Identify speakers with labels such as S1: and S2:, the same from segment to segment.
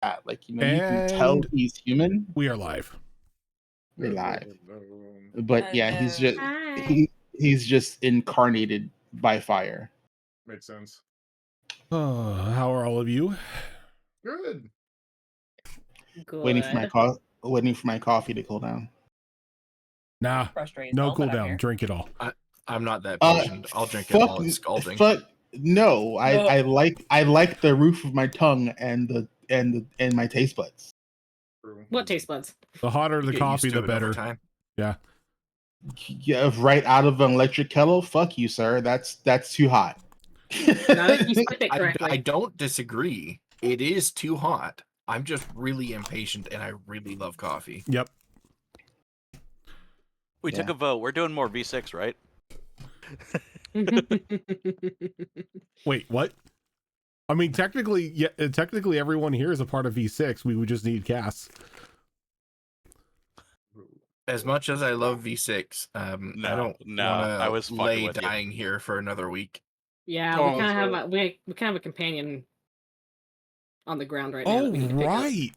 S1: hat. Like, you can tell he's human.
S2: We are live.
S1: We're live. But yeah,
S3: Hi.
S1: he's just incarnated by fire.
S4: Makes sense.
S2: How are all of you?
S4: Good.
S3: Good.
S1: Waiting for my coffee to cool down.
S2: Nah, no cool down. Drink it all.
S5: I'm not that patient. I'll drink it while it's scalding.
S1: No, I like the roof of my tongue and my taste buds.
S3: What taste buds?
S2: The hotter the coffee, the better. Yeah.
S1: Yeah, right out of an electric kettle. Fuck you, sir. That's too hot.
S3: Not if you split it correctly.
S5: I don't disagree. It is too hot. I'm just really impatient, and I really love coffee.
S2: Yep.
S6: We took a vote. We're doing more V6, right?
S2: Wait, what? I mean, technically everyone here is a part of V6. We would just need Cass.
S5: As much as I love V6, I don't
S6: I was
S5: lay dying here for another week.
S3: Yeah, we kind of have a companion on the ground right now.
S2: Oh, right.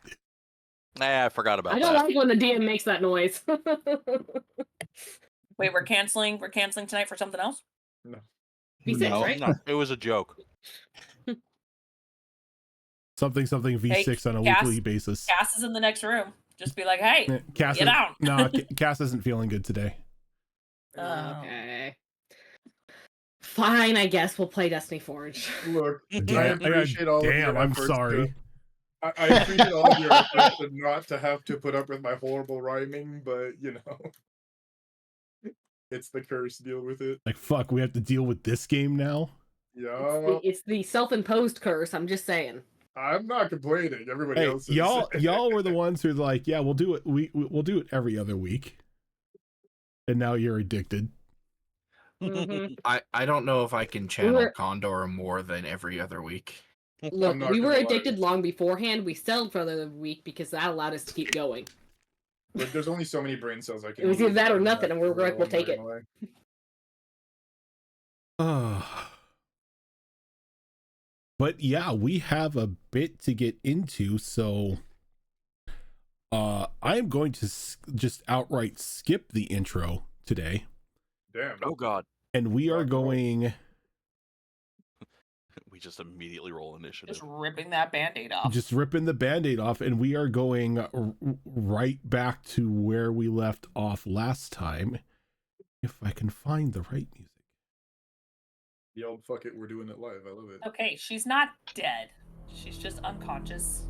S6: Nah, I forgot about that.
S3: I don't like when the DM makes that noise.
S7: Wait, we're canceling tonight for something else?
S4: No.
S3: V6, right?
S6: No, it was a joke.
S2: Something V6 on a weekly basis.
S7: Cass is in the next room. Just be like, hey,
S2: Cass
S7: get out.
S2: No, Cass isn't feeling good today.
S3: Okay. Fine, I guess we'll play Destiny Forge.
S4: Look, I appreciate all of your
S2: I'm
S4: efforts.
S2: sorry.
S4: I appreciate all of your efforts and not to have to put up with my horrible rhyming, but it's the curse. Deal with it.
S2: Like, fuck, we have to deal with this game now?
S4: Yeah.
S3: It's the self-imposed curse, I'm just saying.
S4: I'm not complaining. Everybody else is.
S2: Y'all were the ones who were like, yeah, we'll do it. We'll do it every other week. And now you're addicted.
S3: Mm-hmm.
S5: I don't know if I can channel Condor more than every other week.
S3: Look, we were addicted long beforehand. We settled for the week because that allowed us to keep going.
S4: Look, there's only so many brain cells I can.
S3: It was either that or nothing, and we're like, we'll take it.
S2: But yeah, we have a bit to get into, so I am going to just outright skip the intro today.
S4: Damn.
S6: Oh God.
S2: And we are going.
S6: We just immediately roll initiative.
S7: Just ripping that Band-Aid off.
S2: Just ripping the Band-Aid off, and we are going right back to where we left off last time. If I can find the right music.
S4: The old fuck it, we're doing it live. I love it.
S7: Okay, she's not dead. She's just unconscious.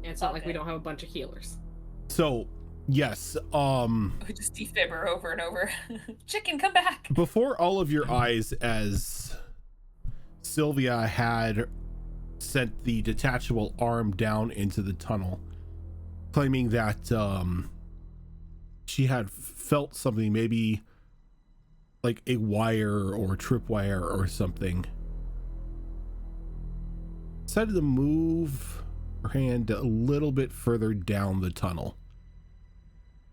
S3: And it's not like we don't have a bunch of healers.
S2: So, yes,
S7: We just defib her over and over. Chicken, come back!
S2: Before all of your eyes, as Sylvia had sent the detachable arm down into the tunnel, claiming that she had felt something, maybe like a wire or tripwire or something. Decided to move her hand a little bit further down the tunnel.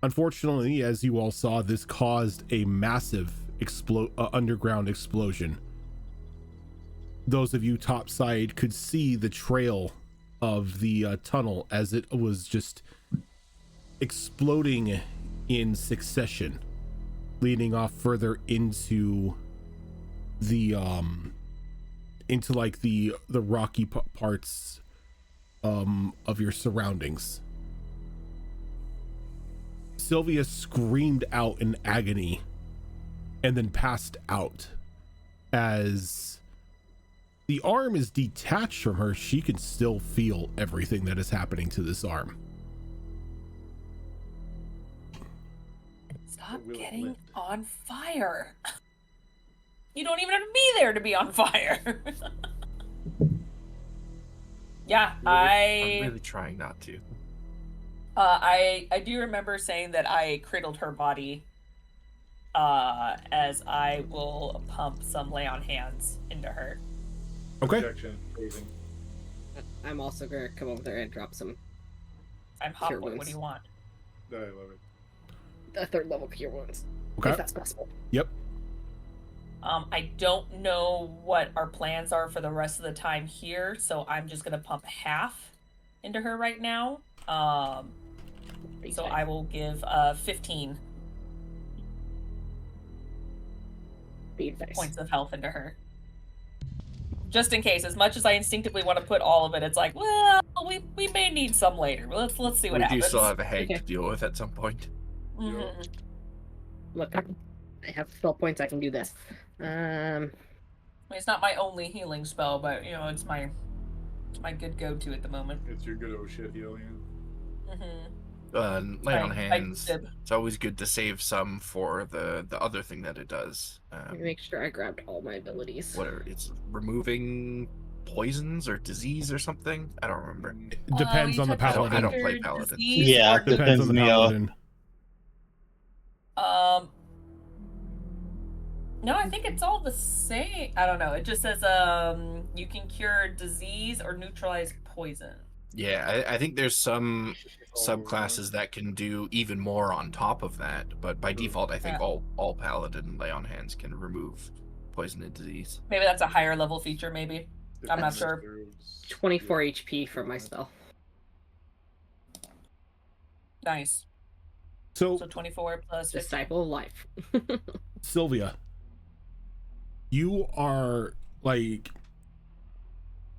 S2: Unfortunately, as you all saw, this caused a massive underground explosion. Those of you topside could see the trail of the tunnel as it was just exploding in succession, leading off further into the the rocky parts of your surroundings. Sylvia screamed out in agony and then passed out. As the arm is detached from her, she can still feel everything that is happening to this arm.
S7: Stop getting on fire. You don't even have to be there to be on fire. Yeah,
S5: I'm really trying not to.
S7: I do remember saying that I cradled her body as I will pump some lay on hands into her.
S2: Okay.
S3: I'm also gonna come over there and drop some.
S7: I'm hot boy. What do you want?
S4: I love it.
S3: A 3rd level cure wounds.
S2: Okay.
S3: If that's possible.
S2: Yep.
S7: I don't know what our plans are for the rest of the time here, so I'm just gonna pump half into her right now. So I will give 15 points of health into her. Just in case, as much as I instinctively want to put all of it, it's like, well, we may need some later. Let's see what happens.
S5: We do still have a hag to deal with at some point.
S7: Mm-hmm.
S3: Look, I have spell points. I can do this.
S7: It's not my only healing spell, but it's my good go-to at the moment.
S4: It's your good old shit healing.
S7: Mm-hmm.
S5: Lay on hands. It's always good to save some for the other thing that it does.
S3: Let me make sure I grabbed all my abilities.
S5: It's removing poisons or disease or something. I don't remember.
S2: It depends on the paladin.
S5: I don't play paladin.
S1: Yeah, it depends on the
S2: paladin.
S7: No, I think it's all the same. I don't know. It just says you can cure disease or neutralize poison.
S5: Yeah, I think there's some subclasses that can do even more on top of that, but by default, I think all paladin lay on hands can remove poison and disease.
S7: Maybe that's a higher level feature. Maybe I'm not sure.
S3: 24 HP for my spell.
S7: Nice.
S2: So
S7: 24 plus
S3: Disciple of Life.
S2: Sylvia, you are like,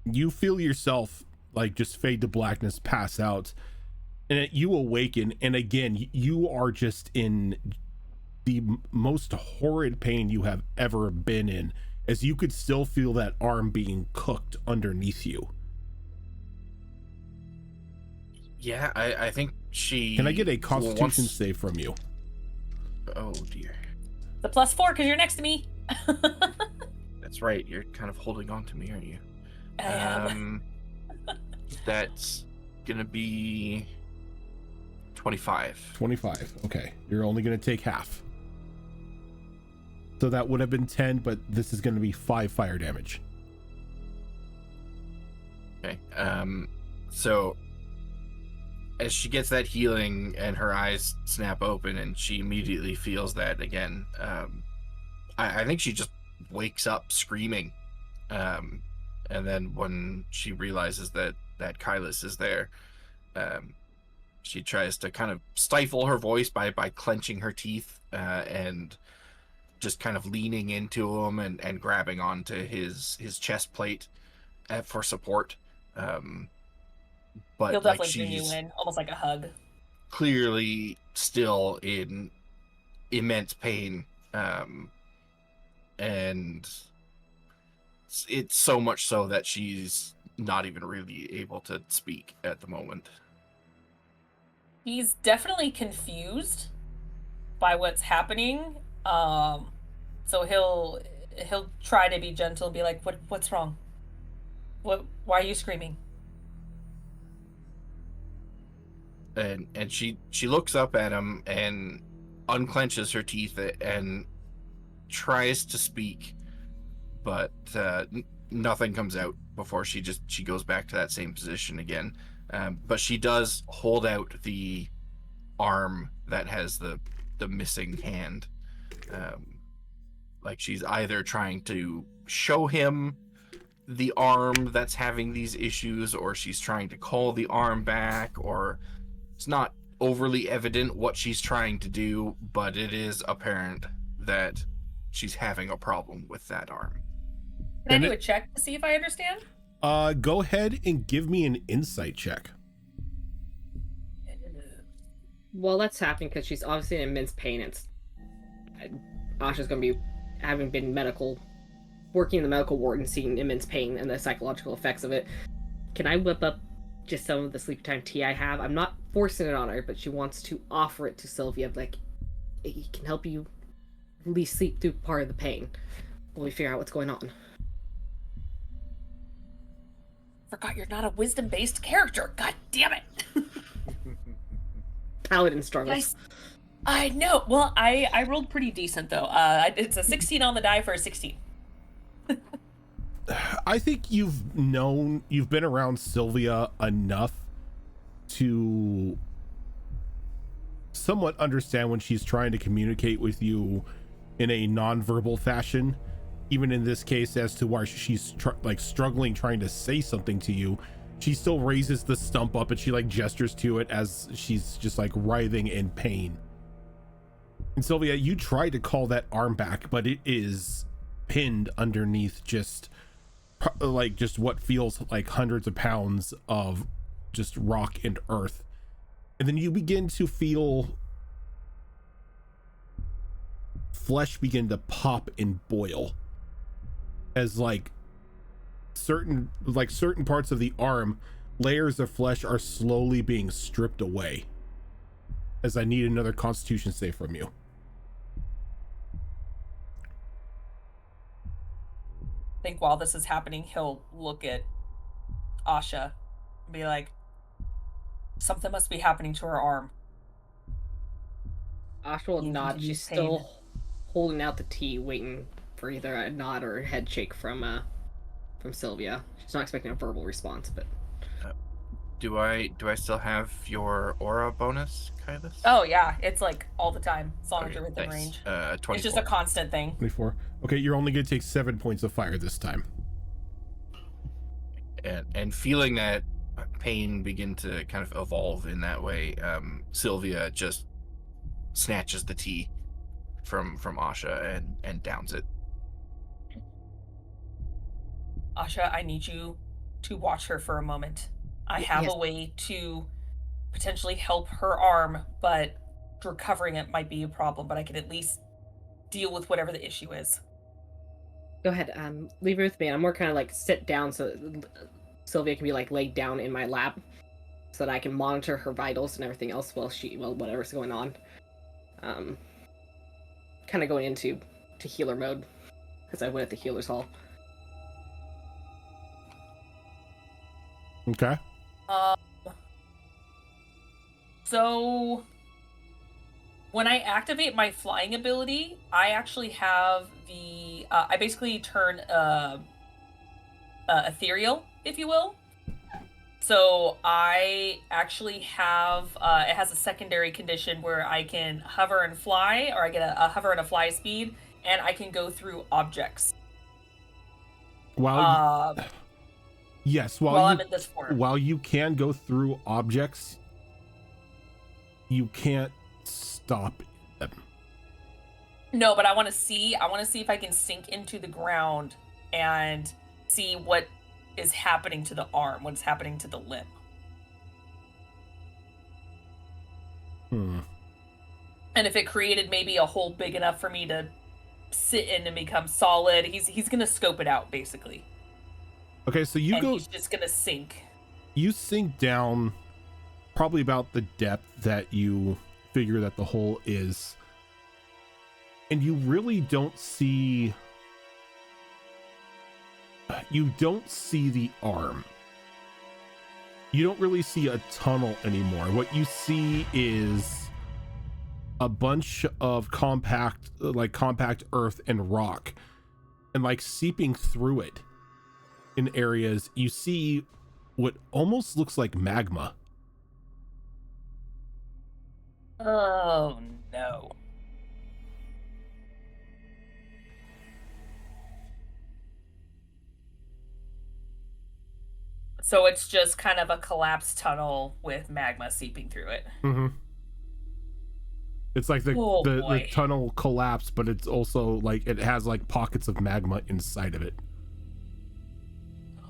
S2: you feel yourself like just fade to blackness, pass out, and you awaken, and again you are just in the most horrid pain you have ever been in, as you could still feel that arm being cooked underneath you.
S5: Yeah, I think she...
S2: Can I get a constitution save from you?
S5: Oh dear.
S7: The +4 because you're next to me.
S5: That's right, you're kind of holding on to me, aren't you?
S7: I am.
S5: That's gonna be 25.
S2: 25. Okay, you're only gonna take half. So that would have been 10, but this is gonna be 5 fire damage.
S5: Okay. So as she gets that healing and her eyes snap open and she immediately feels that again, I think she just wakes up screaming. And then when she realizes that Kylus is there, she tries to kind of stifle her voice by clenching her teeth and just kind of leaning into him and grabbing onto his chest plate for support. But
S7: he'll
S5: like
S7: definitely bring you in, almost like a hug.
S5: Clearly still in immense pain, and it's so much so that she's not even really able to speak at the moment.
S7: He's definitely confused by what's happening. So he'll try to be gentle and be like, "What's wrong? Why are you screaming?"
S5: And she looks up at him and unclenches her teeth and tries to speak, but nothing comes out before she goes back to that same position again. But she does hold out the arm that has the missing hand. Like she's either trying to show him the arm that's having these issues, or she's trying to call the arm back, or it's not overly evident what she's trying to do, but it is apparent that she's having a problem with that arm.
S7: Can I do a check to see if I understand?
S2: Go ahead and give me an insight check.
S3: Well, that's happening because she's obviously in immense pain. Asha's going to be, having been working in the medical ward and seeing immense pain and the psychological effects of it. Can I whip up just some of the sleep time tea I have? I'm not forcing it on her, but she wants to offer it to Sylvia. Like, it can help you at least sleep through part of the pain while we figure out what's going on.
S7: Forgot you're not a wisdom-based character. God damn it.
S3: Paladin struggles.
S7: I know. Well, I rolled pretty decent though. It's a 16 on the die for a 16.
S2: I think you've been around Sylvia enough to somewhat understand when she's trying to communicate with you in a non-verbal fashion, even in this case as to why she's struggling trying to say something to you. She still raises the stump up and she like gestures to it as she's just like writhing in pain. And Sylvia, you try to call that arm back, but it is pinned underneath just what feels like hundreds of pounds of just rock and earth. And then you begin to feel flesh begin to pop and boil as like certain parts of the arm, layers of flesh are slowly being stripped away. As I need another constitution save from you.
S7: I think while this is happening, he'll look at Asha and be like, something must be happening to her arm.
S3: Asha will
S7: You
S3: nod.
S7: continue
S3: She's
S7: pain.
S3: still holding out the tea, waiting for either a nod or a head shake from Sylvia. She's not expecting a verbal response, but
S5: Do I still have your aura bonus, Kylus?
S7: Oh yeah, it's like all the time, as long as
S5: Okay,
S7: you're within
S5: nice.
S7: range.
S5: 24.
S7: It's just a constant thing.
S2: 24. Okay, you're only gonna take 7 points of fire this time.
S5: And feeling that pain begin to kind of evolve in that way, Sylvia just snatches the tea from Asha and downs it.
S7: Asha, I need you to watch her for a moment. I have
S3: Yes.
S7: a way to potentially help her arm, but recovering it might be a problem, but I can at least deal with whatever the issue is.
S3: go ahead. Leave her with me. I'm more kind of like sit down so Sylvia can be like laid down in my lap, so that I can monitor her vitals and everything else while whatever's going on. Kind of going into healer mode, as I would at the healer's hall.
S2: Okay.
S7: So when I activate my flying ability, I actually have the I basically turn ethereal, if you will. So I actually have it has a secondary condition where I can hover and fly, or I get a hover and a fly speed, and I can go through objects.
S2: Yes,
S7: while I'm in this form.
S2: while you can go through objects, you can't stop them.
S7: No, but I want to see if I can sink into the ground and see what is happening to the arm, what's happening to the limb. And if it created maybe a hole big enough for me to sit in and become solid, he's gonna scope it out basically.
S2: Okay, so
S7: He's just gonna sink.
S2: You sink down probably about the depth that you figure that the hole is, and you really don't see the arm. You don't really see a tunnel anymore. What you see is a bunch of compact earth and rock, and like seeping through it in areas you see what almost looks like magma.
S7: Oh no. So it's just kind of a collapsed tunnel with magma seeping through it.
S2: Mm-hmm. It's like the
S7: boy.
S2: tunnel collapsed, but it's also like it has like pockets of magma inside of it.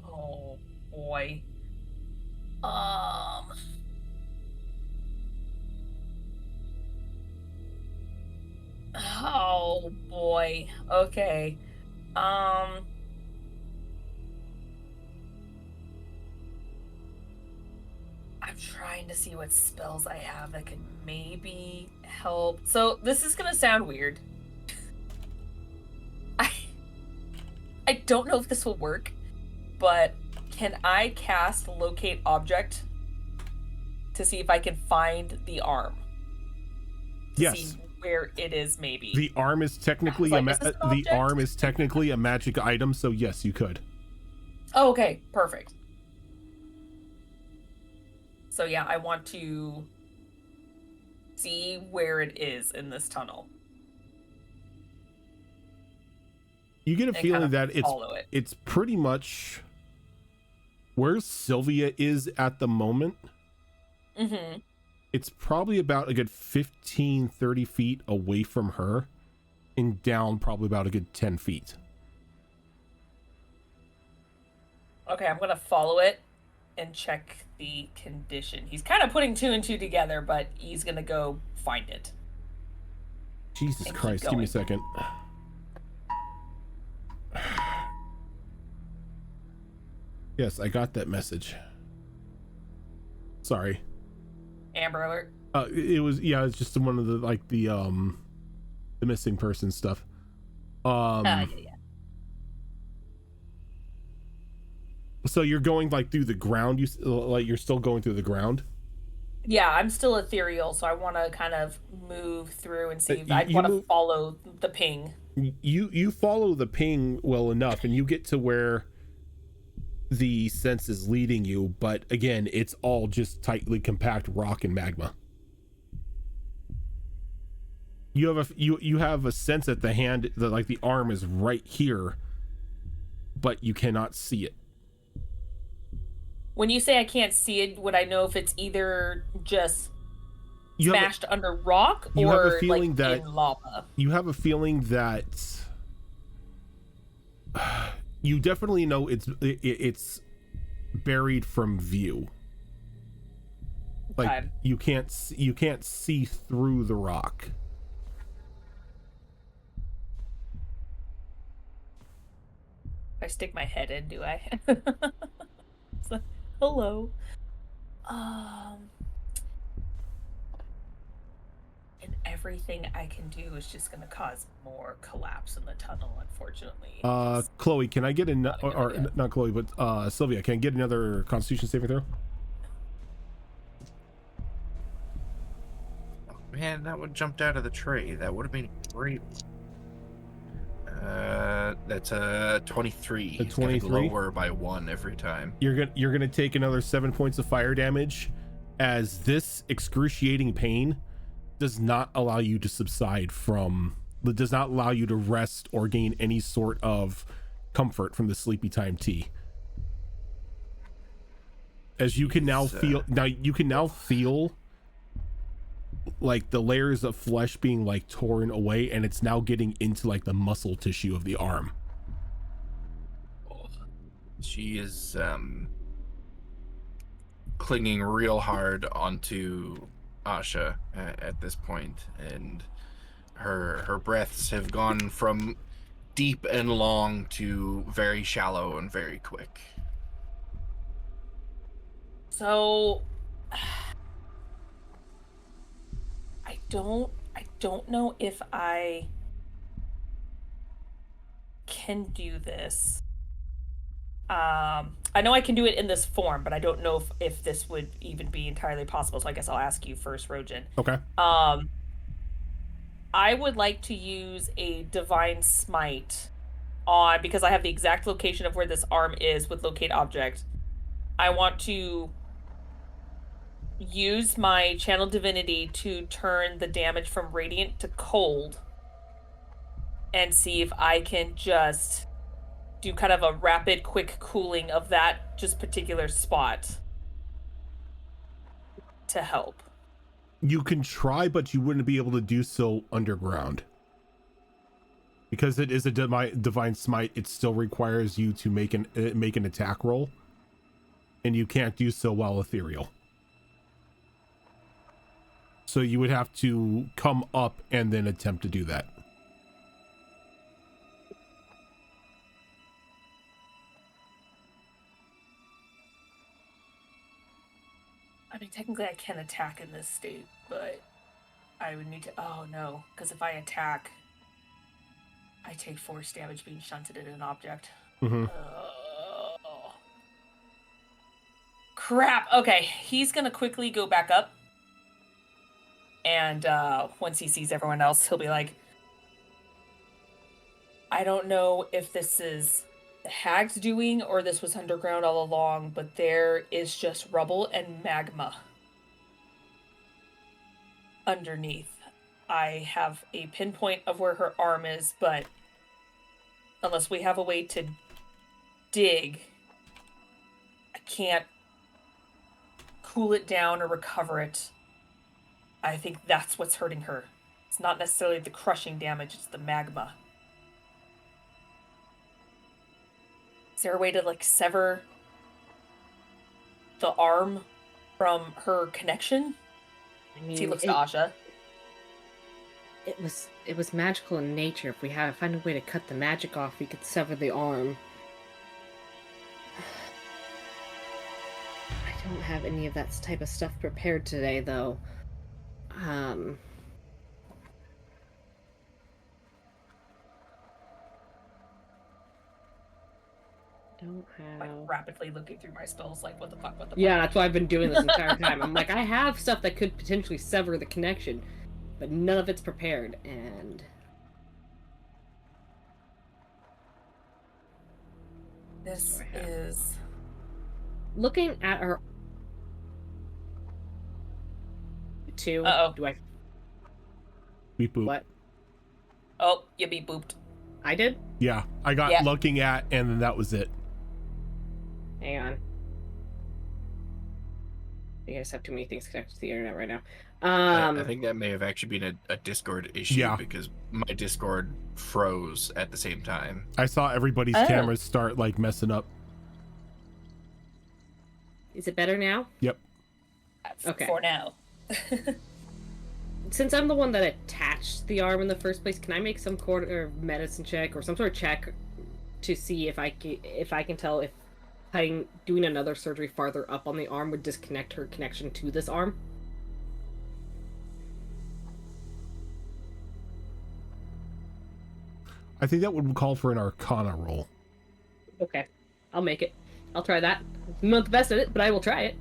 S7: Oh boy. Oh boy. Okay. I'm trying to see what spells I have that could maybe help. So this is gonna sound weird. I don't know if this will work, but can I cast locate object to see if I can find the arm?
S2: Yes.
S7: See where it is, maybe.
S2: The arm is technically
S7: I was like, is this an
S2: the
S7: object?
S2: arm is technically a magic item, so yes, you could.
S7: Oh, okay, perfect. So yeah, I want to see where it is in this tunnel.
S2: You get a
S7: And
S2: feeling
S7: kind of
S2: that
S7: follow it.
S2: it's pretty much Where Sylvia is at the moment,
S7: Mm-hmm.
S2: it's probably about a good 15, 30 feet away from her and down probably about a good 10 feet.
S7: Okay, I'm gonna follow it and check the condition. He's kind of putting 2 and 2 together, but he's gonna go find it.
S2: Jesus
S7: And keep
S2: Christ, give me a
S7: going.
S2: second. Yes, I got that message. Sorry.
S7: Amber Alert.
S2: It was, yeah, it's just one of the, like, the missing person stuff.
S7: Yeah.
S2: So you're going, like, through the ground? You're still going through the ground?
S7: Yeah, I'm still ethereal, so I want to kind of move through and see if I
S2: you
S7: want to
S2: move-
S7: follow the ping.
S2: You follow the ping well enough, and you get to where the sense is leading you, but again, it's all just tightly compact rock and magma. You have a sense that the hand, like the arm, is right here, but you cannot see it.
S7: When you say I can't see it, would I know if it's either just smashed under rock
S2: you have a
S7: or
S2: feeling
S7: like
S2: that-
S7: in lava?
S2: You have a feeling that you definitely know it's buried from view. Like
S7: Okay.
S2: you can't see through the rock.
S7: I stick my head in, do I? It's like, hello. And everything I can do is just gonna cause more collapse in the tunnel, unfortunately.
S2: Chloe, can I get
S7: Not a good
S2: or
S7: idea.
S2: not Chloe, but Sylvia, can I get another Constitution saving throw?
S5: Oh, man, that one jumped out of the tray. That would have been great. That's a 23.
S2: A
S5: It's getting
S2: 23?
S5: lower by 1 every time.
S2: You're gonna take another 7 points of fire damage, as this excruciating pain does not allow you to subside from. It does not allow you to rest or gain any sort of comfort from the sleepy time tea. As you can now feel like the layers of flesh being like torn away, and it's now getting into like the muscle tissue of the arm.
S5: She is clinging real hard onto Asha at this point, and her breaths have gone from deep and long to very shallow and very quick.
S7: So I don't know if I can do this. I know I can do it in this form, but I don't know if this would even be entirely possible. So I guess I'll ask you first, Rojan.
S2: Okay.
S7: I would like to use a divine smite on, because I have the exact location of where this arm is with locate object. I want to use my channel divinity to turn the damage from radiant to cold and see if I can just do kind of a rapid, quick cooling of that just particular spot to help.
S2: You can try, but you wouldn't be able to do so underground. Because it is a divine smite, it still requires you to make an attack roll, and you can't do so while ethereal. So you would have to come up and then attempt to do that.
S7: I mean, technically I can attack in this state, but I would need to... Oh, no. Because if I attack, I take force damage being shunted at an object.
S2: Mm-hmm.
S7: Crap. Okay, he's going to quickly go back up. And once he sees everyone else, he'll be like, I don't know if this is the hag's doing or this was underground all along, but there is just rubble and magma underneath. I have a pinpoint of where her arm is, but unless we have a way to dig, I can't cool it down or recover it. I think that's what's hurting her. It's not necessarily the crushing damage, it's the magma. Is there a way to, like, sever the arm from her connection?
S3: I mean,
S7: He looks to Asha.
S3: It was magical in nature. If we find a way to cut the magic off, we could sever the arm. I don't have any of that type of stuff prepared today, though. Don't
S7: Like,
S3: have.
S7: rapidly looking through my spells, like, what the fuck?
S3: Yeah, that's why I've been doing this entire time. I'm like, I have stuff that could potentially sever the connection, but none of it's prepared, and...
S7: This is...
S3: Looking at our... Two.
S7: Uh-oh.
S3: Do I...
S2: Beep boop.
S3: What?
S7: Oh, you be booped.
S3: I did?
S2: Yeah, I got
S7: Yeah.
S2: looking at, and then that was it.
S3: Hang on. I just have too many things connected to the internet right now.
S5: I think that may have actually been a Discord issue
S2: Yeah.
S5: because my Discord froze at the same time.
S2: I saw everybody's
S7: Oh.
S2: cameras start like messing up.
S3: Is it better now?
S2: Yep.
S3: Okay.
S7: For now.
S3: Since I'm the one that attached the arm in the first place, can I make some sort of medicine check or some sort of check to see if I can tell if doing another surgery farther up on the arm would disconnect her connection to this arm?
S2: I think that would call for an Arcana roll.
S3: Okay, I'll make it. I'll try that. I'm not the best at it, but I will try it.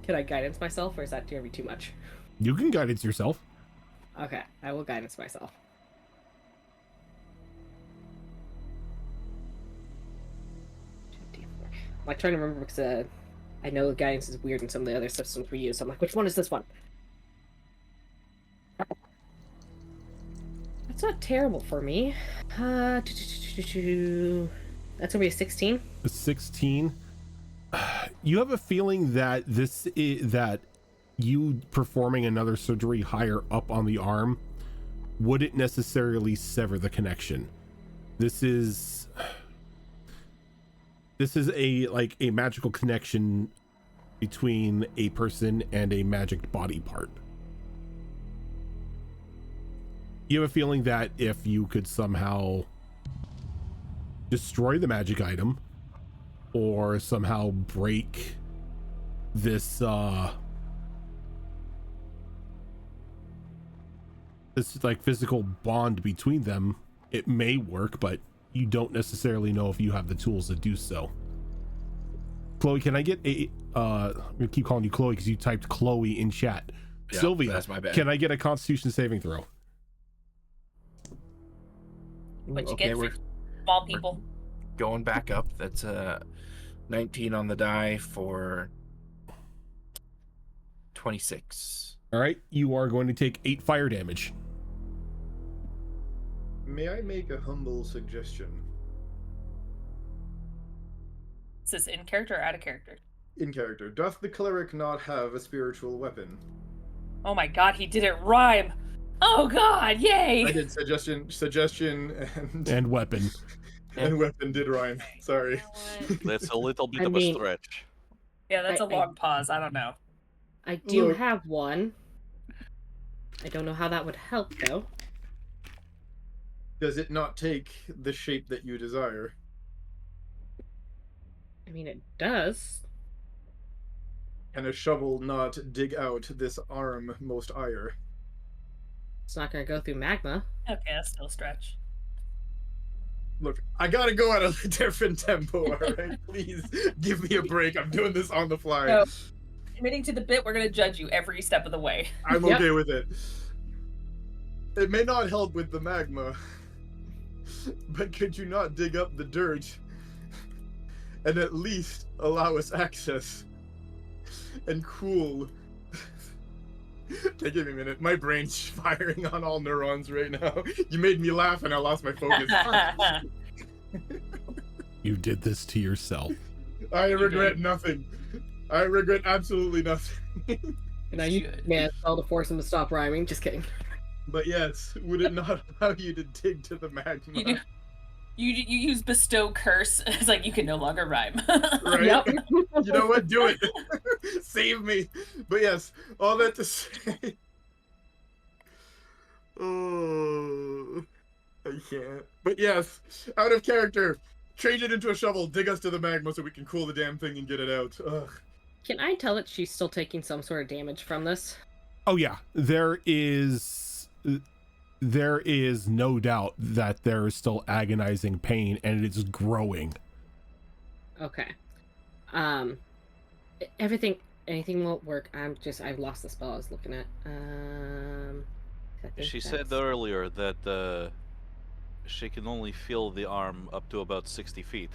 S3: Can I guidance myself, or is that gonna be too much?
S2: You can guidance yourself.
S3: Okay, I will guidance myself. I'm like trying to remember because I know guidance is weird in some of the other systems we use. So I'm like, which one is this one? That's not terrible for me. That's gonna be a 16.
S2: A 16. You have a feeling that that you performing another surgery higher up on the arm wouldn't necessarily sever the connection. This is a magical connection between a person and a magic body part. You have a feeling that if you could somehow destroy the magic item or somehow break this like physical bond between them, it may work, but you don't necessarily know if you have the tools to do so. Chloe, can I get a I'm gonna keep calling you Chloe because you typed Chloe in chat.
S5: Yeah,
S2: Sylvia,
S5: that's my bad.
S2: can I get a Constitution saving throw?
S7: What you
S5: Okay,
S7: get
S5: we're
S7: for small people.
S5: going back up. That's 19 on the die for 26.
S2: All right, you are going to take 8 fire damage.
S4: May I make a humble suggestion?
S7: Is this in character or out of character?
S4: In character, doth the cleric not have a spiritual weapon?
S7: Oh my god, he didn't rhyme! Oh god, yay!
S4: I did suggestion,
S2: And weapon.
S4: and weapon did rhyme. Sorry.
S6: That's a little bit
S3: I
S6: of
S3: mean-
S6: a stretch.
S7: Yeah, that's a
S3: I-
S7: long pause. I don't know.
S3: I do
S4: Look.
S3: have one. I don't know how that would help though.
S4: Does it not take the shape that you desire?
S3: I mean, it does.
S4: Can a shovel not dig out this arm most ire?
S3: It's not gonna go through magma.
S7: Okay, that's still a stretch.
S4: Look, I gotta go at a different tempo, alright? Please give me a break. I'm doing this on the fly.
S7: No. Committing to the bit, we're gonna judge you every step of the way.
S4: I'm
S3: Yep.
S4: okay with it. It may not help with the magma, but could you not dig up the dirt and at least allow us access and cool? Give me a minute. My brain's firing on all neurons right now. You made me laugh and I lost my focus.
S2: You did this to yourself.
S4: I regret nothing. I regret absolutely nothing.
S3: And I used man spell to force him to stop rhyming. Just kidding.
S4: But yes, would it not allow you to dig to the magma?
S7: You use bestow curse. It's like you can no longer rhyme.
S4: Right?
S3: Yep.
S4: You know what? Do it. Save me. But yes, all that to say. Oh, I can't. But yes, out of character. Change it into a shovel. Dig us to the magma so we can cool the damn thing and get it out. Ugh.
S3: Can I tell that she's still taking some sort of damage from this?
S2: Oh yeah, there is no doubt that there is still agonizing pain, and it is growing.
S3: Okay. Anything won't work. I've lost the spell I was looking at. I think
S6: She
S3: that's-
S6: said earlier that she can only feel the arm up to about 60 feet.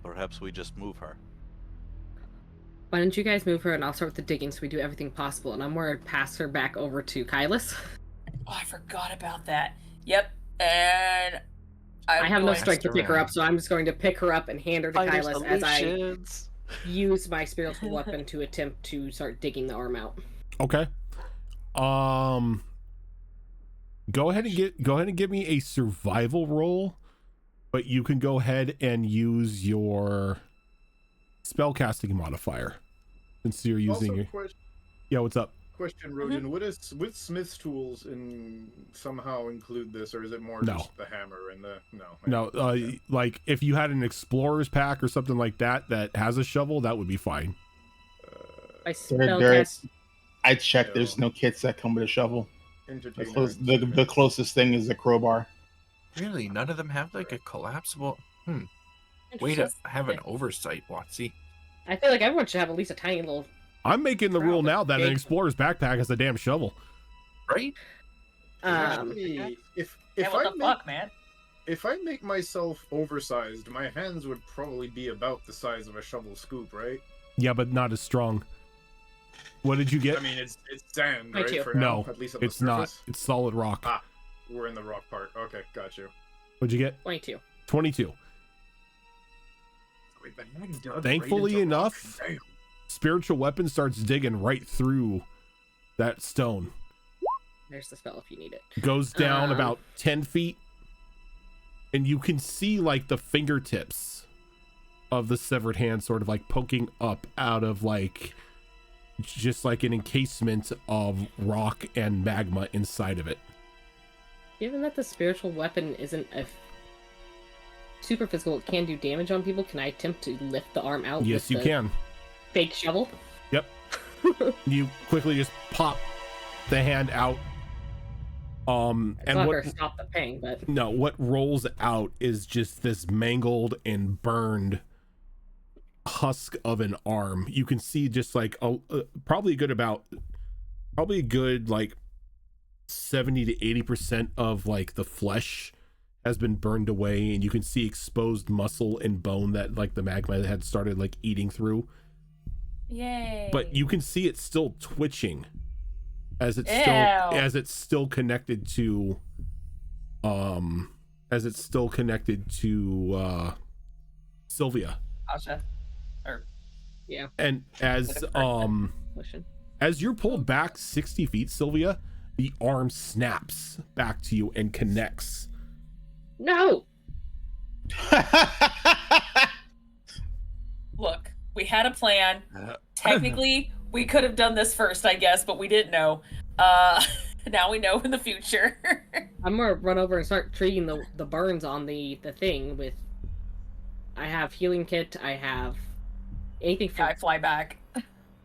S6: Perhaps we just move her.
S3: Why don't you guys move her and I'll start with the digging so we do everything possible, and I'm going to pass her back over to Kylus.
S7: Oh, I forgot about that. Yep. And
S3: I have no
S7: going-
S3: strength to pick her up, so I'm just going to pick her up and hand her to Kylus as I
S6: Solutions.
S3: use my spiritual weapon to attempt to start digging the arm out.
S2: Okay. Go ahead and give me a survival roll, but you can go ahead and use your spellcasting modifier since you're using your. Yeah, what's up?
S4: Question, Rojan. Would Smith's tools somehow include this, or is it more
S2: No.
S4: just the hammer and the
S2: No, like if you had an explorer's pack or something like that that has a shovel, that would be fine.
S3: I
S1: There-
S3: spellcast.
S1: I checked. There's no kits that come with a shovel. The,
S4: entertainment.
S1: the closest thing is a crowbar.
S5: Really? None of them have like a collapsible. Way to have an oversight, Watsy.
S3: I feel like everyone should have at least a tiny little.
S2: I'm making the rule now that an
S3: Big-
S2: explorer's backpack has a damn shovel.
S5: Right?
S4: Actually,
S7: Yeah,
S4: if
S7: what
S4: I
S7: the
S4: make,
S7: fuck, man?
S4: if I make myself oversized, my hands would probably be about the size of a shovel scoop, right?
S2: Yeah, but not as strong. What did you get?
S4: I mean, it's sand,
S3: Me
S4: right?
S3: too.
S4: For
S2: No,
S4: now, at least on the
S2: It's not.
S4: surface.
S2: It's solid rock.
S4: Ah. We're in the rock part. Okay, got you.
S2: What'd you get?
S3: 22.
S2: 22.
S4: Wait, the hag dug
S2: Thankfully
S4: right into rock?
S2: enough-
S4: Damn.
S2: Spiritual weapon starts digging right through that stone.
S3: There's the spell if you need it.
S2: Goes down
S3: Um.
S2: about 10 feet. And you can see like the fingertips of the severed hand sort of like poking up out of like just like an encasement of rock and magma inside of it.
S3: Given that the spiritual weapon isn't a super physical, it can do damage on people. Can I attempt to lift the arm out?
S2: Yes,
S3: with
S2: you
S3: the
S2: can.
S3: Fake shovel.
S2: Yep. You quickly just pop the hand out.
S3: It's
S2: And
S3: not
S2: what
S3: gonna stop the pain, but
S2: no, what rolls out is just this mangled and burned husk of an arm. You can see just like probably a good like 70 to 80% of like the flesh has been burned away, and you can see exposed muscle and bone that like the magma had started like eating through.
S7: Yay.
S2: But you can see it's still twitching as it's still connected to Sylvia.
S7: Asha.
S3: yeah.
S2: And as
S3: Listen.
S2: as you're pulled back 60 feet, Sylvia, the arm snaps back to you and connects.
S3: No.
S7: Look, we had a plan. Technically, we could have done this first, I guess, but we didn't know. Now we know in the future.
S3: I'm gonna run over and start treating the burns on the thing with. I have healing kit. I have anything for.
S7: Yeah, I fly back.
S3: I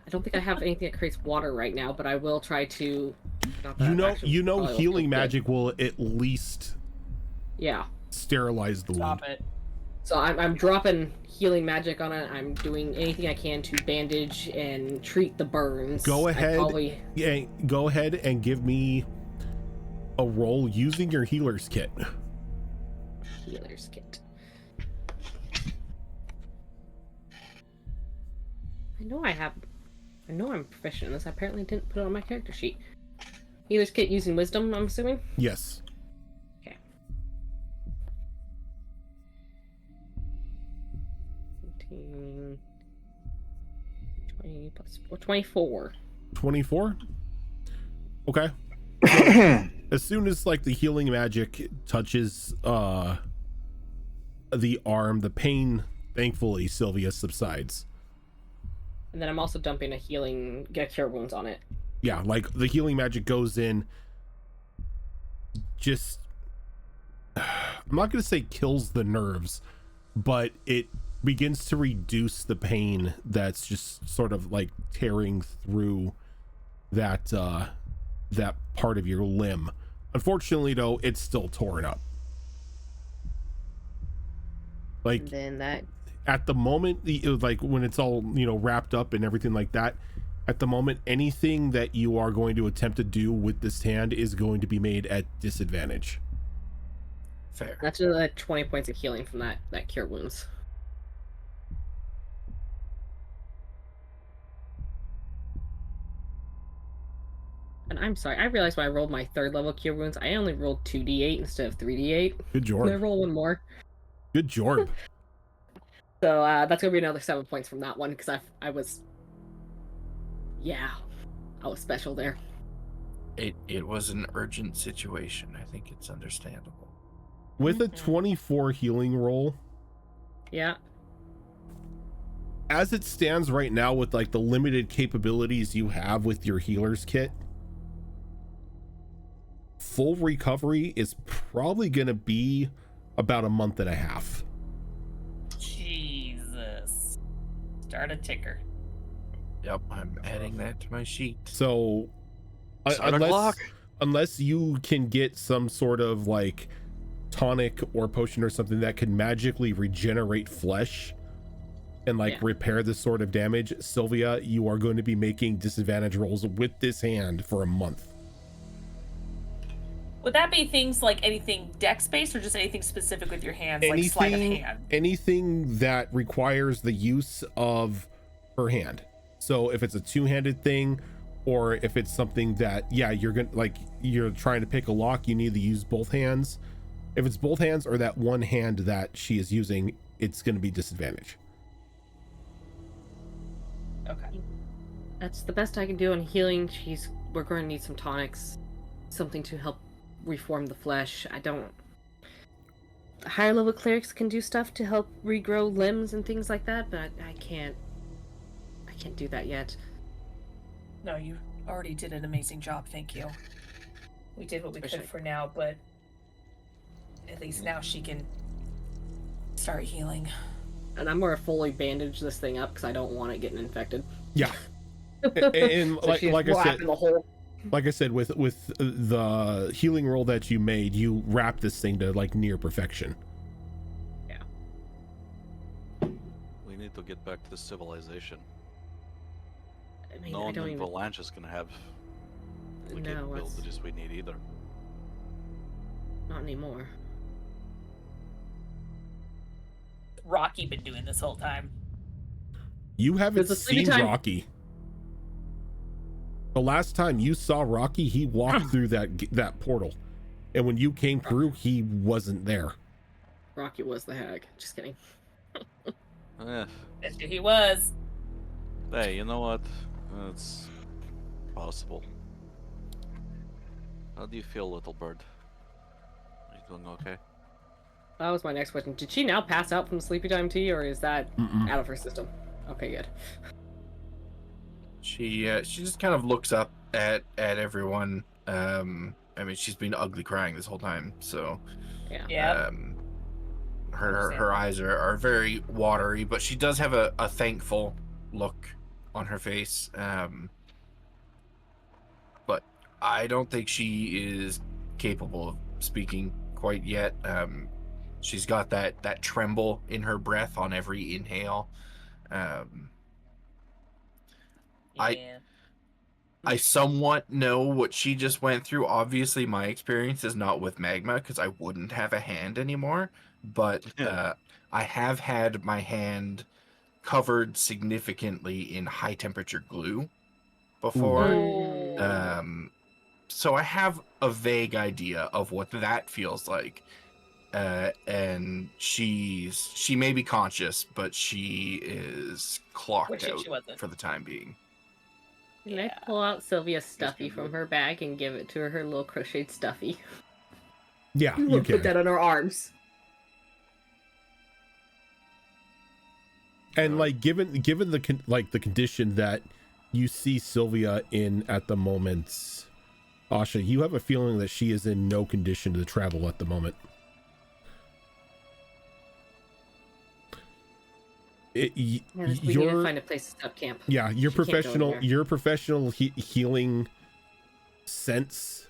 S3: don't think I have anything that creates water right now, but I will try to. not that
S2: You
S3: I'm
S2: know,
S3: actually
S2: you know,
S3: probably will
S2: healing
S3: feel good.
S2: magic will at least
S3: Yeah.
S2: sterilize the wound.
S7: Stop it.
S3: So I'm dropping healing magic on it. I'm doing anything I can to bandage and treat the burns.
S2: Go
S3: I
S2: ahead.
S3: probably-
S2: Yeah, go ahead and give me a roll using your healer's kit.
S3: Healer's kit. I know I'm proficient in this. I apparently didn't put it on my character sheet. Healer's kit using wisdom, I'm assuming?
S2: Yes.
S3: Okay. 20 plus 24.
S2: 24. Okay. As soon as like the healing magic touches the arm, the pain, thankfully, Sylvia, subsides.
S3: And then I'm also dumping a cure wounds on it.
S2: Yeah, like the healing magic goes in, just, I'm not going to say kills the nerves, but it begins to reduce the pain that's just sort of like tearing through that that part of your limb. Unfortunately, though, it's still torn up. Like,
S3: And then that
S2: at the moment, like when it's all, you know, wrapped up and everything like that, at the moment, anything that you are going to attempt to do with this hand is going to be made at disadvantage.
S5: Fair.
S3: that's another 20 points of healing from that cure wounds. And I'm sorry, I realized when I rolled my 3rd level cure wounds, I only rolled 2d8 instead of 3d8.
S2: Good
S3: Can I
S2: Jorb.
S3: roll one more?
S2: Good Jorb.
S3: So that's gonna be another 7 points from that one because I was special there.
S5: It was an urgent situation. I think it's understandable.
S2: With a 24 healing roll,
S3: Yeah.
S2: as it stands right now with like the limited capabilities you have with your healer's kit, full recovery is probably going to be about a month and a half.
S7: Jesus. Start a ticker.
S5: Yep, I'm adding that to my sheet.
S2: So
S6: Start a clock.
S2: unless you can get some sort of like tonic or potion or something that can magically regenerate flesh and like repair this sort of damage, Sylvia, you are going to be making disadvantage rolls with this hand for a month.
S7: Would that be things like anything dex based or just anything specific with your hands, like sleight of hand?
S2: Anything that requires the use of her hand. So if it's a two-handed thing, or if it's something that, you're trying to pick a lock, you need to use both hands. If it's both hands or that one hand that she is using, it's going to be disadvantage.
S7: Okay.
S3: That's the best I can do on healing. We're going to need some tonics, something to help reform the flesh. Higher level clerics can do stuff to help regrow limbs and things like that, but I can't do that yet.
S7: No, you already did an amazing job, thank you. We did what we could for now, but at least now she can start healing.
S3: And I'm going to fully bandage this thing up because I don't want it getting infected.
S2: Yeah. And
S3: So
S2: like I said, with the healing roll that you made, you wrap this thing to like near perfection.
S3: Yeah.
S6: We need to get back to civilization.
S3: I mean,
S6: No
S3: I
S6: one
S3: don't
S6: in
S3: even...
S6: Valanche is going to have the
S3: No,
S6: capabilities we need either.
S3: not anymore.
S7: Rocky been doing this whole time.
S2: You haven't
S3: There's a sleepy
S2: seen
S3: time.
S2: Rocky. The last time you saw Rocky, he walked through that portal, and when you came through, he wasn't there.
S3: Rocky was the hag. Just kidding.
S6: Eh,
S7: That's who he was.
S6: hey, you know what? It's possible. How do you feel, little bird? Are you doing okay?
S3: That was my next question. Did she now pass out from sleepy time tea, or is that
S2: Mm-mm.
S3: out of her system? Okay, good.
S5: She just kind of looks up at everyone. I mean, she's been ugly crying this whole time, so
S3: Yeah.
S7: Yeah.
S5: her eyes are very watery, but she does have a thankful look on her face. But I don't think she is capable of speaking quite yet. She's got that tremble in her breath on every inhale. I somewhat know what she just went through. Obviously, my experience is not with magma because I wouldn't have a hand anymore. But I have had my hand covered significantly in high temperature glue before. So I have a vague idea of what that feels like. And she may be conscious, but she is clocked out
S7: she wasn't.
S5: for the time being.
S3: Can I pull out Sylvia's stuffy from her bag and give it to her little crocheted stuffy?
S2: Yeah, you
S3: We'll
S2: can.
S3: put that on her arms.
S2: And like, given the condition that you see Sylvia in at the moment, Asha, you have a feeling that she is in no condition to travel at the moment.
S3: We need to find a place to stop camp.
S2: Yeah, your
S3: She can't go
S2: professional healing sense.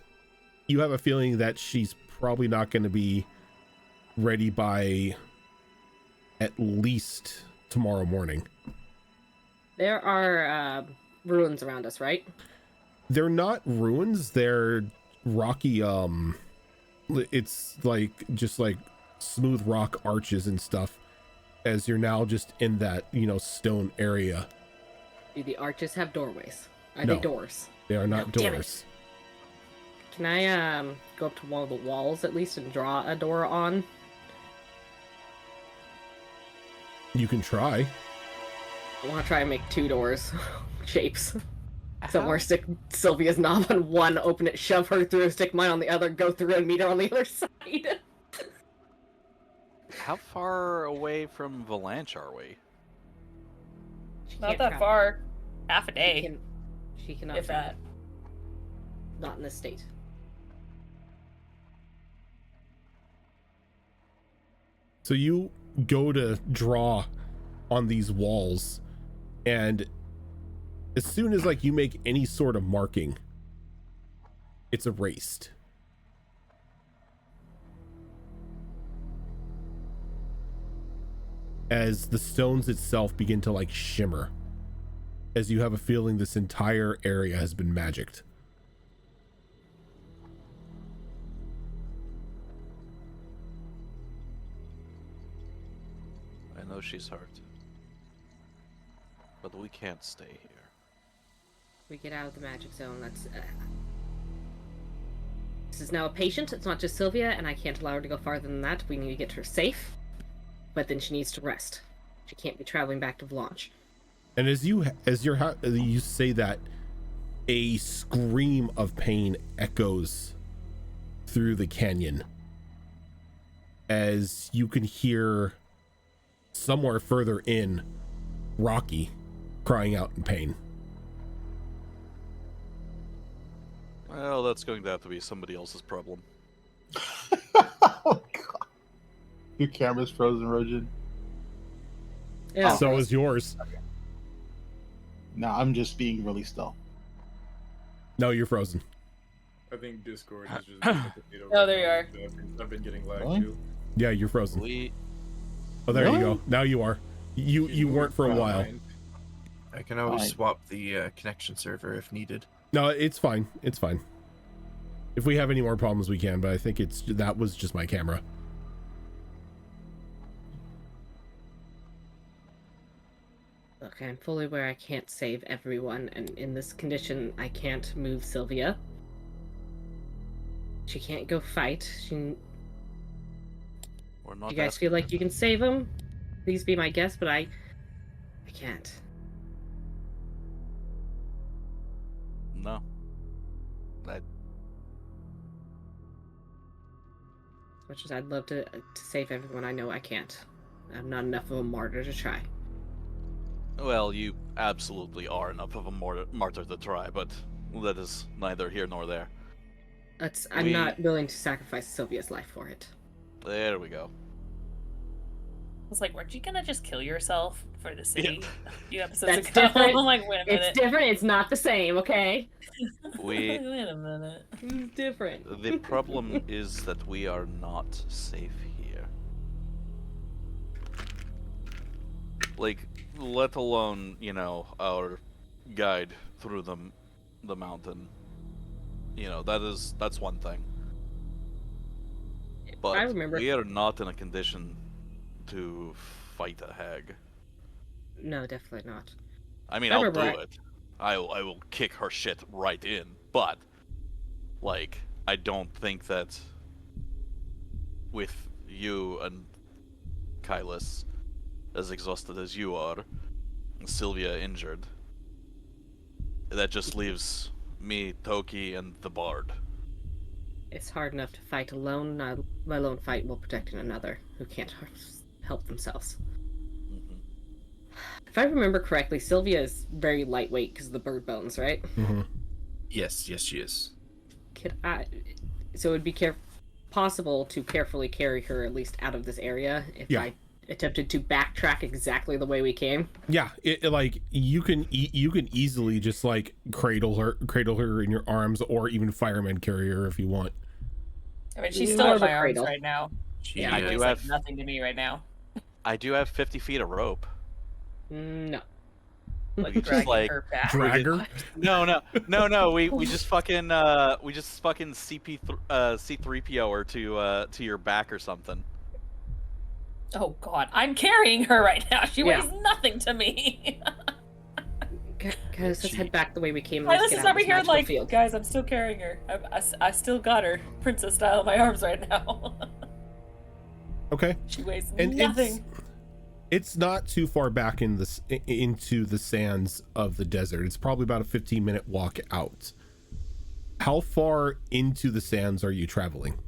S2: You have a feeling that she's probably not going to be ready by at least tomorrow morning.
S3: There are ruins around us, right?
S2: They're not ruins, they're rocky, it's like just like smooth rock arches and stuff, as you're now just in that, you know, stone area.
S3: Do the arches have doorways? Are
S2: No.
S3: they doors?
S2: They are not
S3: Damn
S2: doors.
S3: Can I go up to one of the walls at least and draw a door on?
S2: You can try.
S3: I want to try and make 2 doors shapes. Somewhere stick Sylvia's knob on one, open it, shove her through, stick mine on the other, go through and meet her on the other side.
S6: How far away from Valanche are we?
S7: Not that far. Half a day.
S3: She cannot
S7: if
S3: travel.
S7: that.
S3: Not in this state.
S2: So you go to draw on these walls, and as soon as like you make any sort of marking, it's erased. As the stones itself begin to like shimmer, as you have a feeling this entire area has been magicked.
S6: I know she's hurt. But we can't stay here.
S3: We get out of the magic zone. That's. This is now a patient. It's not just Sylvia, and I can't allow her to go farther than that. We need to get her safe. But then she needs to rest. She can't be traveling back to Valanche.
S2: And as you say that, a scream of pain echoes through the canyon, as you can hear somewhere further in Rocky crying out in pain.
S6: Well, that's going to have to be somebody else's problem.
S1: Oh god. Your camera's frozen, Rojan.
S3: Yeah.
S2: So is yours.
S1: No, I'm just being really still.
S2: No, you're frozen.
S4: I think Discord is just.
S7: Oh, there you are.
S4: I've been getting lag
S1: Really?
S4: too.
S2: Yeah, you're frozen.
S6: We
S2: Oh, there you
S1: Really?
S2: go. Now you are. You weren't for a while.
S5: I can always
S1: Fine.
S5: swap the connection server if needed.
S2: No, it's fine. It's fine. If we have any more problems, we can. But I think that was just my camera.
S3: Look, I'm fully aware I can't save everyone, and in this condition, I can't move Sylvia. She can't go fight.
S6: we're not
S3: You guys
S6: asking.
S3: feel like you can save him? Please be my guest, but I can't.
S6: No.
S3: As much as I'd love to save everyone, I know I can't. I'm not enough of a martyr to try.
S6: Well, you absolutely are enough of a martyr to try, but that is neither here nor there.
S3: I'm not willing to sacrifice Sylvia's life for it.
S6: There we go.
S7: I was like, weren't you gonna just kill yourself for the city a few episodes
S3: That's
S7: ago?
S3: different.
S7: I'm like, wait a minute.
S3: It's different. It's not the same, okay?
S6: We
S7: Wait a minute.
S3: It's different.
S6: The problem is that we are not safe here. Like, let alone, you know, our guide through the mountain. You know, that's one thing. But
S3: I remember.
S6: we are not in a condition to fight a hag.
S3: No, definitely not.
S6: I mean,
S3: I
S6: I'll do
S3: remember
S6: it. I will kick her shit right in. But, like, I don't think that with you and Kylus as exhausted as you are, and Sylvia injured, that just leaves me, Toki, and the bard.
S3: It's hard enough to fight alone, let alone fight while protecting another who can't help themselves.
S6: Mm-hmm.
S3: If I remember correctly, Sylvia is very lightweight because of the bird bones, right?
S2: Mm-hmm.
S5: Yes, she is.
S3: So it would be possible to carefully carry her at least out of this area if I attempted to backtrack exactly the way we came.
S2: Yeah, like you can easily just like cradle her in your arms, or even fireman carry her if you want.
S7: I mean, she's still in my arms
S3: cradle.
S7: right now.
S5: She
S6: Yeah, I
S7: She
S6: do
S7: weighs,
S6: have-
S7: like nothing to me right now.
S6: I do have 50 feet of rope.
S3: No.
S7: Like
S6: Just
S7: dragging
S6: like
S7: her back.
S2: Drag her.
S6: No. We just fucking C3PO her to your back or something.
S7: Oh god, I'm carrying her right now. She
S3: Yeah.
S7: weighs nothing to me.
S3: Guys, let's head back the way we came.
S7: My
S3: Let's
S7: list
S3: get
S7: is
S3: out of
S7: over
S3: this
S7: here
S3: magical
S7: like,
S3: field.
S7: guys, I'm still carrying her. I still got her, princess style, in my arms right now.
S2: Okay.
S7: She weighs
S2: And
S7: nothing.
S2: it's not too far back into the sands of the desert. It's probably about a 15-minute walk out. How far into the sands are you traveling?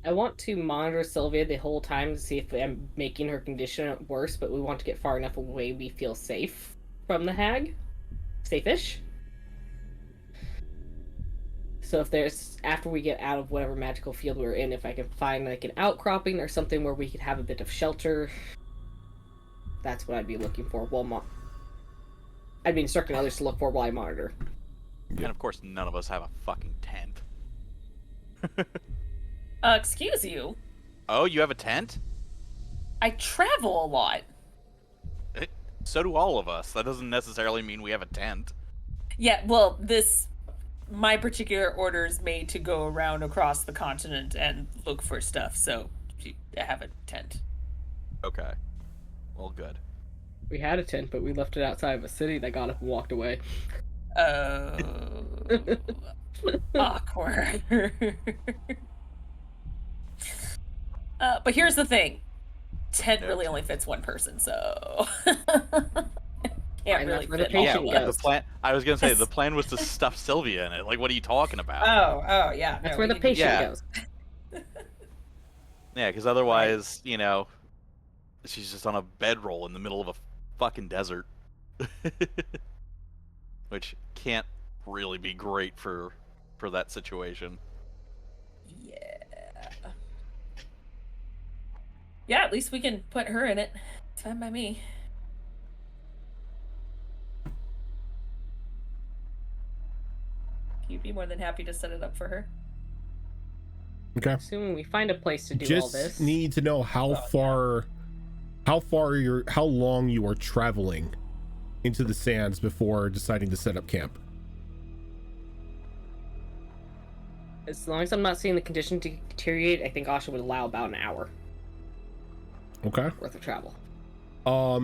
S3: I want to monitor Sylvia the whole time to see if I'm making her condition worse, but we want to get far enough away we feel safe from the hag. Safe-ish. So if there's, after we get out of whatever magical field we're in, if I can find like an outcropping or something where we could have a bit of shelter, that's what I'd be looking for. I'd be instructing others to look for while I monitor.
S6: And of course, none of us have a fucking tent.
S7: Excuse you.
S6: Oh, you have a tent?
S7: I travel a lot.
S6: So do all of us. That doesn't necessarily mean we have a tent.
S7: Yeah, well, my particular order is made to go around across the continent and look for stuff, so I have a tent.
S6: Okay. Well, good.
S3: We had a tent, but we left it outside of a city that got up and walked away.
S7: Oh. Awkward. But here's the thing. Tent really only fits one person, so can't really
S3: for the
S7: fit
S3: patient
S7: all of
S6: Yeah,
S7: us.
S6: the plan. I was gonna say the plan was to stuff Sylvia in it. Like, what are you talking about?
S7: Oh, yeah.
S3: That's
S7: no,
S3: where the
S7: we-
S3: patient
S6: Yeah.
S3: goes.
S6: Yeah, because otherwise, she's just on a bedroll in the middle of a fucking desert, which can't really be great for that situation.
S7: Yeah. Yeah, at least we can put her in it. It's fine by me. You'd be more than happy to set it up for her.
S2: Okay.
S3: Assuming we find a place to do all
S2: Just
S3: this.
S2: need to know how long you are traveling into the sands before deciding to set up camp.
S3: As long as I'm not seeing the condition to deteriorate, I think Asha would allow about an hour
S2: Okay.
S3: worth of travel.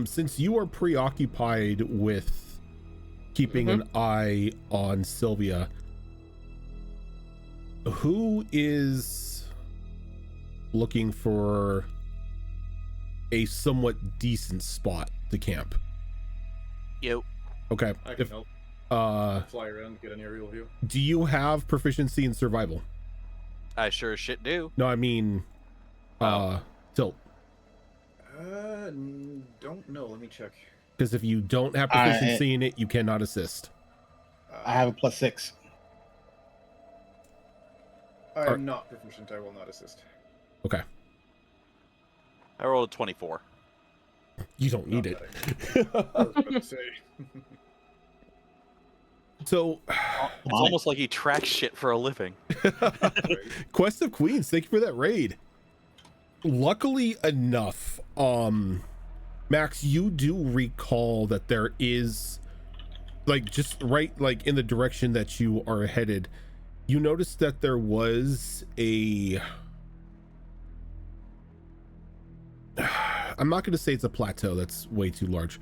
S2: Since you are preoccupied with keeping an eye on Sylvia, who is looking for a somewhat decent spot to camp?
S6: You.
S2: Okay.
S4: I can help fly around, get an aerial view.
S2: Do you have proficiency in survival?
S6: I sure as shit do.
S2: No, I mean tilt.
S4: Don't know. Let me check.
S2: Because if you don't have proficiency in it, you cannot assist.
S1: I have a +6.
S4: I am not proficient. I will not assist.
S2: Okay.
S6: I rolled a 24.
S2: You don't need
S4: Not
S2: it.
S4: I was about to say.
S2: So,
S6: It's almost like he tracks shit for a living.
S2: Quest of Queens, thank you for that raid. Luckily enough, Max, you do recall that there is, like, just right, like, in the direction that you are headed, you noticed that there was a, I'm not going to say it's a plateau, that's way too large,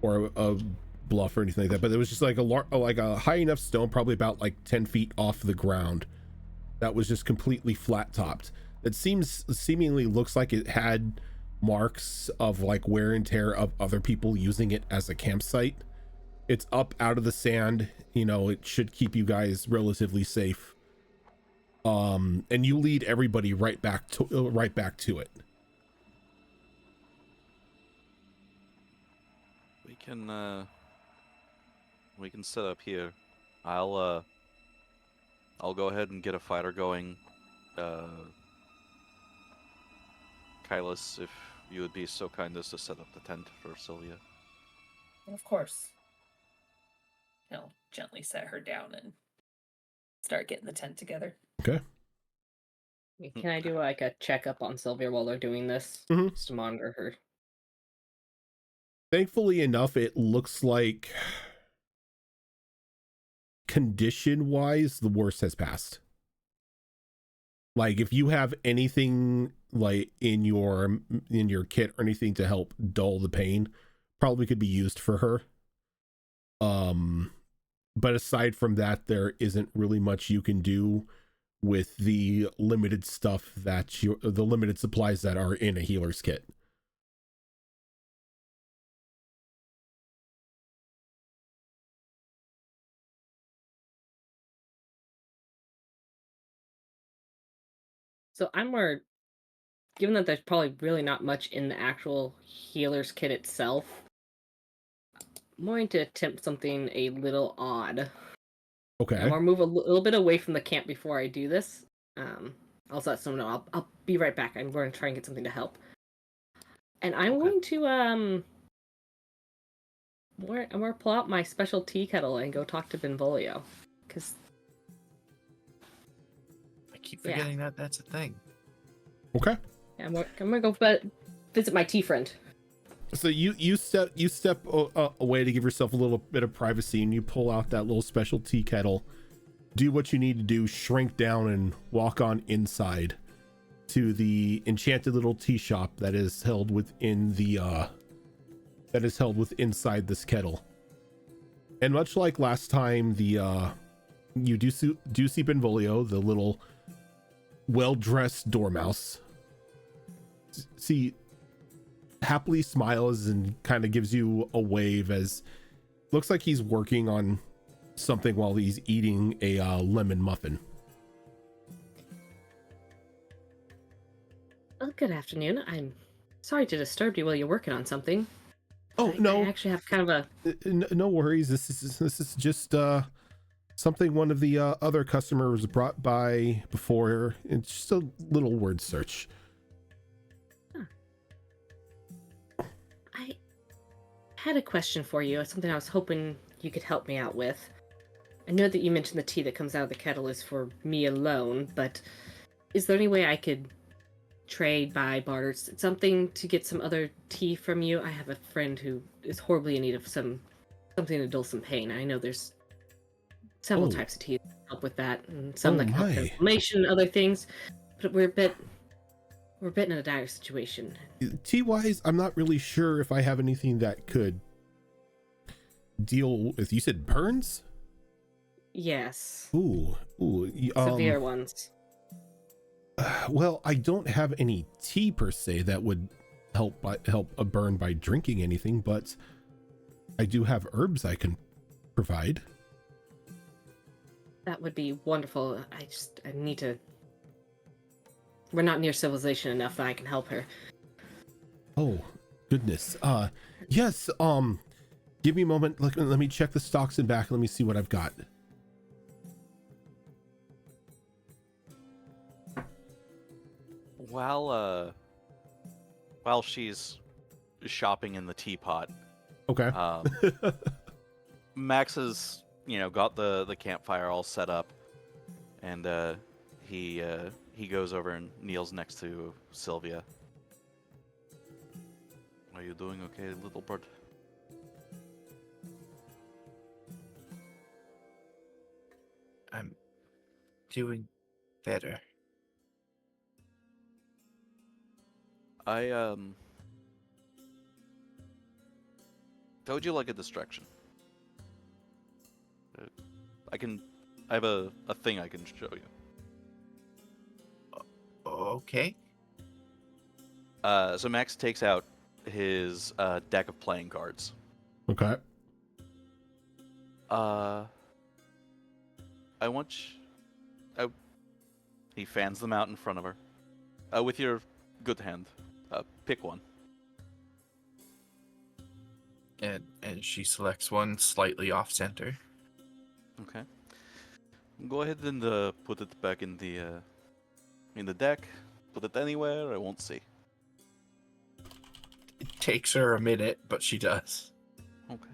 S2: or a bluff or anything like that, but it was just like a high enough stone, probably about like 10 feet off the ground, that was just completely flat topped. It seemingly looks like it had marks of like wear and tear of other people using it as a campsite. It's up out of the sand, you know, it should keep you guys relatively safe. And you lead everybody right back to it.
S6: We can set up here. I'll go ahead and get a fighter going. Kylus, if you would be so kind as to set up the tent for Sylvia.
S7: Of course. He'll gently set her down and start getting the tent together.
S2: Okay.
S3: Can I do like a checkup on Sylvia while they're doing this?
S2: Mhm.
S3: Just to monitor her.
S2: Thankfully enough, it looks like condition wise, the worst has passed. Like if you have anything like in your kit or anything to help dull the pain, probably could be used for her. But aside from that, there isn't really much you can do with the limited stuff that the limited supplies that are in a healer's kit.
S3: So I'm more, given that there's probably really not much in the actual healer's kit itself, I'm going to attempt something a little odd.
S2: Okay.
S3: I'm gonna move a little bit away from the camp before I do this. Also let someone know I'll be right back. I'm going to try and get something to help. And I'm going to I'm gonna pull out my special tea kettle and go talk to Benvolio, because
S5: I keep forgetting that that's a thing.
S2: Okay.
S3: I'm gonna go visit my tea friend.
S2: So you step away to give yourself a little bit of privacy, and you pull out that little special tea kettle, do what you need to do, shrink down, and walk on inside to the enchanted little tea shop that is held within the inside this kettle. And much like last time, you do see Benvolio, the little well-dressed dormouse. See, happily smiles and kind of gives you a wave, as looks like he's working on something while he's eating a lemon muffin.
S3: Well, good afternoon. I'm sorry to disturb you while you're working on something.
S2: Oh,
S3: I
S2: no,
S3: actually have kind of a
S2: no worries. This is just something one of the other customers brought by before. It's just a little word search.
S3: I had a question for you. It's something I was hoping you could help me out with. I know that you mentioned the tea that comes out of the kettle is for me alone, but is there any way I could trade, buy, barter something to get some other tea from you? I have a friend who is horribly in need of something to dull some pain. I know there's several types of tea that help with that, and some that can help with inflammation and other things, but we're a bit in a dire situation.
S2: Tea wise, I'm not really sure if I have anything that could deal with. You said burns?
S3: Yes.
S2: Ooh,
S3: Severe ones.
S2: Well, I don't have any tea per se that would help a burn by drinking anything, but I do have herbs I can provide.
S3: That would be wonderful. I need to. We're not near civilization enough that I can help her.
S2: Oh, goodness. Yes. Give me a moment. Let me check the stocks and back. Let me see what I've got.
S6: While she's shopping in the teapot,
S2: Okay.
S6: Max has, got the campfire all set up, and he goes over and kneels next to Sylvia. Are you doing okay, little bird?
S5: I'm doing better.
S6: I told you like a distraction. I have a thing I can show you.
S5: Okay.
S6: So Max takes out his deck of playing cards.
S2: Okay.
S6: I want he fans them out in front of her. With your good hand, pick one.
S5: And she selects one slightly off center.
S6: Okay. Go ahead and put it back in the deck. Put it anywhere I won't see.
S5: It takes her a minute, but she does.
S6: Okay.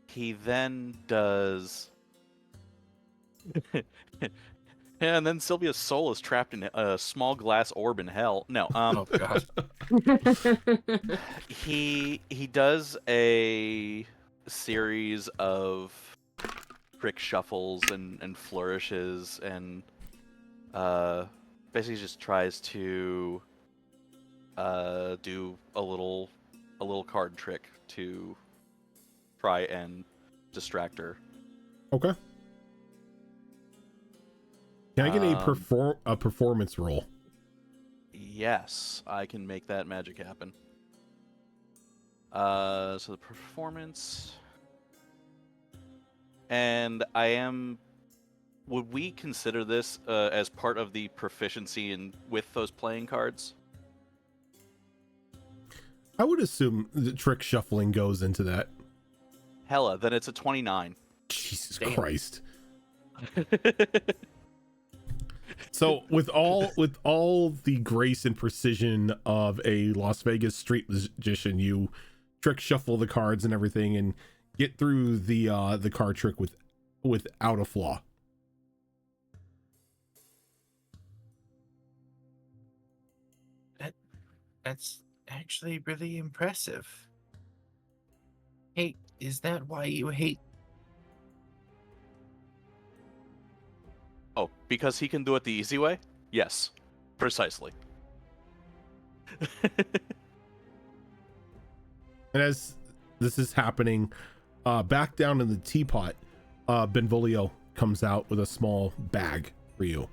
S6: He then does. And then Sylvia's soul is trapped in a small glass orb in hell. No,
S5: Oh god.
S6: he does a series of trick shuffles and flourishes and basically just tries to do a little card trick to try and distract her.
S2: Okay. Can I get a performance roll?
S6: Yes, I can make that magic happen. So the performance, and would we consider this as part of the proficiency with those playing cards?
S2: I would assume the trick shuffling goes into that.
S6: Hella, then it's a 29.
S2: Jesus
S6: Damn.
S2: Christ. So with all the grace and precision of a Las Vegas street magician, you trick shuffle the cards and everything and get through the card trick without a flaw.
S5: That's actually really impressive. Hey, is that why you hate?
S6: Oh, because he can do it the easy way? Yes, precisely.
S2: And as this is happening, back down in the teapot, Benvolio comes out with a small bag for you.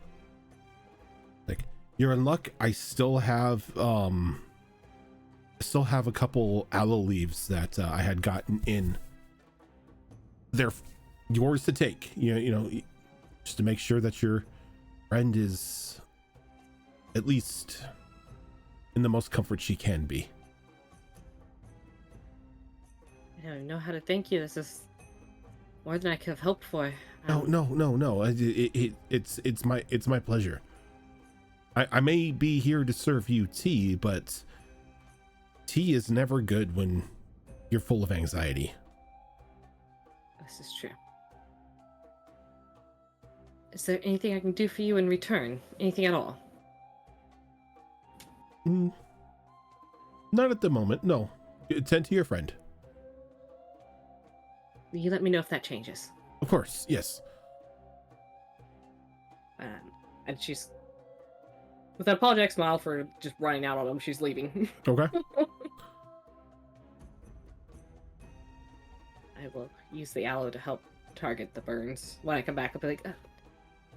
S2: Like, you're in luck. I still have a couple aloe leaves that I had gotten in. They're yours to take. You know, just to make sure that your friend is at least in the most comfort she can be.
S3: I don't know how to thank you. This is more than I could have hoped for.
S2: No. It's my pleasure. I may be here to serve you tea, but tea is never good when you're full of anxiety.
S3: This is true. Is there anything I can do for you in return? Anything at all?
S2: Not at the moment, no. Tend to your friend.
S3: You let me know if that changes.
S2: Of course, yes.
S3: And she's, with an apologetic smile for just running out on him, she's leaving.
S2: Okay.
S3: I will use the aloe to help target the burns. When I come back, I'll be like,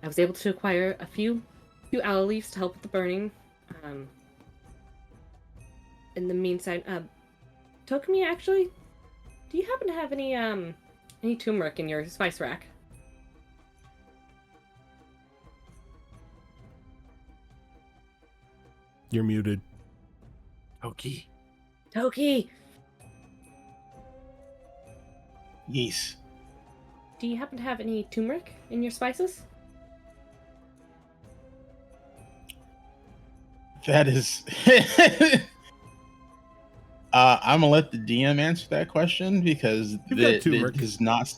S3: I was able to acquire a few aloe leaves to help with the burning. In the meantime, Tokumi, actually, do you happen to have any turmeric in your spice rack?
S2: You're muted.
S5: Toki.
S3: Toki!
S1: Yes.
S3: Do you happen to have any turmeric in your spices?
S1: That is. I'm gonna let the DM answer that question because it does not.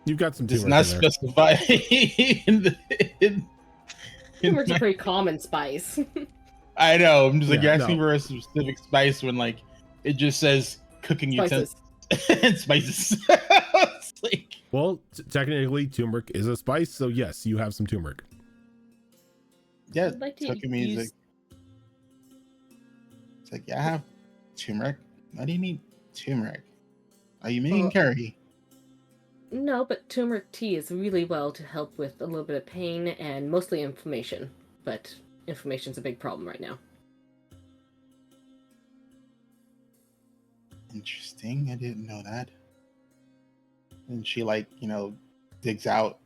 S2: You've got some
S1: does
S2: turmeric
S1: not
S2: in there.
S1: specify
S3: Turmeric's a pretty common spice.
S1: I know. I'm just like
S2: Yeah,
S1: asking
S2: no.
S1: for a specific spice when like it just says cooking utensils and spices. It's like,
S2: Well, technically, turmeric is a spice, so yes, you have some turmeric.
S1: yeah,
S3: I'd like to
S1: Tokumi is
S3: use-
S1: like, it's like, yeah, I have turmeric. Why do you need turmeric? Are you making curry?
S3: No, but turmeric tea is really well to help with a little bit of pain and mostly inflammation. But inflammation's a big problem right now.
S1: Interesting. I didn't know that. And she, like, digs out.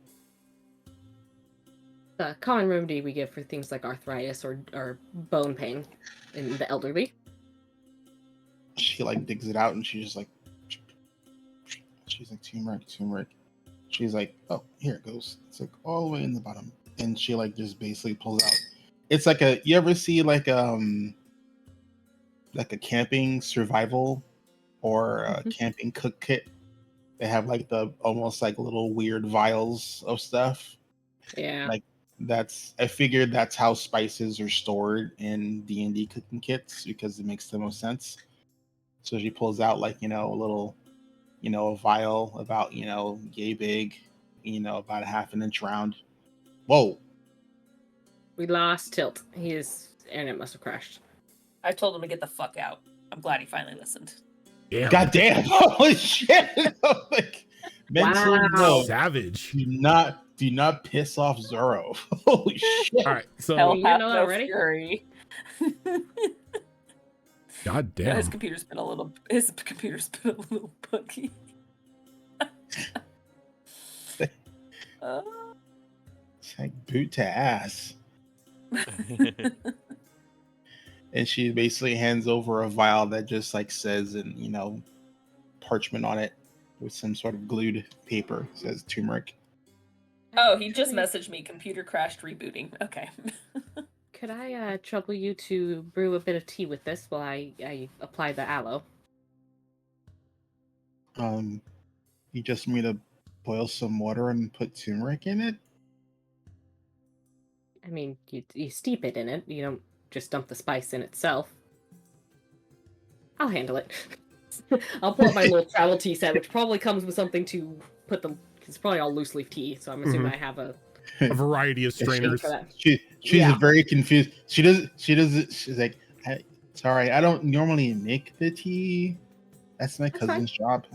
S3: The common remedy we give for things like arthritis or bone pain in the elderly.
S1: She, like, digs it out, and she's like turmeric. She's like, oh, here it goes. It's like all the way in the bottom, and she, like, just basically pulls out. It's like you ever see like a camping survival or a camping cook kit? They have like the almost like little weird vials of stuff.
S3: Yeah.
S1: Like I figured that's how spices are stored in D&D cooking kits because it makes the most sense. So she pulls out like, a little, a vial about, yay big, about a half an inch round. Whoa.
S3: We lost Tilt. Internet must have crashed.
S7: I told him to get the fuck out. I'm glad he finally listened.
S2: Damn.
S1: God damn. Holy shit. Like, mental note.
S2: Savage.
S1: Do not piss off Zoro. Holy shit.
S2: All right, so
S7: Hell
S3: you
S7: hath
S3: know that
S7: no
S3: already?
S7: fury.
S2: God damn.
S7: His computer's been a little buggy.
S1: It's like boot to ass. And she basically hands over a vial that just like says in parchment on it with some sort of glued paper. It says turmeric.
S7: Oh, he just messaged me. Computer crashed rebooting. Okay.
S3: Could I trouble you to brew a bit of tea with this while I apply the aloe?
S1: You just want me to boil some water and put turmeric in it?
S3: I mean, you steep it in it. You don't just dump the spice in itself. I'll handle it. I'll pull up my little travel tea set, which probably comes with something to put them. It's probably all loose leaf tea, so I'm assuming I have a
S2: variety of strainers.
S1: She's very confused. She's like, sorry, I don't normally make the tea. That's my cousin's job.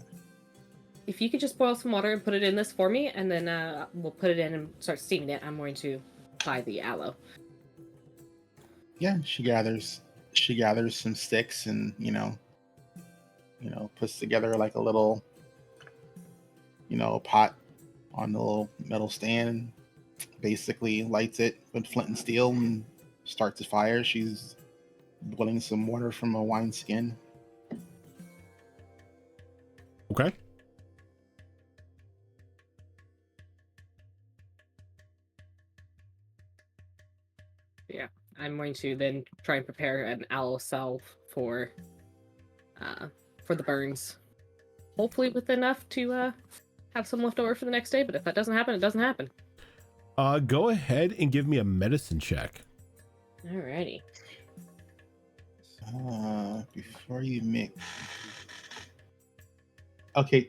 S3: If you could just boil some water and put it in this for me, and then we'll put it in and start steaming it, I'm going to apply the aloe.
S1: Yeah, she gathers some sticks and puts together like a little pot on the little metal stand, basically lights it with flint and steel and starts a fire. She's boiling some water from a wine skin.
S2: Okay.
S3: Yeah, I'm going to then try and prepare an aloe salve for the burns. Hopefully with enough to have some left over for the next day, but if that doesn't happen, it doesn't happen.
S2: Go ahead and give me a medicine check.
S3: Alrighty.
S1: Before you make... Okay,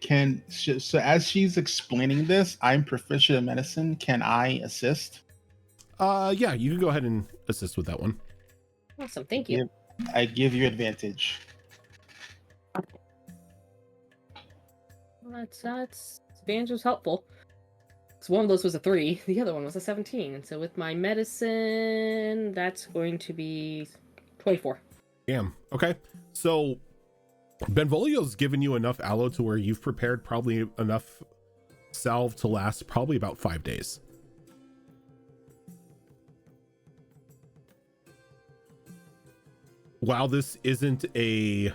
S1: so as she's explaining this, I'm proficient in medicine. Can I assist?
S2: Yeah, you can go ahead and assist with that one.
S3: Awesome, thank you.
S1: I give you advantage.
S3: Well, that's advantage was helpful. So one of those was a 3, the other one was a 17. So with my medicine, that's going to be 24.
S2: Damn. Okay. So Benvolio's given you enough aloe to where you've prepared probably enough salve to last probably about 5 days. While this isn't a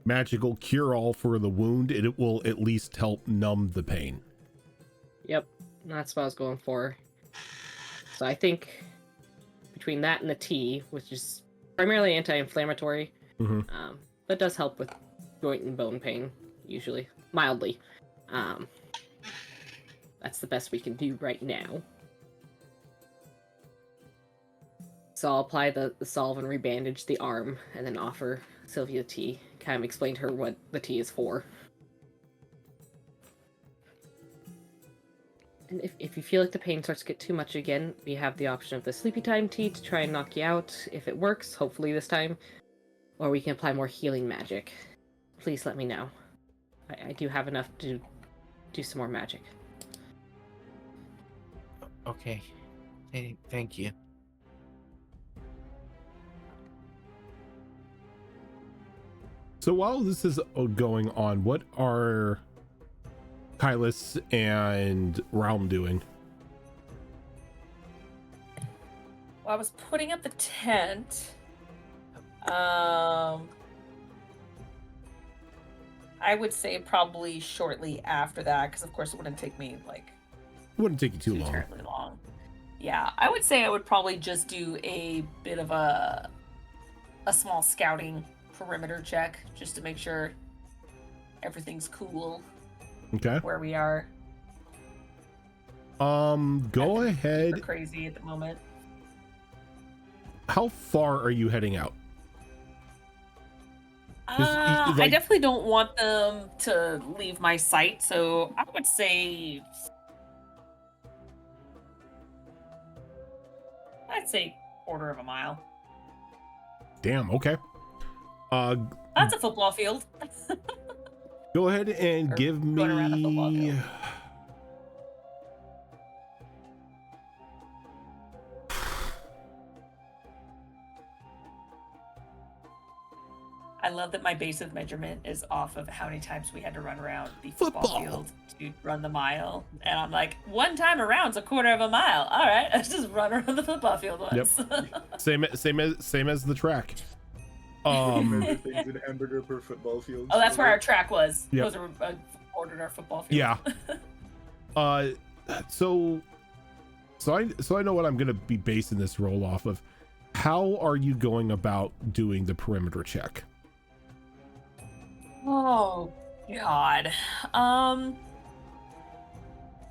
S2: magical cure-all for the wound, it will at least help numb the pain.
S3: Yep, that's what I was going for. So I think between that and the tea, which is primarily anti-inflammatory, but does help with joint and bone pain, usually. Mildly. That's the best we can do right now. So I'll apply the salve and rebandage the arm, and then offer Sylvia tea. Kind of explain to her what the tea is for. And if you feel like the pain starts to get too much again, we have the option of the sleepy time tea to try and knock you out. If it works, hopefully this time. Or we can apply more healing magic. Please let me know. I do have enough to do some more magic.
S5: Okay. Hey, thank you.
S2: So while this is going on, what are Kylus and Realm doing?
S7: Well, I was putting up the tent. I would say probably shortly after that, because of course it wouldn't take me like
S2: Wouldn't take you too long.
S7: terribly long. Yeah, I would say I would probably just do a bit of a small scouting perimeter check just to make sure everything's cool
S2: Okay.
S7: where we are.
S2: Go
S7: Nothing
S2: ahead.
S7: super crazy at the moment.
S2: How far are you heading out?
S7: I
S2: like-
S7: definitely don't want them to leave my sight, so I would say quarter of a mile.
S2: Damn. Okay.
S7: That's a football field.
S2: Go ahead and
S7: Or
S2: give
S7: going around a football
S2: me.
S7: field. I love that my base of measurement is off of how many times we had to run around the football field to run the mile. And I'm like, one time around's a quarter of a mile. All right, let's just run around the football field once.
S2: Yep. Same as the track.
S4: Measure things in hamburger per football field.
S7: Oh, that's where our track was.
S2: Yep.
S7: Those are ordered our football field.
S2: Yeah. So I know what I'm gonna be basing this roll off of. How are you going about doing the perimeter check?
S7: Oh God. I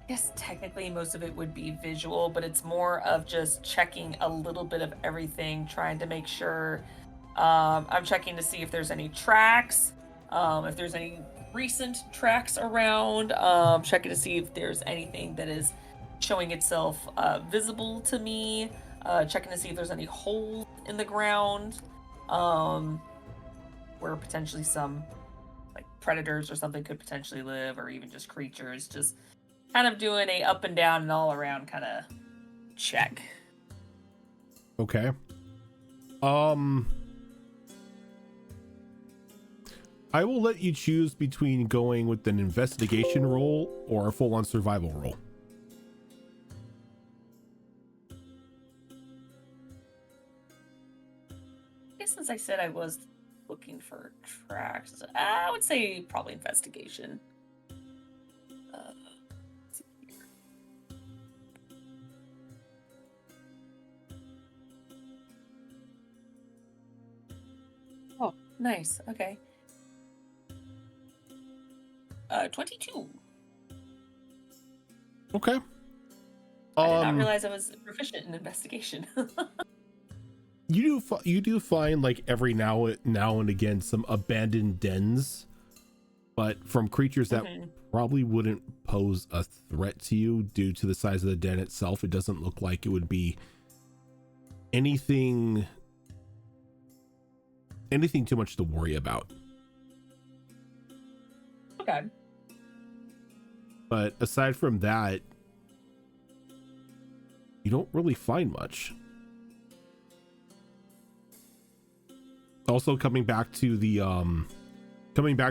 S7: guess technically most of it would be visual, but it's more of just checking a little bit of everything, trying to make sure. I'm checking to see if there's any tracks, if there's any recent tracks around, checking to see if there's anything that is showing itself visible to me, checking to see if there's any holes in the ground, where potentially some like predators or something could potentially live, or even just creatures, just kind of doing a up and down and all around kind of check.
S2: Okay. I will let you choose between going with an investigation roll or a full-on survival roll.
S7: I guess since I said I was looking for tracks, I would say probably investigation. Let's see here. Oh, nice. Okay. 22.
S2: Okay.
S7: I did not realize I was proficient in investigation.
S2: You do find like every now and again some abandoned dens, but from creatures that probably wouldn't pose a threat to you due to the size of the den itself. It doesn't look like it would be anything too much to worry about.
S7: Okay.
S2: But aside from that, you don't really find much. Also, coming back to the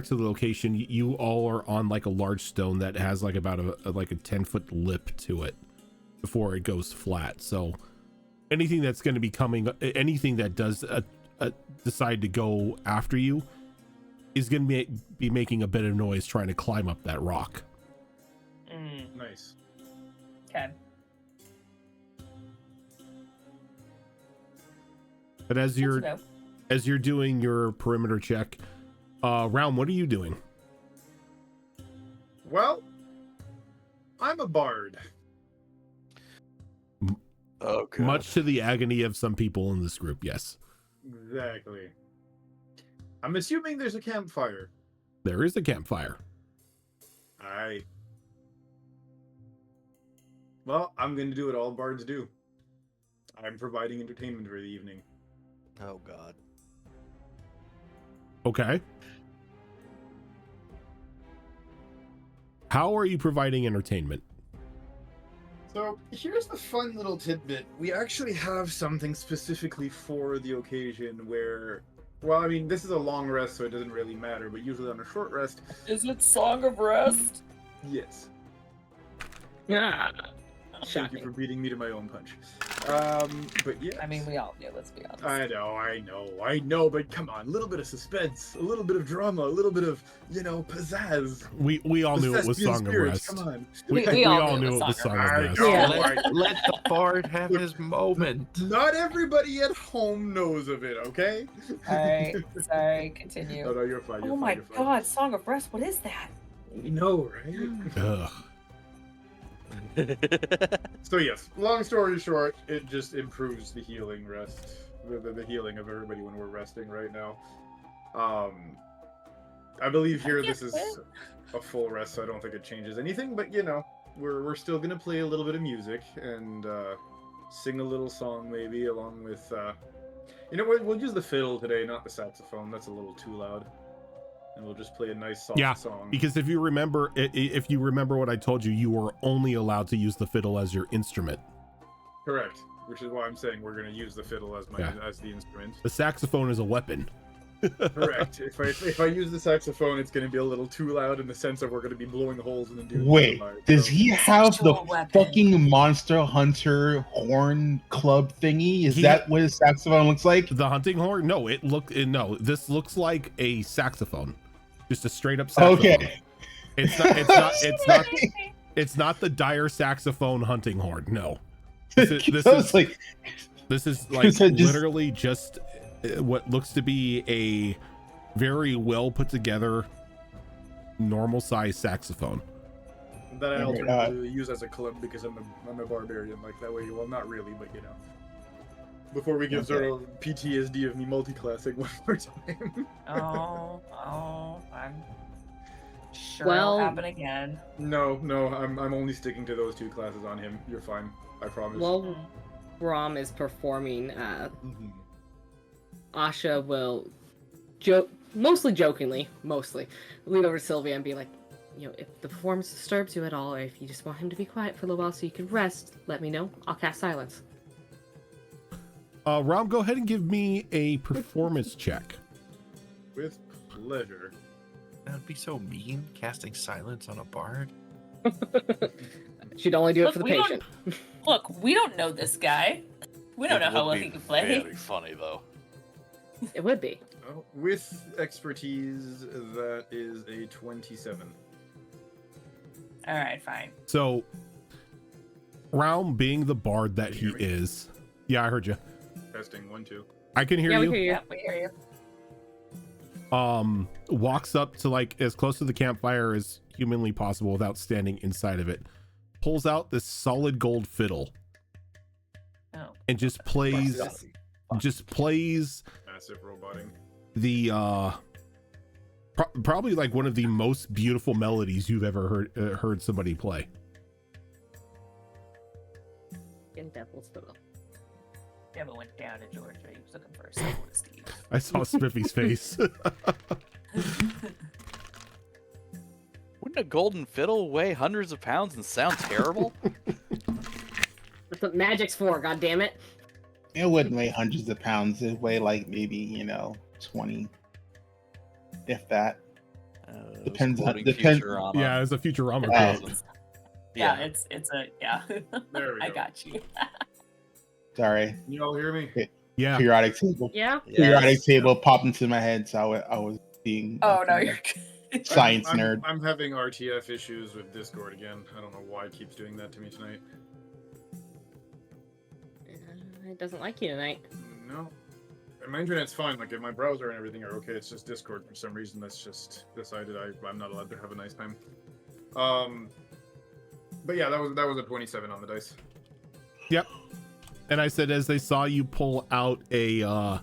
S2: location, you all are on like a large stone that has like about a 10-foot lip to it before it goes flat. So anything that's going to be coming, anything that does decide to go after you is going to be making a bit of noise trying to climb up that rock.
S4: Nice.
S7: Okay.
S2: But as you're doing your perimeter check, Realm, what are you doing?
S4: Well, I'm a bard.
S6: Okay.
S2: Much to the agony of some people in this group, yes.
S4: Exactly. I'm assuming there's a campfire.
S2: There is a campfire.
S4: Aye. Well, I'm going to do what all bards do. I'm providing entertainment for the evening.
S6: Oh God.
S2: Okay. How are you providing entertainment?
S4: So here's the fun little tidbit. We actually have something specifically for the occasion where, well, I mean, this is a long rest, so it doesn't really matter, but usually on a short rest,
S7: Is it Song of Rest?
S4: yes.
S3: Yeah.
S4: Thank you for
S3: Shocking.
S4: beating me to my own punch. But yeah.
S7: I mean, we all do, let's be honest.
S4: I know, but come on, a little bit of suspense, a little bit of drama, a little bit of, pizzazz.
S2: We all
S4: The
S2: knew it was
S4: thespian
S2: Song of
S4: spirits,
S2: Rest.
S4: Come on.
S2: We all knew it was Song of
S4: I
S2: Rest.
S4: know.
S3: Yeah.
S5: Let the bard have his moment.
S4: Not everybody at home knows of it, okay?
S7: Alright, sorry, continue.
S4: No, you're fine. You're
S7: Oh
S4: fine,
S7: my
S4: you're fine.
S7: god, Song of Rest, what is that?
S4: You know, right?
S2: Ugh.
S4: So yes, long story short, it just improves the healing rest, the healing of everybody when we're resting right now. I believe here this is a full rest, so I don't think it changes anything. But we're still gonna play a little bit of music and sing a little song maybe along with. We'll use the fiddle today, not the saxophone. That's a little too loud. And we'll just play a nice soft song.
S2: Because if you remember what I told you, you were only allowed to use the fiddle as your instrument.
S4: Correct. Which is why I'm saying we're going to use the fiddle as as the instrument.
S2: The saxophone is a weapon.
S4: Correct. If I use the saxophone, it's going to be a little too loud in the sense that we're going to be blowing holes in the dude's
S1: Wait,
S4: mind,
S1: does
S4: so-
S1: he have the
S7: Sexual weapon.
S1: fucking Monster Hunter horn club thingy? Is that what his saxophone looks like?
S2: The hunting horn? No, this looks like a saxophone. Just a straight up saxophone.
S1: Okay.
S2: It's not the dire saxophone hunting horn. No. This is like literally just what looks to be a very well put together normal size saxophone.
S4: That I alternately use as a club because I'm a barbarian. Like that way, well, not really, but Before we give Zoro PTSD of me multi-classing one more time.
S7: I'm sure
S3: Well-
S7: it'll happen again.
S4: No, I'm only sticking to those 2 classes on him. You're fine. I promise.
S3: While Rom is performing, Asha will mostly jokingly, lean over to Sylvia and be like, if the performance disturbs you at all, or if you just want him to be quiet for a little while so you can rest, let me know. I'll cast silence.
S2: Rom, go ahead and give me a performance check.
S4: With pleasure.
S5: That would be so mean, casting silence on a bard.
S3: She'd only do it for the
S7: we don't-
S3: patient.
S7: Look, we don't know this guy. We don't know how well he can play.
S6: Very funny though.
S3: It would be.
S4: Oh, with expertise, that is a 27.
S7: Alright, fine.
S2: So, Rom, being the bard that he is, yeah, I heard you.
S4: Testing 1, 2.
S2: I can hear
S3: Yeah, we
S2: you.
S3: hear you.
S7: Yeah, we hear you.
S2: Walks up to like as close to the campfire as humanly possible without standing inside of it, pulls out this solid gold fiddle
S7: Oh.
S2: and just plays
S4: Massive roboting.
S2: the probably like one of the most beautiful melodies you've ever heard somebody play.
S3: In Devil's Fiddle.
S7: Devil went down to Georgia. He was looking for a soul to Steve.
S2: I saw Spiffy's face.
S6: Wouldn't a golden fiddle weigh hundreds of pounds and sound terrible?
S3: That's what magic's for, goddammit.
S1: It wouldn't weigh hundreds of pounds. It'd weigh like maybe 20, if that. Depends on
S6: Futurama.
S2: Yeah, it's a Futurama
S1: Oh.
S2: quote.
S7: Yeah, it's a
S4: There we
S7: I
S4: go.
S7: got you.
S1: Sorry,
S4: Can you all hear me?
S2: Yeah.
S1: periodic table.
S3: Yeah?
S1: Periodic table popped into my head, so I was being.
S7: Oh no, you're good.
S1: Science
S4: I'm,
S1: nerd.
S4: I'm having RTF issues with Discord again. I don't know why it keeps doing that to me tonight.
S3: It doesn't like you tonight.
S4: No. My internet's fine. Like, my browser and everything are okay. It's just Discord for some reason that's just decided I'm not allowed to have a nice time. But yeah, that was a 27 on the dice.
S2: Yep. And I said, as they saw you pull out a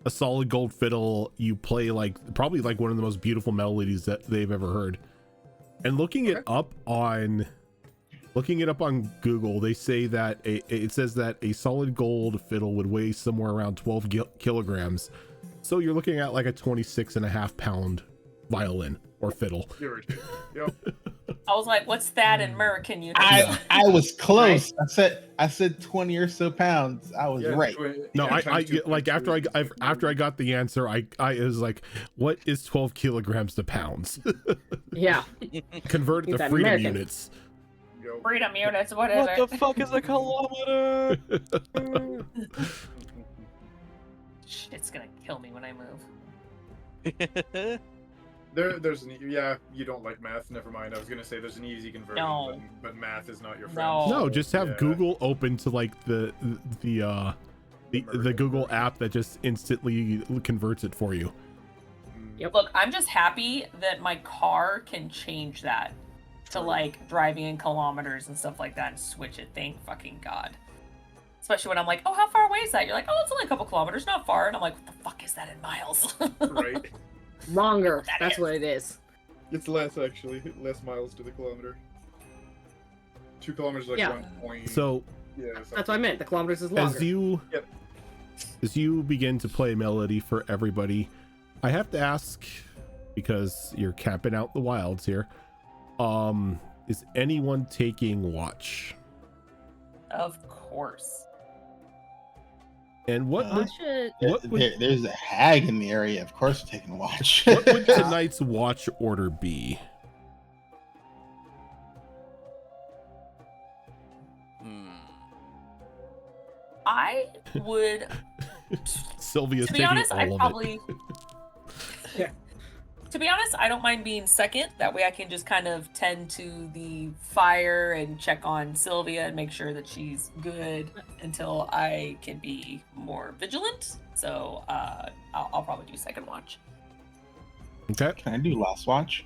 S2: solid gold fiddle, you play probably one of the most beautiful melodies that they've ever heard. And looking it up on Google, they say that it says that a solid gold fiddle would weigh somewhere around 12 kilograms. So you're looking at like a 26.5 pound violin or fiddle.
S4: Give or take. Yep.
S7: I was like, what's that in American units?
S1: I was close. I said 20 or so pounds. I was right.
S2: No,
S4: yeah,
S2: I
S4: times two
S2: like
S4: point two
S2: after I got the answer, I was like, what is 12 kilograms to pounds?
S3: Yeah.
S2: Convert it
S3: Is
S2: to
S3: that
S2: freedom
S3: American?
S2: units.
S4: Go.
S7: Freedom units, whatever.
S6: What the fuck is a kilometer?
S7: Shit's gonna kill me when I move.
S4: There's an you don't like math. Never mind. I was gonna say there's an easy conversion,
S7: No.
S4: but math is not your friend.
S7: No.
S2: No, just have
S4: Yeah.
S2: Google open to like the Google app that just instantly converts it for you.
S3: Yep.
S7: Look, I'm just happy that my car can change that to like driving in kilometers and stuff like that and switch it. Thank fucking God. Especially when I'm like, oh, how far away is that? You're like, oh, it's only a couple kilometers, not far. And I'm like, what the fuck is that in miles?
S4: Right.
S3: Longer.
S7: That
S3: That's
S7: is.
S3: what it is.
S4: It's less actually. Less miles to the kilometer. 2 kilometers like
S3: Yeah.
S4: 1 point.
S2: So
S3: That's what I meant. The kilometers is longer.
S2: as you begin to play Melody for everybody, I have to ask, because you're camping out the wilds here, is anyone taking watch?
S7: Of course.
S2: And what would
S3: Shit.
S2: what would
S1: There's a hag in the area. Of course, we're taking a watch.
S2: what would tonight's watch order be?
S7: I would,
S2: Sylvia's
S7: to be
S2: taking
S7: honest, I
S2: all of
S7: probably.
S2: it.
S3: Yeah.
S7: To be honest, I don't mind being second. That way I can just kind of tend to the fire and check on Sylvia and make sure that she's good until I can be more vigilant. So I'll probably do second watch.
S2: Okay,
S1: Can I do last watch?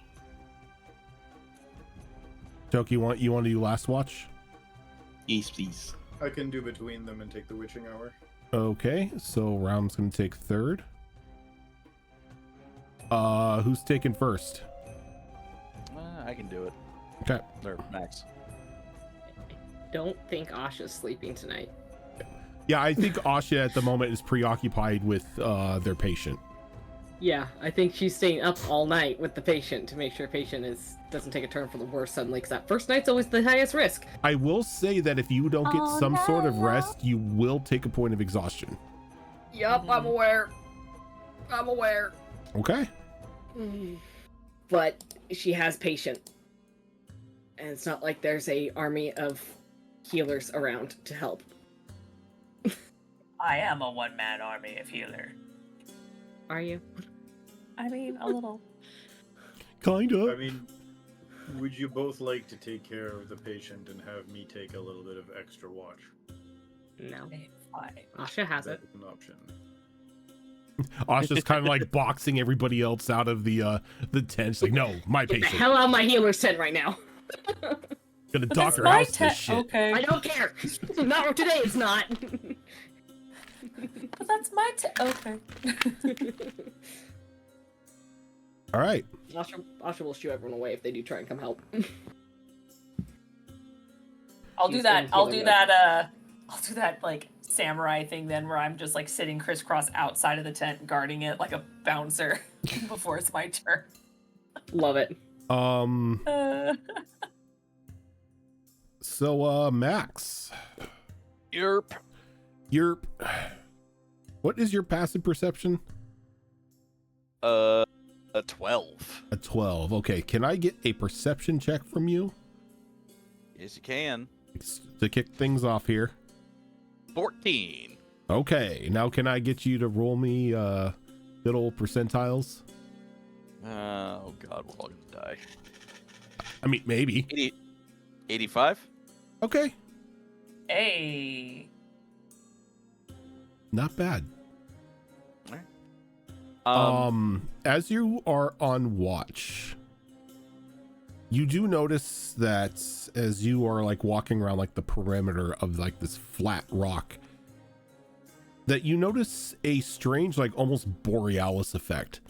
S2: Toki, you want to do last watch?
S1: Yes, please.
S4: I can do between them and take the witching hour.
S2: Okay, so Raum's gonna take third. Who's taking first?
S6: I can do it.
S2: Okay.
S6: Or Max.
S3: Don't think Asha's sleeping tonight.
S2: Yeah, I think Asha at the moment is preoccupied with their patient.
S3: Yeah, I think she's staying up all night with the patient to make sure patient doesn't take a turn for the worse suddenly, because that first night's always the highest risk.
S2: I will say that if you don't get some sort of rest, you will take a point of exhaustion.
S3: Yup, I'm aware. I'm aware.
S2: Okay.
S3: But she has patient. And it's not like there's a army of healers around to help.
S7: I am a one-man army of healer.
S3: Are you?
S7: I mean, a little.
S2: Kind
S4: I
S2: of.
S4: mean, would you both like to take care of the patient and have me take a little bit of extra watch?
S3: No.
S7: Fine.
S3: Asha has it.
S4: That's an option.
S2: Asha's kind of like boxing everybody else out of the tent. She's like, no, my
S3: Get the
S2: patient.
S3: hell out of my healer's tent right now.
S2: Gonna
S7: But
S2: dock
S7: that's
S2: her
S7: my
S2: house this shit.
S7: Okay.
S3: I don't care. Not today, it's not.
S7: But that's my okay.
S2: All right.
S3: Asha will shoo everyone away if they do try and come help.
S7: I'll do
S3: She's
S7: that.
S3: in
S7: I'll
S3: healer
S7: do
S3: mode.
S7: that. I'll do that like samurai thing then, where I'm just like sitting crisscross outside of the tent, guarding it like a bouncer before it's my turn.
S3: Love it.
S2: So Max,
S6: Yerp.
S2: what is your passive perception?
S6: A 12.
S2: A 12. Okay, can I get a perception check from you
S6: Yes, you can.
S2: to kick things off here?
S6: 14.
S2: Okay, now can I get you to roll me good old percentiles?
S6: Oh god, we're all gonna die.
S2: I mean, maybe.
S6: 85?
S2: Okay,
S7: Hey.
S2: not bad.
S6: Alright.
S2: As you are on watch, you do notice that as you are like walking around like the perimeter of like this flat rock, that you notice a strange, like almost borealis effect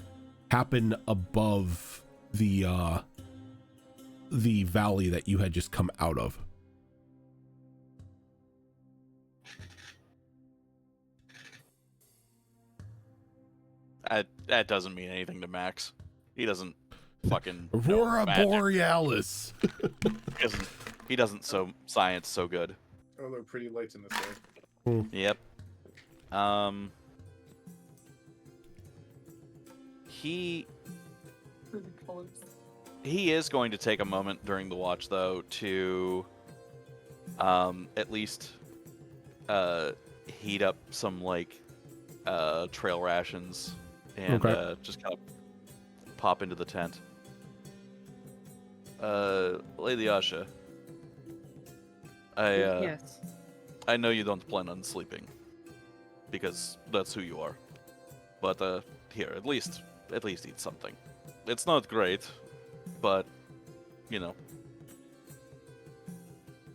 S2: happen above the valley that you had just come out of.
S6: That doesn't mean anything to Max. He doesn't fucking
S2: Aurora
S6: magic.
S2: Borealis.
S6: He doesn't science so good.
S4: Oh, there are pretty lights in this way.
S6: Yep. He is going to take a moment during the watch, though, to at least heat up some trail rations and just kind of pop into the tent. Lady Asha,
S3: Yes.
S6: I know you don't plan on sleeping because that's who you are. But here, at least eat something. It's not great, but you know,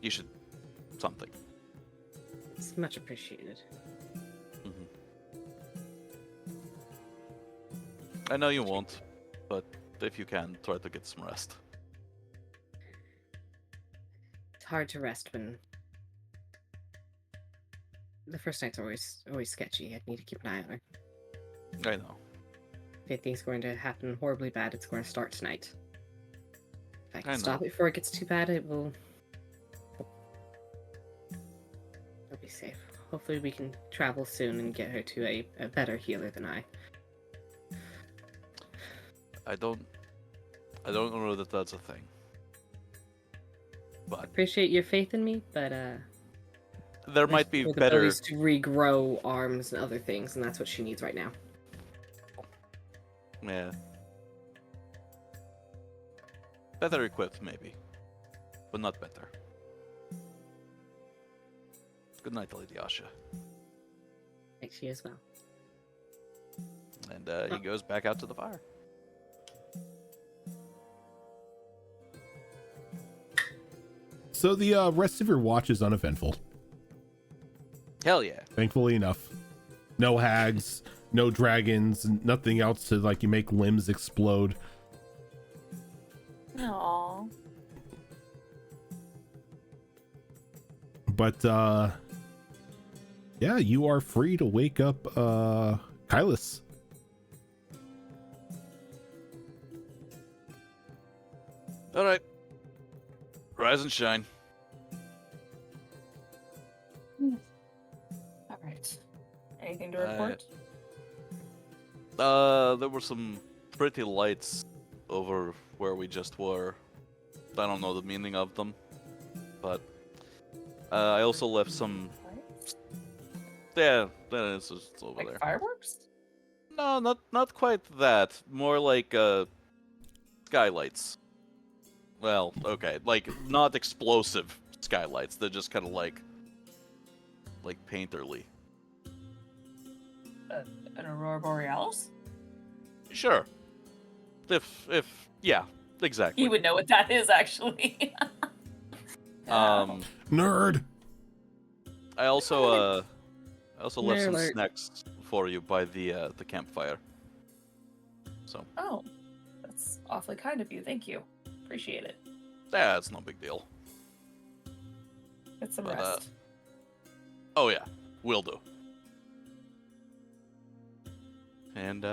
S6: you should something.
S3: It's much appreciated.
S6: I know you won't, but if you can, try to get some rest.
S3: It's hard to rest when the first night's always sketchy. I need to keep an eye on her.
S6: I know.
S3: If anything's going to happen horribly bad, it's going to start tonight. If I can
S6: I
S3: stop
S6: know.
S3: it before it gets too bad, it will. It'll be safe. Hopefully, we can travel soon and get her to a better healer than I.
S6: I don't know that that's a thing. But
S3: Appreciate your faith in me, but
S6: there might be
S3: the
S6: better.
S3: abilities to regrow arms and other things, and that's what she needs right now.
S6: Yeah. Better equipped, maybe. But not better. Good night, Lady Asha.
S3: Thanks, you as well.
S6: And he goes back out to the fire.
S2: So the rest of your watch is uneventful.
S6: Hell yeah.
S2: Thankfully enough. No hags, no dragons, nothing else to you make limbs explode.
S7: Aww.
S2: But yeah, you are free to wake up Kylus.
S6: All right. Rise and shine.
S7: All right. Anything to report?
S6: There were some pretty lights over where we just were. I don't know the meaning of them, but I also left some. Yeah, it's just over there.
S7: Fireworks?
S6: No, not quite that. More like skylights. Well, okay, not explosive skylights. They're just kind of like painterly.
S7: An aurora borealis?
S6: Sure. If yeah, exactly.
S7: He would know what that is, actually.
S2: Nerd.
S6: I also left some
S3: Nerd.
S6: snacks for you by the campfire. So
S7: Oh, that's awfully kind of you. Thank you. Appreciate it.
S6: yeah, it's no big deal.
S7: Get some
S6: But,
S7: rest.
S6: Oh yeah, will do. And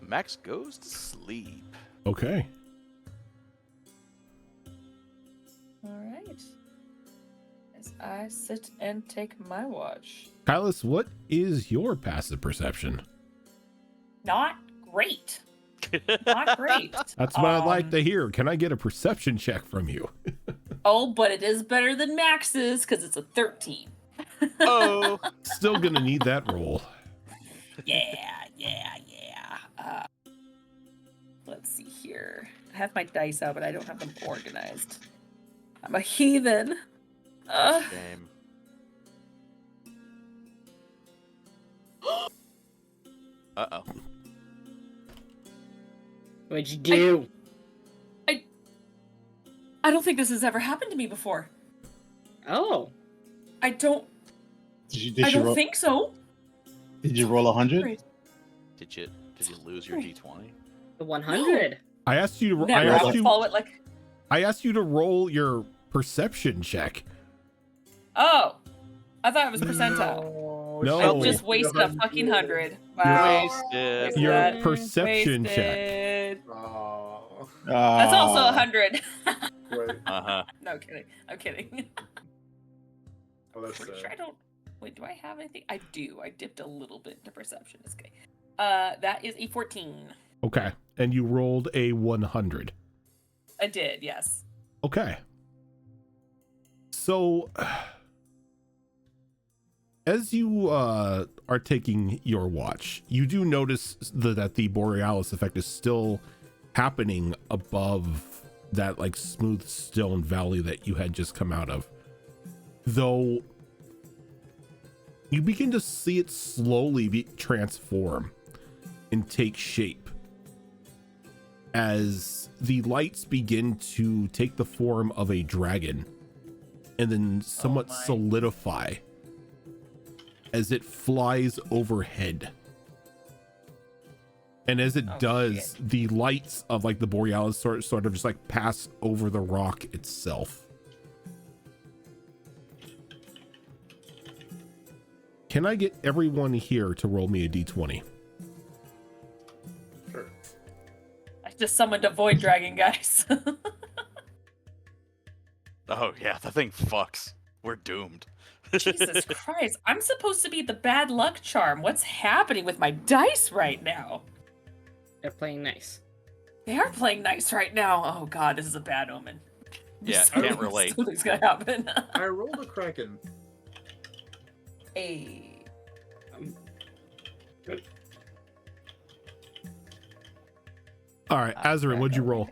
S6: Max goes to sleep.
S2: Okay.
S7: All right. As I sit and take my watch.
S2: Kylus, what is your passive perception?
S7: Not great. Not great.
S2: That's what I'd like to hear. Can I get a perception check from you?
S7: Oh, but it is better than Max's because it's a 13.
S6: Oh.
S2: Still gonna need that roll.
S7: Yeah. Let's see here. I have my dice out, but I don't have them organized. I'm a heathen.
S6: Game. Uh-oh.
S3: What'd you do?
S7: I don't think this has ever happened to me before.
S3: Oh.
S7: I don't
S1: Did
S7: I
S1: you
S7: don't
S1: roll?
S7: think so.
S1: Did you roll 100?
S7: Right.
S6: Did you lose your D20?
S3: The 100.
S2: I asked you to.
S7: Never. I would follow it like.
S2: I asked you to roll your perception check.
S7: Oh, I thought it was percentile.
S2: No.
S7: I just wasted a fucking 100. Wow.
S6: Wasted.
S2: Your
S7: Wasted.
S2: perception check.
S4: Oh.
S7: That's also 100.
S4: Right.
S6: Uh-huh.
S7: No kidding. I'm kidding.
S4: Oh, that's
S7: Pretty
S4: sad.
S7: sure I don't. Wait, do I have anything? I do. I dipped a little bit into perception. It's okay. That is a 14.
S2: Okay. And you rolled a 100.
S7: I did, yes.
S2: Okay. So, as you are taking your watch, you do notice that the Borealis effect is still happening above that like smooth stone valley that you had just come out of. Though you begin to see it slowly transform and take shape as the lights begin to take the form of a dragon and then somewhat solidify as it flies overhead. And as it does,
S7: shit.
S2: the lights of like the Borealis sort of just like pass over the rock itself. Can I get everyone here to roll me a d20?
S4: Sure.
S7: I just summoned a void dragon, guys.
S6: Oh yeah, the thing fucks. We're doomed.
S7: Jesus Christ. I'm supposed to be the bad luck charm. What's happening with my dice right now?
S3: They're playing nice.
S7: They are playing nice right now. Oh god, this is a bad omen.
S6: Yeah, can't relate.
S7: Something's gonna happen.
S4: I rolled a Kraken.
S7: Hey.
S2: All right, Azarin, what'd you roll?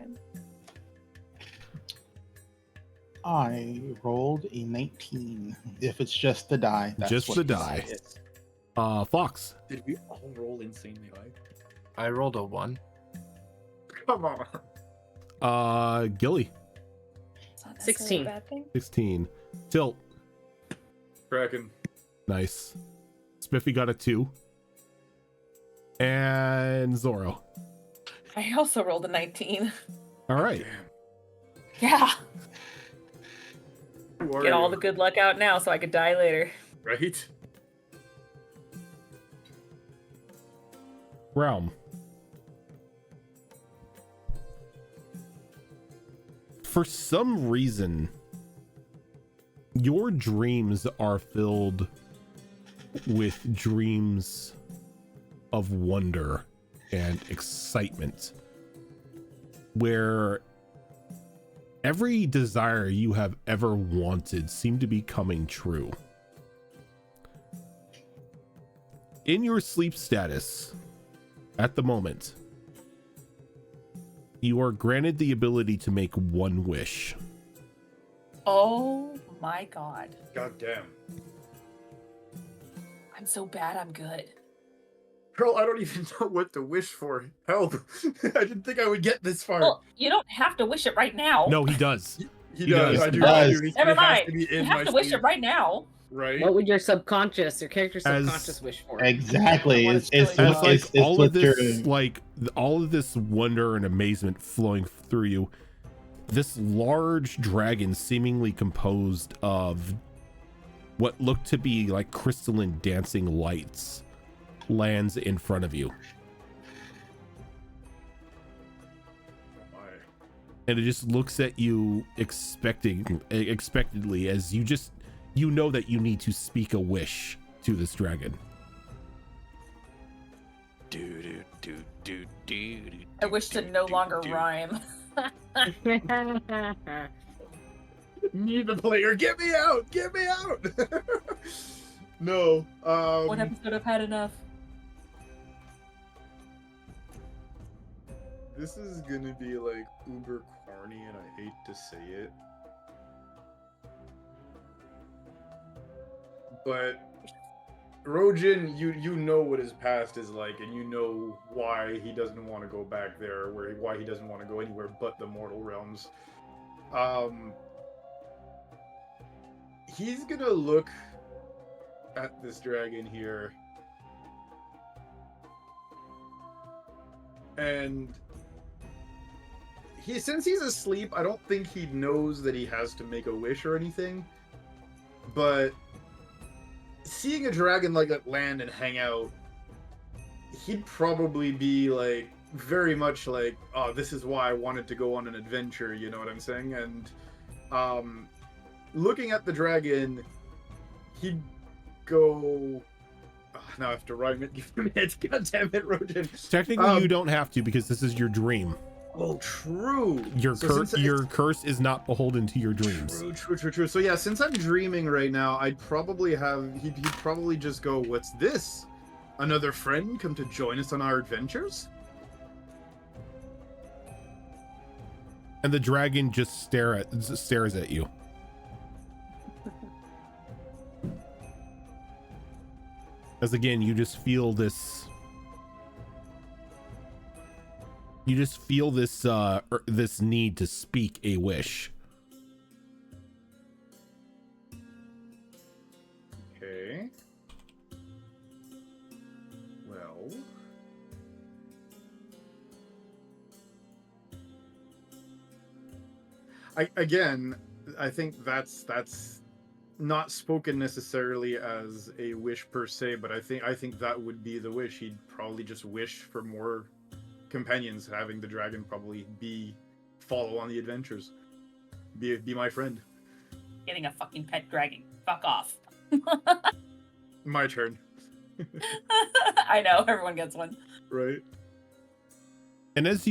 S1: I rolled a 19. If it's just the die, that's
S2: Just
S1: what
S2: the
S1: the
S2: die.
S1: is.
S2: Fox.
S4: Did we all roll insanely high?
S5: I rolled a 1.
S4: Come on.
S2: Gilly.
S7: It's not necessarily
S3: 16.
S7: a bad thing.
S2: 16. Tilt.
S4: Kraken.
S2: Nice. Spiffy got a 2. And Zorro.
S7: I also rolled a 19.
S2: All right.
S7: Yeah.
S4: Who are
S7: Get all
S4: you?
S7: the good luck out now so I could die later.
S4: Right?
S2: Realm. For some reason, your dreams are filled with dreams of wonder and excitement, where every desire you have ever wanted seemed to be coming true. In your sleep status, at the moment, you are granted the ability to make one wish.
S7: Oh my god.
S4: God damn.
S7: I'm so bad, I'm good.
S4: Girl, I don't even know what to wish for. Help. I didn't think I would get this far.
S7: Well, you don't have to wish it right now.
S2: No, he does.
S4: he
S2: does.
S4: does. I
S1: He
S4: do.
S1: does.
S4: I do.
S7: Never
S4: It has
S7: mind.
S4: to be
S7: You
S4: in
S7: have
S4: my
S7: to wish
S4: sleep,
S7: it right now.
S4: right?
S3: What would your character's
S2: As-
S3: subconscious wish for?
S1: Exactly.
S7: I wanna
S1: It's,
S7: kill
S1: it's,
S7: you.
S2: As
S1: what-
S2: like
S1: it's, it's
S2: all
S1: what
S2: of this,
S1: you're-
S2: like all of this wonder and amazement flowing through you, this large dragon, seemingly composed of what looked to be like crystalline dancing lights, lands in front of you.
S4: Oh my.
S2: And it just looks at you expectantly as you know that you need to speak a wish to this dragon.
S7: I wish to no longer rhyme.
S4: Me, the player, get me out! Get me out! No.
S7: One episode I've had enough.
S4: This is gonna be like uber corny, and I hate to say it, but Rojin, you know what his past is like, and you know why he doesn't want to go back there, why he doesn't want to go anywhere but the mortal realms. He's gonna look at this dragon here, and since he's asleep, I don't think he knows that he has to make a wish or anything, but seeing a dragon like that land and hang out, he'd probably be like very much like, oh, this is why I wanted to go on an adventure, you know what I'm saying? And looking at the dragon, he'd go... Oh, now I have to rhyme it. Give me it. God damn it, Rojan.
S2: Technically, you don't have to because this is your dream.
S4: Oh, true.
S2: Your curse is not beholden to your dreams.
S4: True. So yeah, since I'm dreaming right now, he'd probably just go, "What's this? Another friend come to join us on our adventures?"
S2: And the dragon just stares at you. As again, you just feel this this need to speak a wish.
S4: Okay. Well, I think that's not spoken necessarily as a wish per se, but I think that would be the wish. He'd probably just wish for more companions, having the dragon probably follow on the adventures, be my friend.
S7: Getting a fucking pet dragon. Fuck off.
S4: My turn.
S7: I know, everyone gets one.
S4: Right.
S2: And as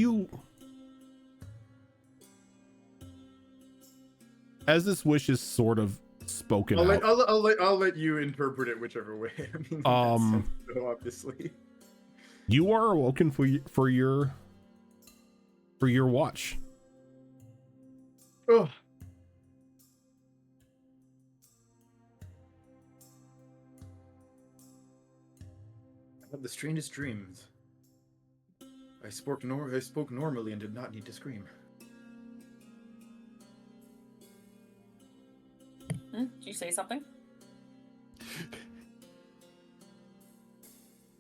S2: this wish is sort of spoken out,
S4: I'll let you interpret it whichever way. I mean, so obviously.
S2: You are awoken for your watch.
S4: Oh. I had the strangest dreams. I spoke normally and did not need to scream.
S7: Did you say something?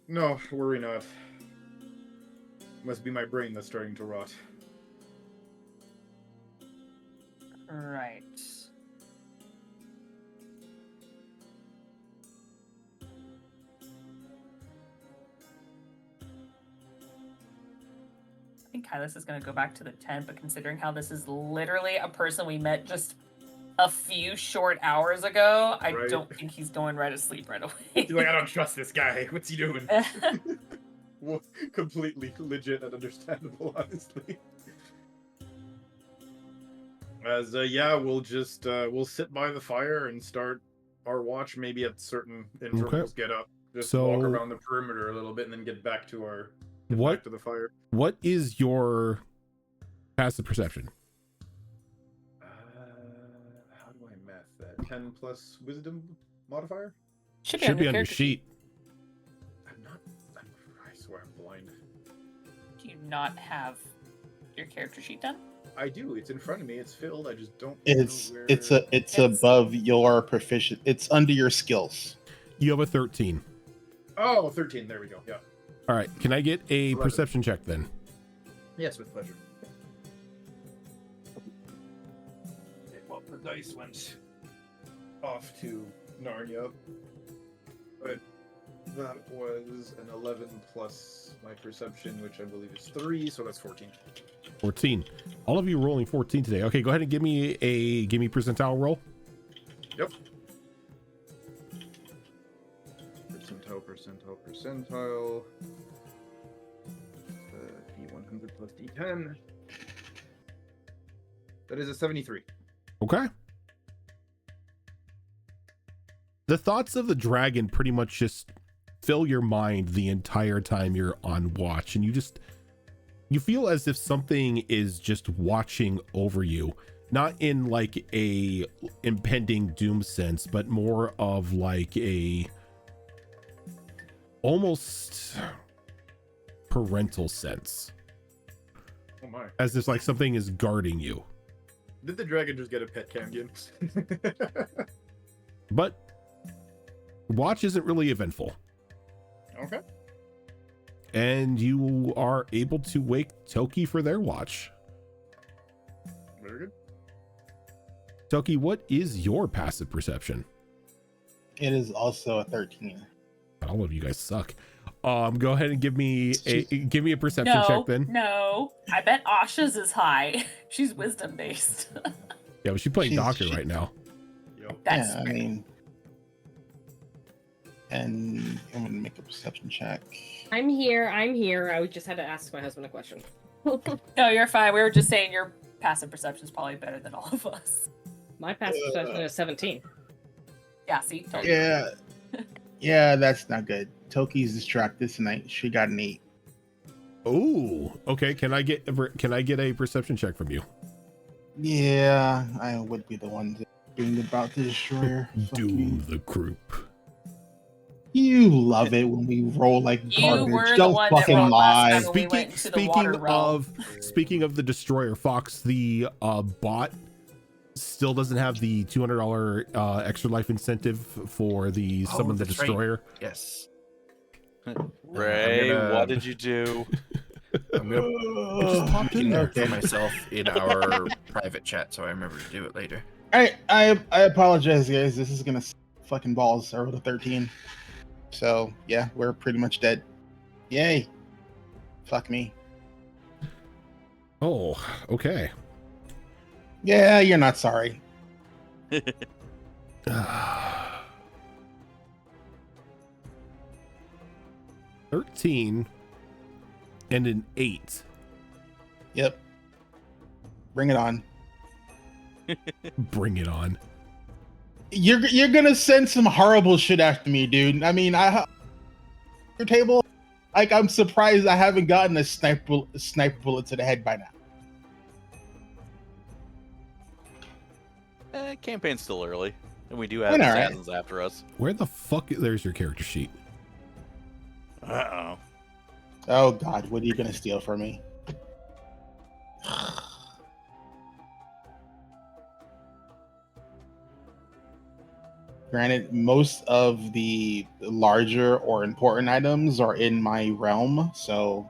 S4: No, worry not. Must be my brain that's starting to rot.
S7: Right. I think Kylus is going to go back to the tent, but considering how this is literally a person we met just a few short hours ago, I don't think he's going right to sleep right away.
S4: He's like, I don't trust this guy. What's he doing? Well, completely legit and understandable, honestly. As we'll just we'll sit by the fire and start our watch. Maybe at certain intervals, get up, just walk around the perimeter a little bit, and then get back to back to the fire.
S2: What is your passive perception?
S4: How do I math that? 10 plus wisdom modifier?
S7: Should be on your
S2: sheet.
S4: I swear I'm blind.
S7: Do you not have your character sheet done?
S4: I do. It's in front of me. It's filled. I just don't.
S1: It's above your proficient. It's under your skills.
S2: You have a 13.
S4: Oh, 13. There we go. Yeah.
S2: All right. Can I get a
S4: 11.
S2: Perception check then?
S4: Yes, with pleasure. Well, the dice went off to Narnia, but that was an 11 plus my perception, which I believe is 3, so that's 14.
S2: 14. All of you rolling 14 today. Okay, go ahead and give me percentile roll.
S4: Yep. Percentile. D100 plus D10. That is a 73.
S2: Okay. The thoughts of the dragon pretty much just fill your mind the entire time you're on watch, and you feel as if something is just watching over you, not in like a impending doom sense, but more of like a almost parental sense.
S4: Oh my.
S2: As if like something is guarding you.
S4: Did the dragon just get a pet Cambion?
S2: But watch isn't really eventful.
S4: Okay.
S2: And you are able to wake Toki for their watch.
S4: Very good.
S2: Toki, what is your passive perception?
S1: It is also a 13.
S2: All of you guys suck. Go ahead and give me a perception check then.
S7: No, I bet Asha's is high. She's wisdom based.
S2: Yeah, but she's playing doctor right now.
S7: That's
S1: I mean, and I'm gonna make a perception check.
S3: I'm here. I just had to ask my husband a question.
S7: No, you're fine. We were just saying your passive perception is probably better than all of us.
S3: My passive perception is 17.
S7: Yeah, see?
S1: Yeah, yeah, that's not good. Toki's distracted tonight. She got an 8.
S2: Oh, okay. Can I get a perception check from you?
S1: Yeah, I would be the one doing about the destroyer.
S2: Do the group.
S1: You love it when we roll like garbage.
S7: You were the
S1: Don't
S7: one that
S1: fucking
S7: rolled
S1: lie.
S7: last time when we went into the water realm.
S2: Speaking of the destroyer, Fox, the bot still doesn't have the $200 extra life incentive for the summon the destroyer.
S5: Right. Yes.
S6: Ray, what did you do?
S5: I'm gonna
S2: just popped in there
S5: for myself in our private chat, so I remember to do it later.
S1: I apologize, guys. This is gonna fucking balls. I rolled a 13. So yeah, we're pretty much dead. Yay. Fuck me.
S2: Oh, okay.
S1: Yeah, you're not sorry.
S2: 13 and an 8.
S1: Yep. Bring it on.
S2: Bring it on.
S1: You're gonna send some horrible shit after me, dude. I mean, your table, like, I'm surprised I haven't gotten a sniper bullet to the head by now.
S6: Campaign's still early, and we do have
S1: All right.
S6: assassins after us.
S2: Where the fuck? There's your character sheet.
S6: Uh-oh.
S1: Oh God, what are you gonna steal from me? Granted, most of the larger or important items are in my realm, so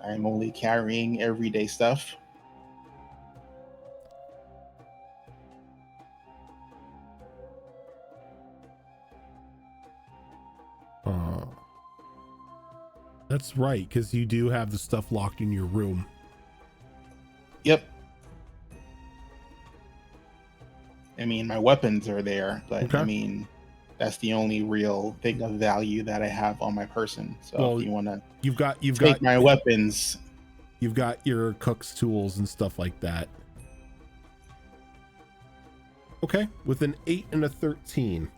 S1: I'm only carrying everyday stuff.
S2: That's right, because you do have the stuff locked in your room.
S1: Yep. I mean, my weapons are there, but
S2: Okay.
S1: I mean, that's the only real thing of value that I have on my person. So
S2: Well,
S1: if you want to
S2: You've got
S1: take my weapons,
S2: you've got your cook's tools and stuff like that. Okay, with an 8 and a 13.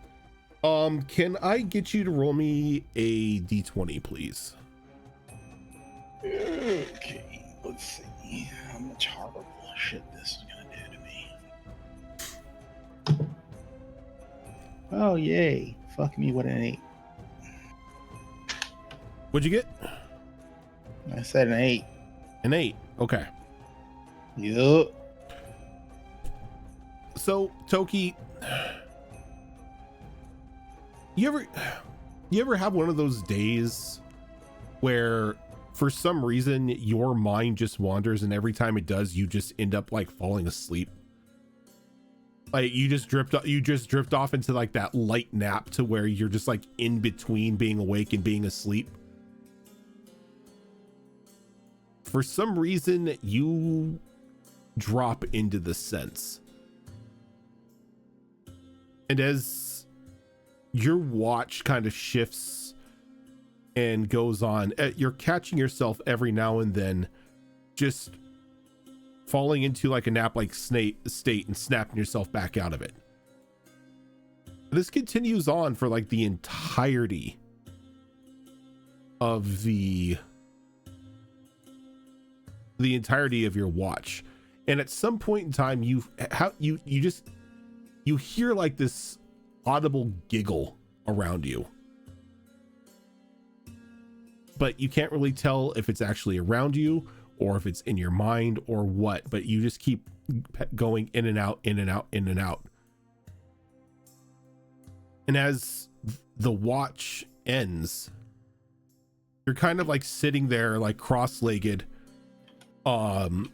S2: Can I get you to roll me a d20, please?
S1: okay, let's see how much horrible shit this is gonna do to me. Oh yay! Fuck me with an 8.
S2: What'd you get?
S1: I said an 8.
S2: An 8. Okay.
S1: Yup.
S2: So, Toki, you ever have one of those days where for some reason your mind just wanders, and every time it does, you just end up like falling asleep? Like you just drift off into like that light nap to where you're just like in between being awake and being asleep. For some reason, you drop into the sense. And as your watch kind of shifts and goes on, you're catching yourself every now and then just falling into like a nap-like state and snapping yourself back out of it. This continues on for like the entirety of the entirety of your watch. And at some point in time, you hear like this audible giggle around you, but you can't really tell if it's actually around you or if it's in your mind or what, but you just keep going in and out, in and out, in and out. And as the watch ends, you're kind of like sitting there like cross-legged, almost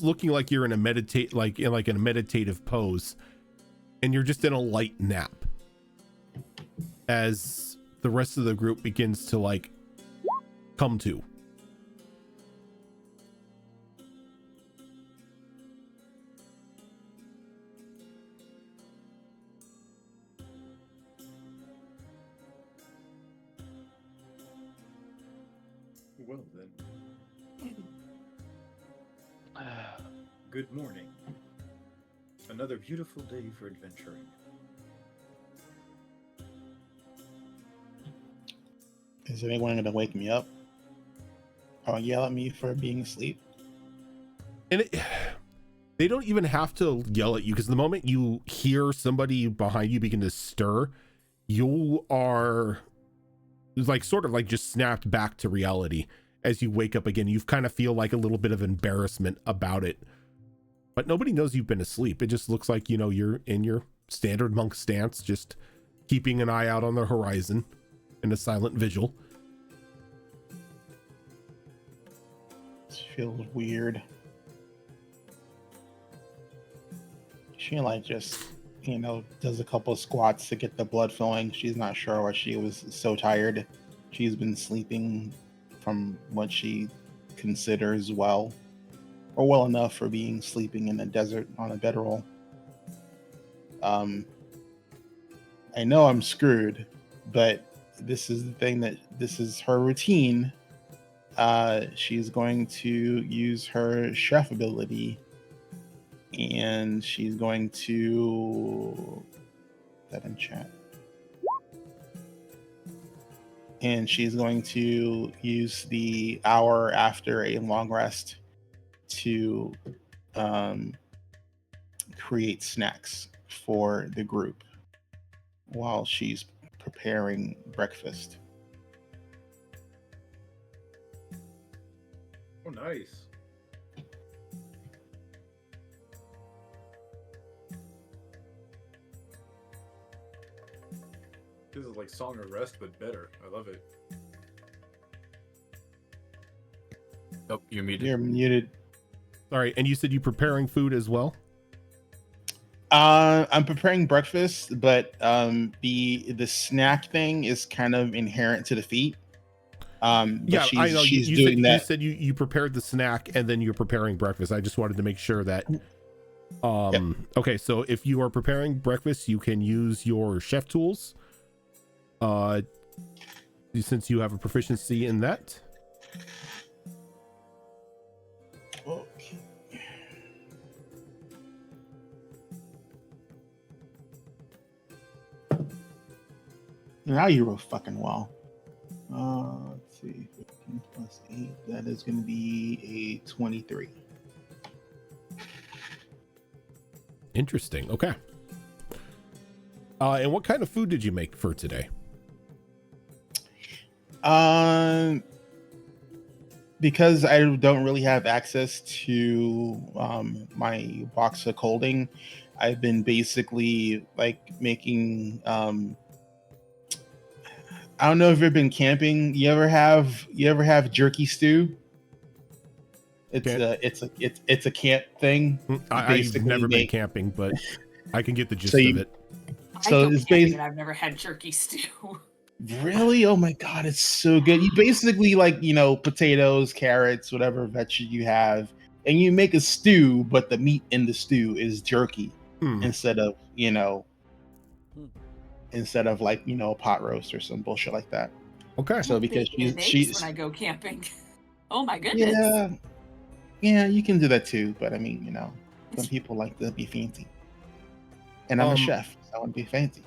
S2: looking like you're in a meditative pose, and you're just in a light nap as the rest of the group begins to like come to.
S4: Well then. Good morning. Another beautiful day for adventuring.
S1: Is anyone going to wake me up or yell at me for being asleep?
S2: And they don't even have to yell at you, because the moment you hear somebody behind you begin to stir, you are like sort of like just snapped back to reality. As you wake up again, you kind of feel like a little bit of embarrassment about it, but nobody knows you've been asleep. It just looks like, you know, you're in your standard monk stance, just keeping an eye out on the horizon in a silent vigil.
S1: This feels weird. She like just, you know, does a couple of squats to get the blood flowing. She's not sure why she was so tired. She's been sleeping from what she considers well, or well enough for being sleeping in the desert on a bedroll. I know I'm screwed, but this is the thing, that this is her routine. She's going to use her chef ability, and she's going to that in chat. And she's going to use the hour after a long rest to create snacks for the group while she's preparing breakfast.
S4: Oh, nice. This is like Song of Rest, but better. I love it.
S5: Oh, you're muted.
S1: You're muted.
S2: All right, and you said you're preparing food as well?
S1: I'm preparing breakfast, but the snack thing is kind of inherent to the feat. But
S2: Yeah, I know.
S1: She's
S2: You
S1: doing
S2: said,
S1: that.
S2: You said you prepared the snack and then you're preparing breakfast. I just wanted to make sure that.
S1: Yep.
S2: Okay, so if you are preparing breakfast, you can use your chef tools. Since you have a proficiency in that.
S1: Okay. Now you roll fucking well. Let's see, 15 plus 8. That is going to be a 23.
S2: Interesting. Okay. And what kind of food did you make for today?
S1: Because I don't really have access to my box of holding, I've been basically like making I don't know if you've been camping. You ever have jerky stew? It's a camp thing.
S2: I've never been camping, but I can get the gist of it.
S7: So it's basically, I've never had jerky stew.
S1: Really? Oh my god, it's so good. You basically like, you know, potatoes, carrots, whatever vegetable you have, and you make a stew, but the meat in the stew is jerky instead of, you know, like, you know, pot roast or some bullshit like that.
S2: Okay.
S1: So because she's
S7: when I go camping. Oh my goodness.
S1: Yeah, you can do that too, but I mean, you know, some people like to be fancy. And I'm a chef, so I want to be fancy.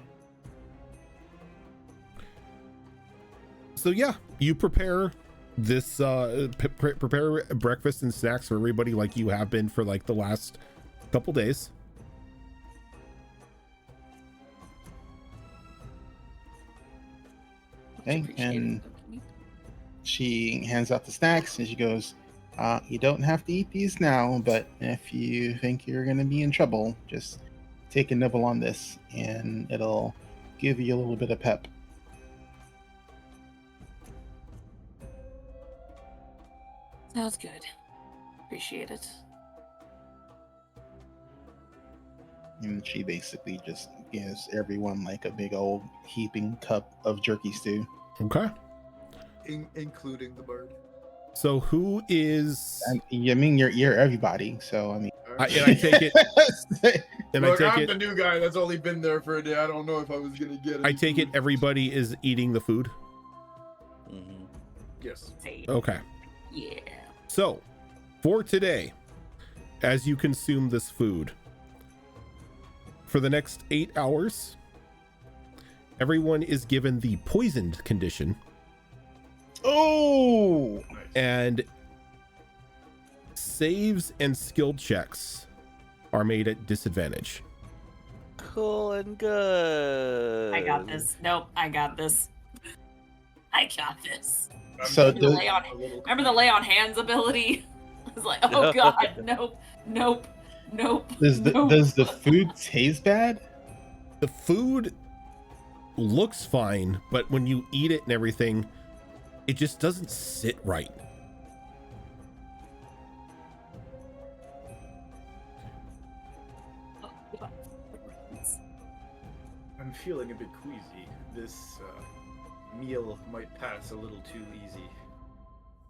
S2: So yeah, you prepare this prepare breakfast and snacks for everybody like you have been for like the last couple days.
S1: Okay, and she hands out the snacks and she goes, you don't have to eat these now, but if you think you're going to be in trouble, just take a nibble on this and it'll give you a little bit of pep.
S7: Sounds good. Appreciate it.
S1: And she basically just gives everyone like a big old heaping cup of jerky stew.
S2: Okay.
S4: Including the bird.
S2: So who is?
S1: I mean, you're everybody. So I mean,
S2: I take it. And
S4: Look,
S2: I take
S4: I'm
S2: it.
S4: the new guy that's only been there for a day. I don't know if I was gonna get it.
S2: I take it everybody is eating the food.
S6: Mhm.
S4: Yes.
S2: Okay.
S7: Yeah.
S2: So, for today, as you consume this food, for the next 8 hours, everyone is given the poisoned condition,
S1: oh,
S2: and saves and skill checks are made at disadvantage.
S6: Cool and good.
S7: I got this. Nope, I got this. I got this.
S1: So
S7: Remember the lay on hands ability? I was like, oh god, nope.
S1: does the food taste bad?
S2: The food looks fine, but when you eat it and everything, it just doesn't sit right.
S4: I'm feeling a bit queasy. This meal might pass a little too easy.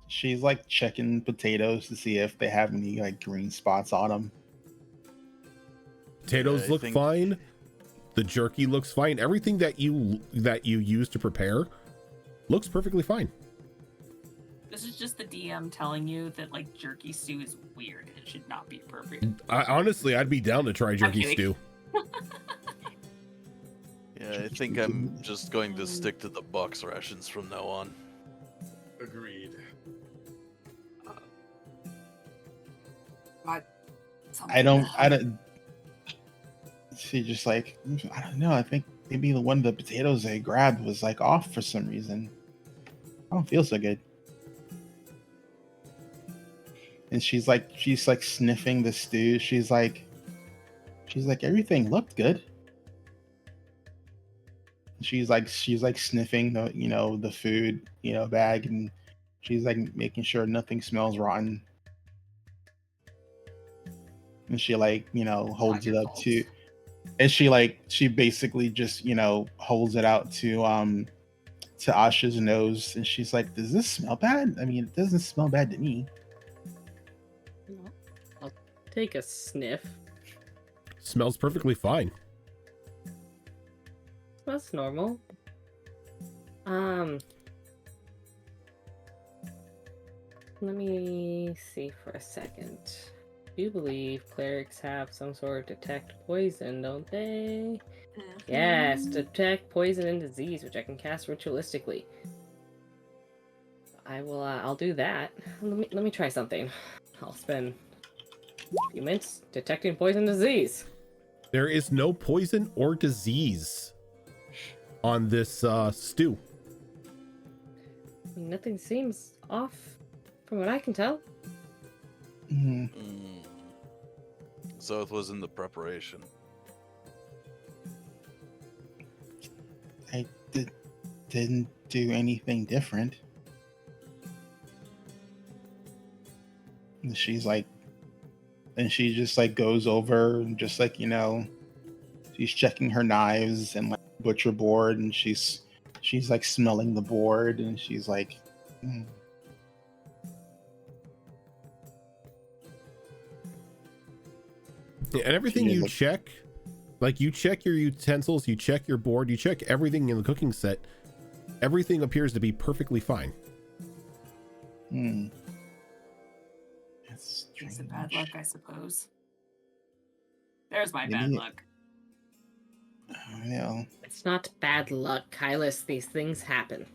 S1: She's like checking potatoes to see if they have any like green spots on them.
S2: Potatoes
S6: I
S2: look
S6: think-
S2: fine. The jerky looks fine. Everything that you use to prepare looks perfectly fine.
S7: This is just the DM telling you that like jerky stew is weird and it should not be appropriate.
S2: Honestly, I'd be down to try jerky
S7: kidding.
S2: stew.
S6: Yeah, I think I'm just going to stick to the box rations from now on.
S4: Agreed.
S1: I don't. She just like, I don't know. I think maybe the one of the potatoes I grabbed was like off for some reason. I don't feel so good. And she's like sniffing the stew. She's like everything looked good. She's like sniffing the the food bag, and she's like making sure nothing smells rotten. And she holds it up to, and she basically just holds it out to Asha's nose, and she's like, does this smell bad? I mean, it doesn't smell bad to me.
S3: I'll take a sniff.
S2: Smells perfectly fine.
S3: That's normal. Let me see for a second. I do believe clerics have some sort of detect poison, don't they? Yes, detect poison and disease, which I can cast ritualistically. I'll do that. Let me try something. I'll spend a few minutes detecting poison and disease.
S2: There is no poison or disease on this stew.
S3: Nothing seems off from what I can tell.
S1: Mhm.
S6: So it was in the preparation.
S1: I didn't do anything different. And she's like, and she just like goes over and just like she's checking her knives and like butcher board, and she's like smelling the board, and she's like,
S2: Yeah, and everything
S1: She is
S2: you
S1: like-
S2: check, like you check your utensils, you check your board, you check everything in the cooking set, everything appears to be perfectly fine.
S1: That's
S7: It's a
S1: strange.
S7: bad luck, I suppose. There's my
S1: Maybe
S7: bad
S1: it-
S7: luck.
S1: Yeah.
S3: It's not bad luck, Kylus. These things happen.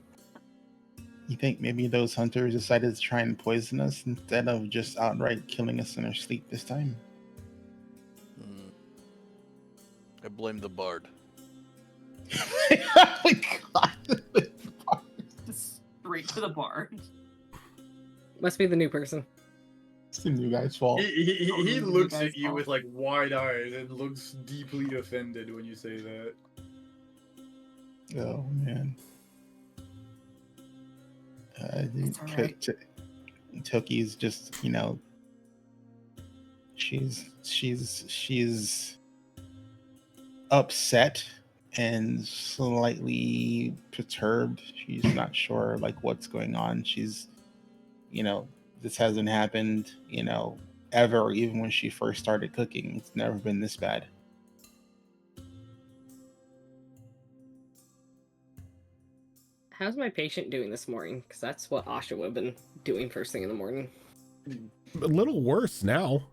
S1: You think maybe those hunters decided to try and poison us instead of just outright killing us in our sleep this time?
S6: I blame the bard.
S1: Oh my God.
S7: Just straight to the bar.
S3: Must be the new person.
S1: It's the new guy's fault.
S4: He
S7: Oh,
S4: looks
S7: you guys
S4: at you with like wide eyes and looks deeply offended when you say that.
S1: Oh man.
S7: It's all right.
S1: Toki's just she's upset and slightly perturbed. She's not sure like what's going on. She's, this hasn't happened, ever, even when she first started cooking. It's never been this bad.
S3: How's my patient doing this morning? Because that's what Asha would have been doing first thing in the morning.
S2: A little worse now.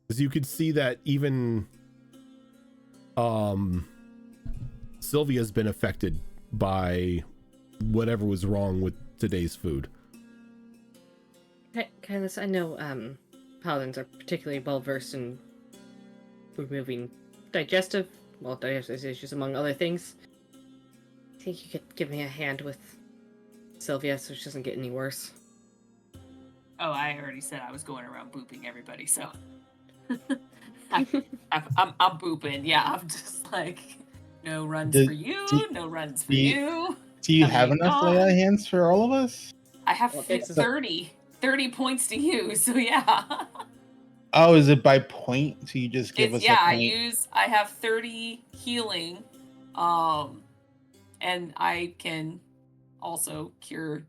S2: As you could see that even Sylvia's been affected by whatever was wrong with today's food.
S3: Kindness, I know paladins are particularly well versed in removing digestive issues among other things. I think you could give me a hand with Sylvia so she doesn't get any worse.
S7: Oh, I already said I was going around booping everybody, so I'm booping. Yeah, I'm just like, no runs for you, no runs for you.
S1: Do you have enough lay on hands for all of us?
S7: I have 30 points to use, so yeah.
S1: Oh, is it by point? So you just give us a point?
S7: I have 30 healing, and I can also cure,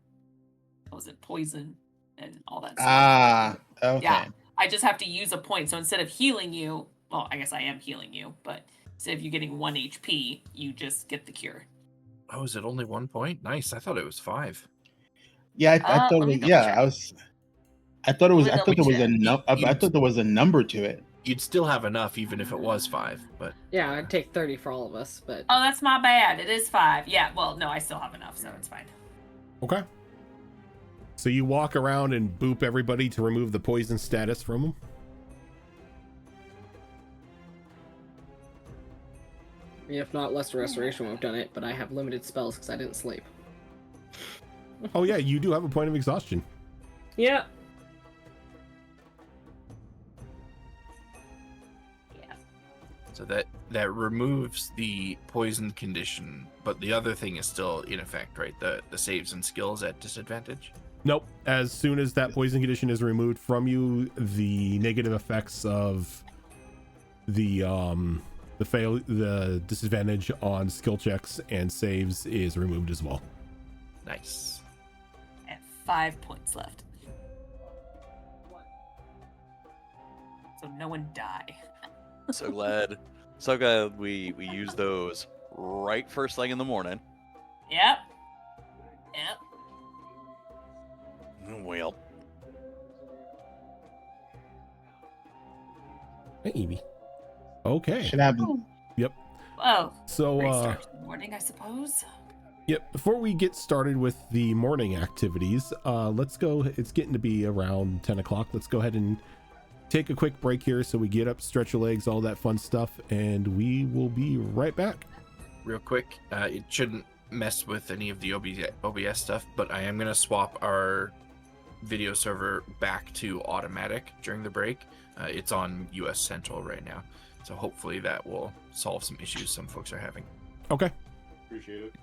S7: poison and all that stuff.
S1: Ah, okay.
S7: Yeah, I just have to use a point. So instead of healing you, well, I guess I am healing you, but instead of you getting 1 HP, you just get the cure.
S5: Oh, is it only 1 point? Nice. I thought it was 5.
S1: Yeah, I thought it was. Yeah, I thought it was. I thought there was a number to it.
S5: You'd still have enough even if it was 5, but
S3: yeah, I'd take 30 for all of us. But
S7: oh, that's my bad. It is 5. Yeah, well, no, I still have enough, so it's fine.
S2: Okay. So you walk around and boop everybody to remove the poison status from them.
S3: If not, Lesser Restoration would have done it, but I have limited spells because I didn't sleep.
S2: Oh yeah, you do have a point of exhaustion.
S3: Yeah.
S5: So that removes the poison condition, but the other thing is still in effect, right? The saves and skills at disadvantage?
S2: Nope. As soon as that poison condition is removed from you, the negative effects of the disadvantage on skill checks and saves is removed as well.
S5: Nice.
S7: I have 5 points left. So no one die.
S6: So glad we use those right first thing in the morning.
S7: Yep.
S6: Well.
S2: Maybe. Okay.
S1: Should happen.
S2: Yep.
S7: Whoa.
S2: So
S7: start in the morning, I suppose.
S2: Yep. Before we get started with the morning activities, let's go. It's getting to be around 10 o'clock. Let's go ahead and take a quick break here so we get up, stretch your legs, all that fun stuff, and we will be right back.
S5: Real quick, it shouldn't mess with any of the OBS stuff, but I am going to swap our video server back to automatic during the break. It's on US Central right now, so hopefully that will solve some issues some folks are having.
S2: Okay.
S4: Appreciate it.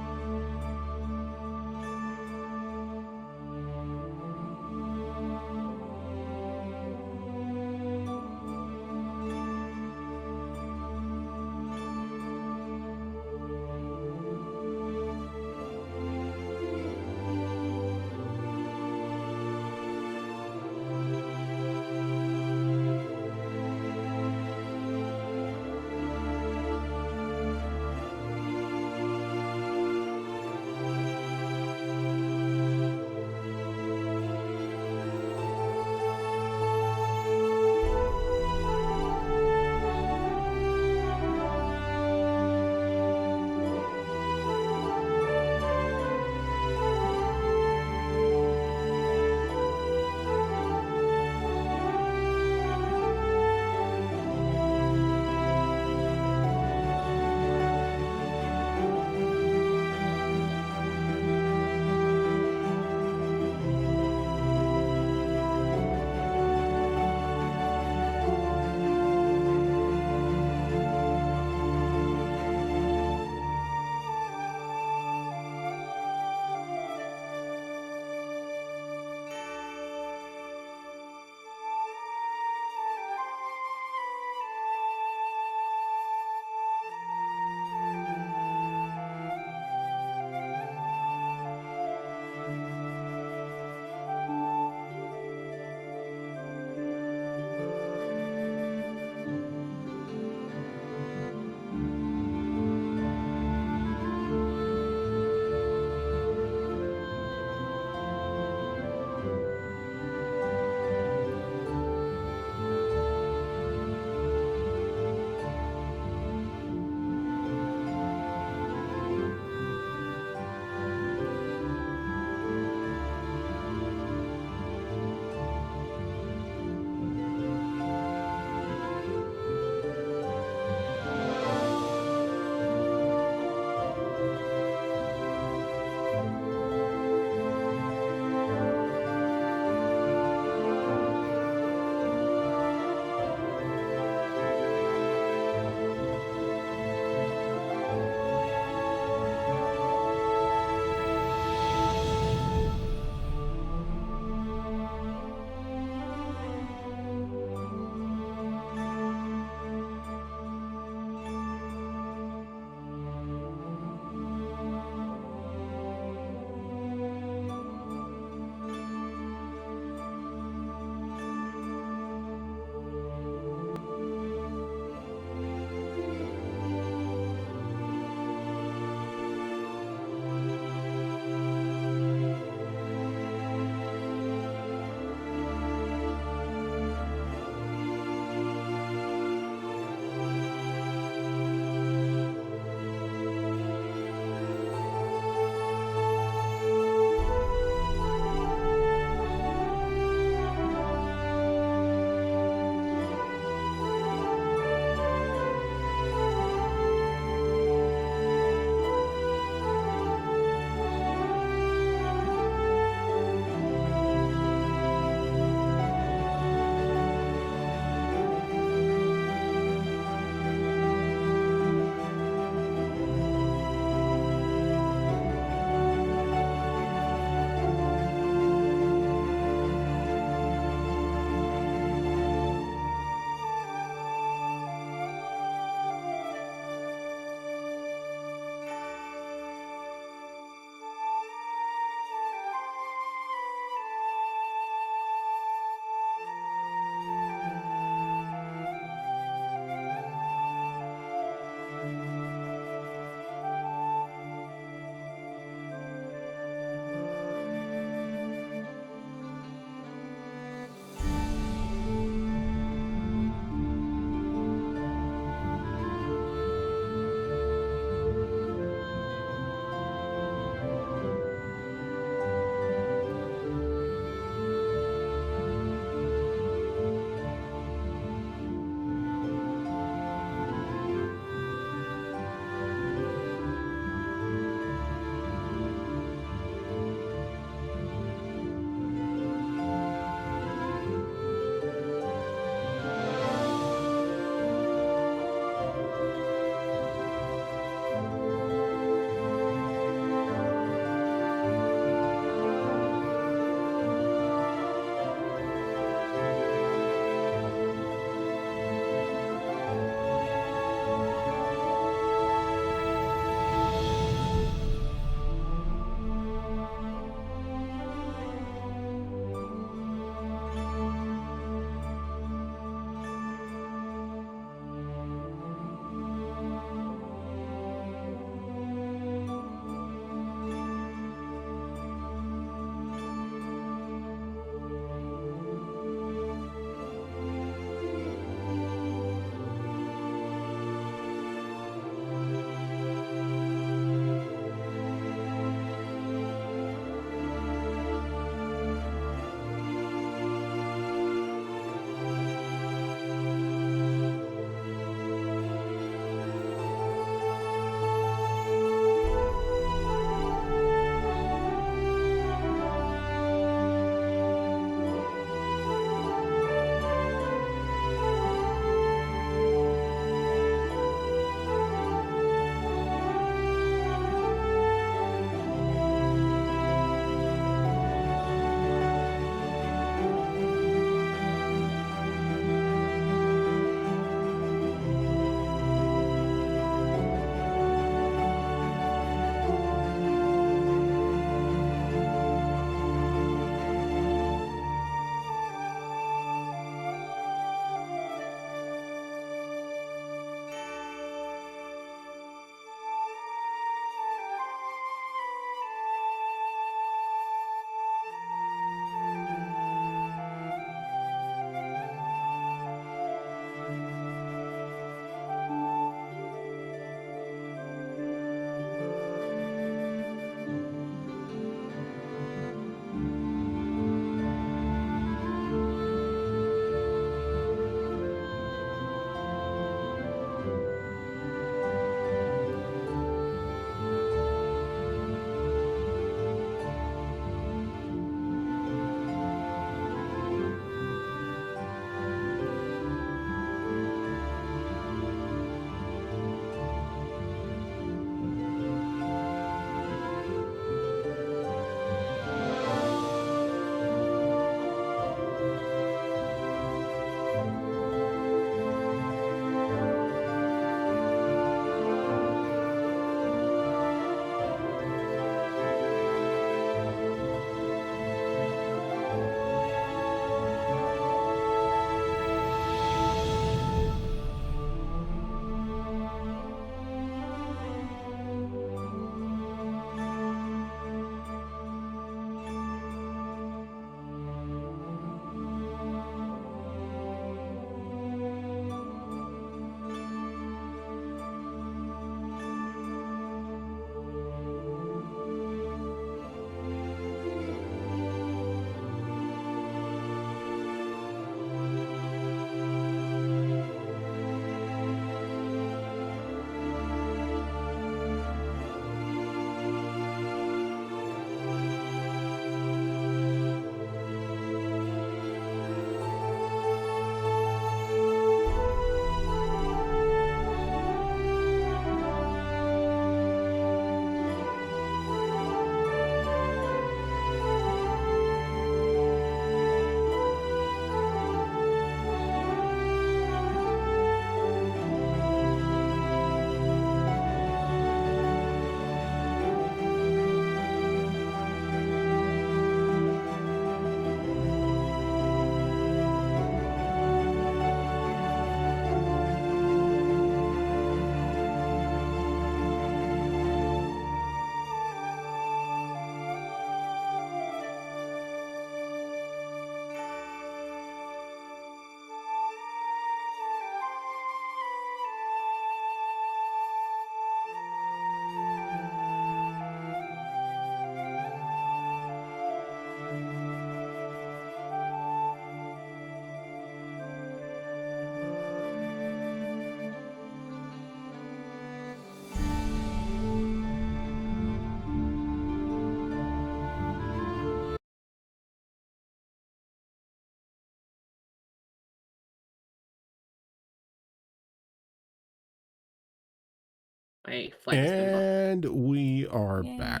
S3: My flight has been blocked.
S2: And we are
S7: Yay.
S2: back.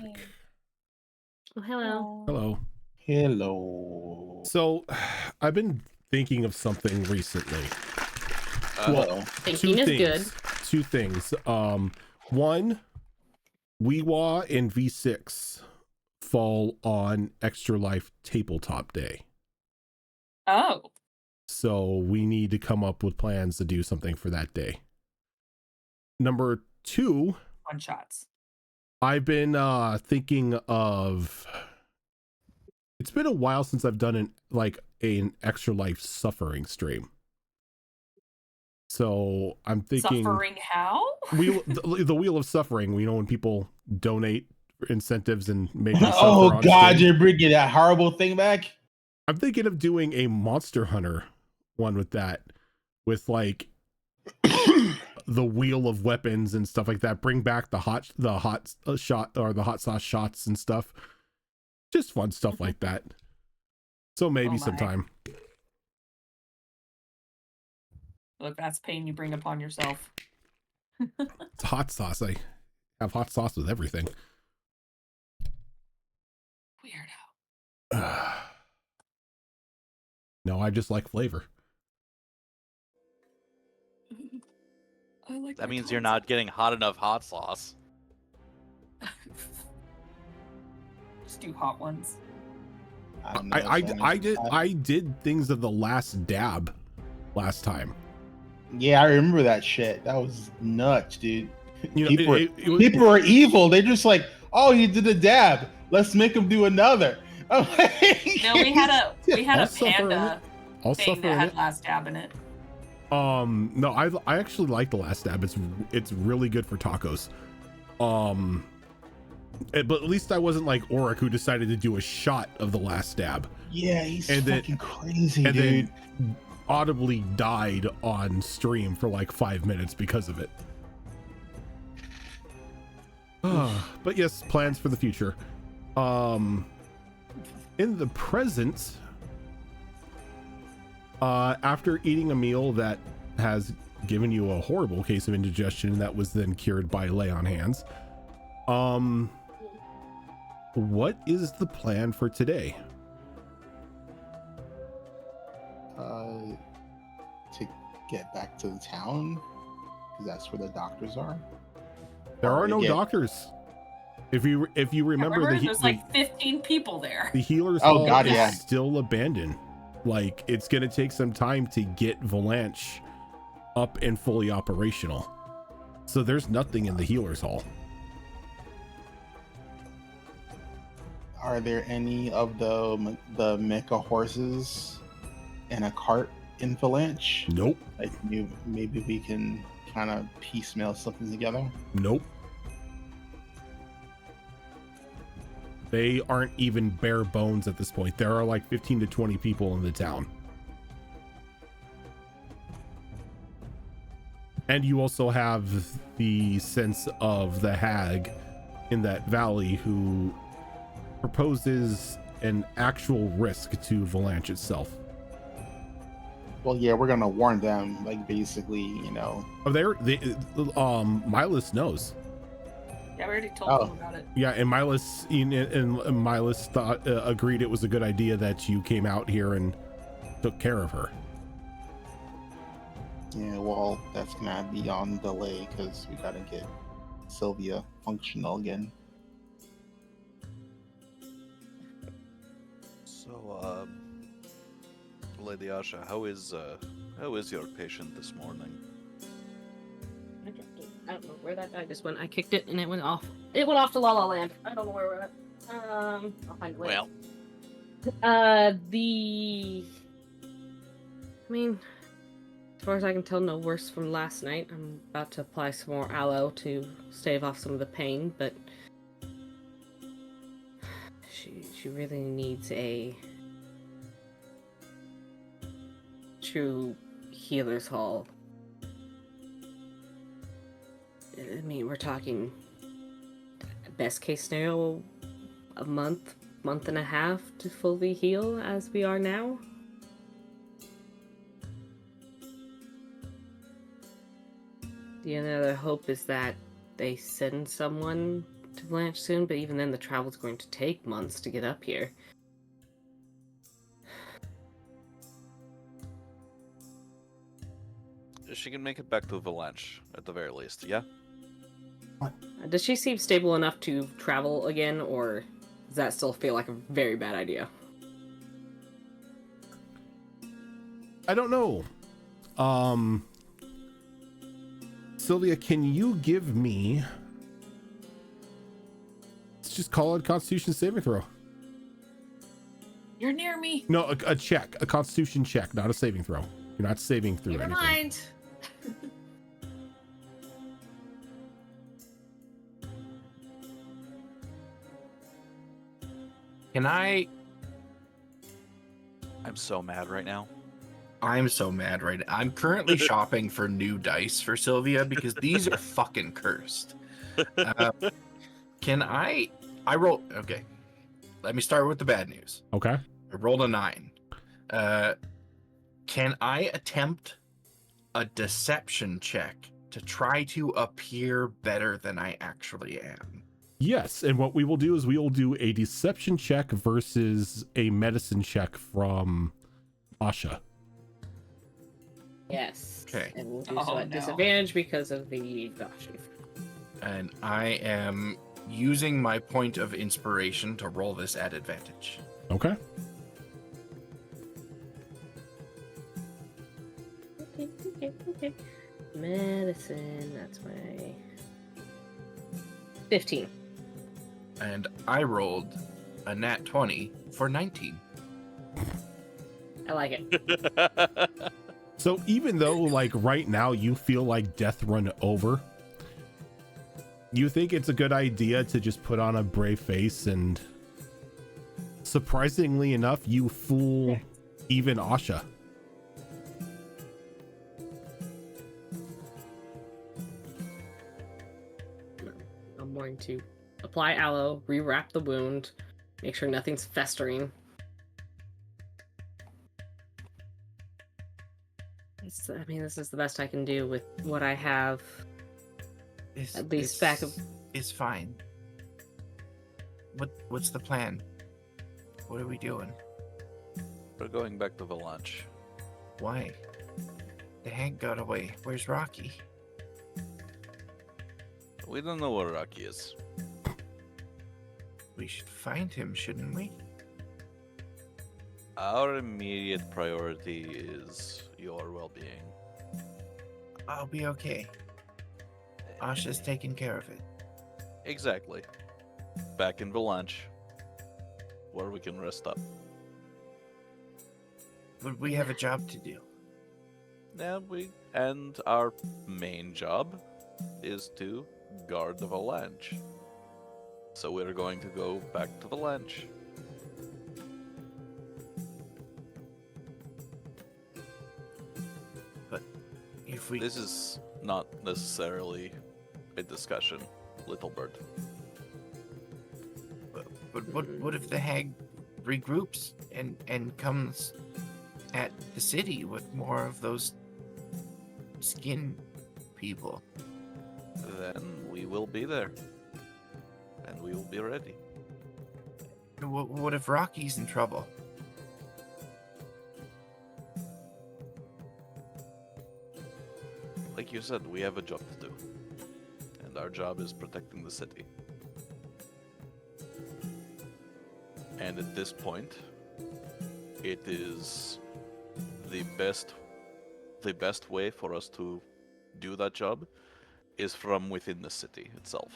S3: Oh, hello.
S2: Hello.
S1: Hello.
S2: So, I've been thinking of something recently.
S1: Well,
S3: Thinking is good.
S2: Two things. One, Weewa and V6 fall on Extra Life Tabletop Day.
S7: Oh.
S2: So we need to come up with plans to do something for that day. Number two,
S7: One shots.
S2: I've been thinking of. It's been a while since I've done an Extra Life Suffering stream. So I'm thinking
S7: Suffering how?
S2: the Wheel of Suffering. You know, when people donate incentives and make them
S1: oh
S2: suffer on
S1: God,
S2: stream.
S1: you're bringing that horrible thing back.
S2: I'm thinking of doing a Monster Hunter one with that, with like the wheel of weapons and stuff like that. Bring back the hot shot or the hot sauce shots and stuff. Just fun stuff like that. So maybe sometime.
S7: Look, that's pain you bring upon yourself.
S2: It's hot sauce. I have hot sauce with everything.
S7: Weirdo.
S2: No, I just like flavor.
S7: I like
S6: That means you're not getting hot enough hot sauce.
S7: Just do hot ones.
S2: I did things of the last dab last time.
S1: Yeah, I remember that shit. That was nuts, dude.
S2: You know,
S1: people were evil. They're just like, oh, you did a dab. Let's make him do another.
S7: No, we had a
S2: I'll suffer in
S7: panda
S2: I'll
S7: thing
S2: suffer
S7: that
S2: in
S7: had
S2: it.
S7: last dab in it.
S2: No, I actually like the last dab. It's really good for tacos. But at least I wasn't like Oric, who decided to do a shot of the last dab.
S1: Yeah, he's
S2: fucking
S1: fucking crazy,
S2: and
S1: dude.
S2: then audibly died on stream for like 5 minutes because of it. But yes, plans for the future. In the present, after eating a meal that has given you a horrible case of indigestion that was then cured by lay on hands, what is the plan for today?
S1: To get back to the town, because that's where the doctors are.
S2: There are no doctors. If you remember,
S7: there's like 15 people there.
S2: The healer's
S1: Oh,
S2: hall
S1: God,
S2: is
S1: yeah.
S2: still abandoned. Like, it's gonna take some time to get Valanche up and fully operational. So there's nothing in the healer's hall.
S1: Are there any of the mecha horses in a cart in Valanche?
S2: Nope.
S1: Like, maybe we can kind of piecemeal something together.
S2: Nope. They aren't even bare bones at this point. There are like 15 to 20 people in the town. And you also have the sense of the hag in that valley who proposes an actual risk to Valanche itself.
S1: Well, yeah, we're gonna warn them. Like, basically, you know.
S2: Oh, Milas knows.
S7: Yeah, we already told them about it.
S2: Yeah, and Milas thought agreed it was a good idea that you came out here and took care of her.
S1: Yeah, well, that's gonna be on delay because we gotta get Sylvia functional again.
S6: So, Lady Asha, how is your patient this morning?
S3: I don't know where that guy just went. I kicked it and it went off. It went off to La La Land. I don't know where we're at. I'll find it later.
S6: Well,
S3: I mean, as far as I can tell, no worse from last night. I'm about to apply some more aloe to stave off some of the pain, but she really needs a true healer's hall. I mean, we're talking best case scenario, a month and a half to fully heal as we are now. The only other hope is that they send someone to Blanche soon, but even then the travel's going to take months to get up here.
S6: She can make it back to Valanche at the very least, yeah?
S3: Does she seem stable enough to travel again, or does that still feel like a very bad idea?
S2: I don't know. Sylvia, can you give me... Let's just call it a Constitution saving throw.
S7: You're near me.
S2: No, a check. A Constitution check, not a saving throw. You're not saving through
S7: Never
S2: anything.
S7: mind.
S5: Can I?
S6: I'm so mad right now.
S5: I'm so mad right now. I'm currently shopping for new dice for Sylvia because these are fucking cursed. Can I roll? Okay. Let me start with the bad news.
S2: Okay.
S5: I rolled a 9. Can I attempt a deception check to try to appear better than I actually am?
S2: Yes, and what we will do is we will do a deception check versus a medicine check from Asha.
S3: Yes.
S5: Okay.
S3: And we'll do
S7: Oh,
S3: so at
S7: no.
S3: disadvantage because of the
S5: And I am using my point of inspiration to roll this at advantage.
S2: Okay.
S3: Okay. Medicine, that's my 15.
S5: And I rolled a nat 20 for 19.
S3: I like it.
S2: So even though like right now you feel like death run over, you think it's a good idea to just put on a brave face, and surprisingly enough, you fool even Asha.
S3: I'm going to apply aloe, rewrap the wound, make sure nothing's festering. I mean, this is the best I can do with what I have. At least back of...
S5: It's fine. What's the plan? What are we doing?
S6: We're going back to Valanche.
S5: Why? The hag got away. Where's Rocky?
S6: We don't know where Rocky is.
S5: We should find him, shouldn't we?
S6: Our immediate priority is your well-being.
S5: I'll be okay. Asha's taking care of it.
S6: Exactly. Back in Valanche, where we can rest up.
S5: But we have a job to do.
S6: Yeah, and our main job is to guard the Valanche. So we're going to go back to Valanche.
S5: But if we...
S6: This is not necessarily a discussion, little bird.
S5: But what if the hag regroups and comes at the city with more of those skin people?
S6: Then we will be there. And we will be ready.
S5: What if Rocky's in trouble?
S6: Like you said, we have a job to do. And our job is protecting the city. And at this point, it is the best way for us to do that job is from within the city itself.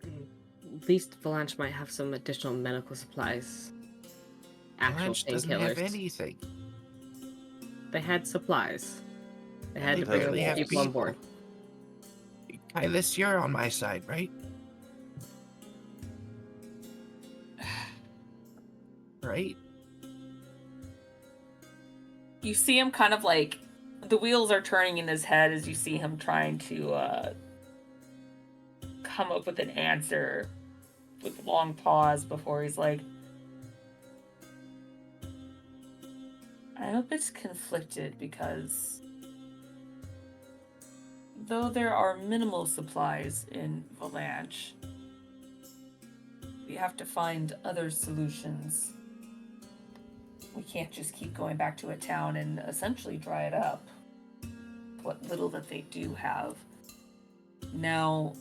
S3: At least Valanche might have some additional medical supplies. Actual
S5: Blanche doesn't have
S3: painkillers.
S5: anything.
S3: They had supplies. They had
S5: They
S3: to bring
S5: barely have
S3: people on
S5: people.
S3: board.
S5: Kylis, you're on my side, right? Right?
S7: You see him kind of like the wheels are turning in his head as you see him trying to come up with an answer with a long pause before he's like, I'm a bit conflicted because though there are minimal supplies in Valanche, we have to find other solutions. We can't just keep going back to a town and essentially dry it up. What little that they do have. Now,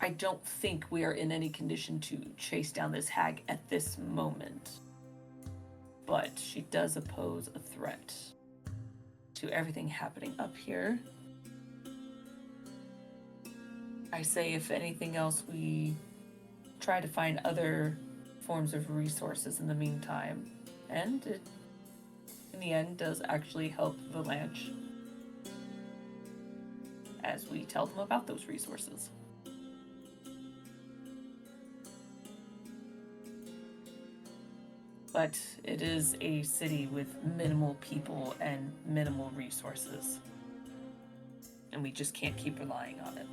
S7: I don't think we are in any condition to chase down this hag at this moment. But she does pose a threat to everything happening up here. I say, if anything else, we try to find other forms of resources in the meantime. And it, in the end, does actually help Valanche as we tell them about those resources. But it is a city with minimal people and minimal resources. And we just can't keep relying on it.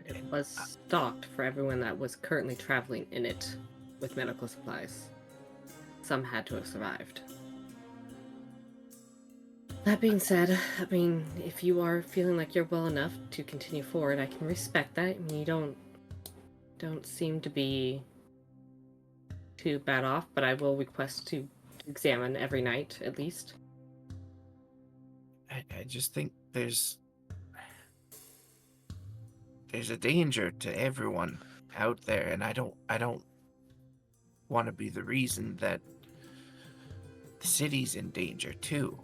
S3: It was stocked for everyone that was currently traveling in it with medical supplies. Some had to have survived. That being said, I mean, if you are feeling like you're well enough to continue forward, I can respect that. I mean, you don't seem to be too bad off, but I will request to examine every night, at least.
S5: I just think there's a danger to everyone out there, and I don't want to be the reason that the city's in danger too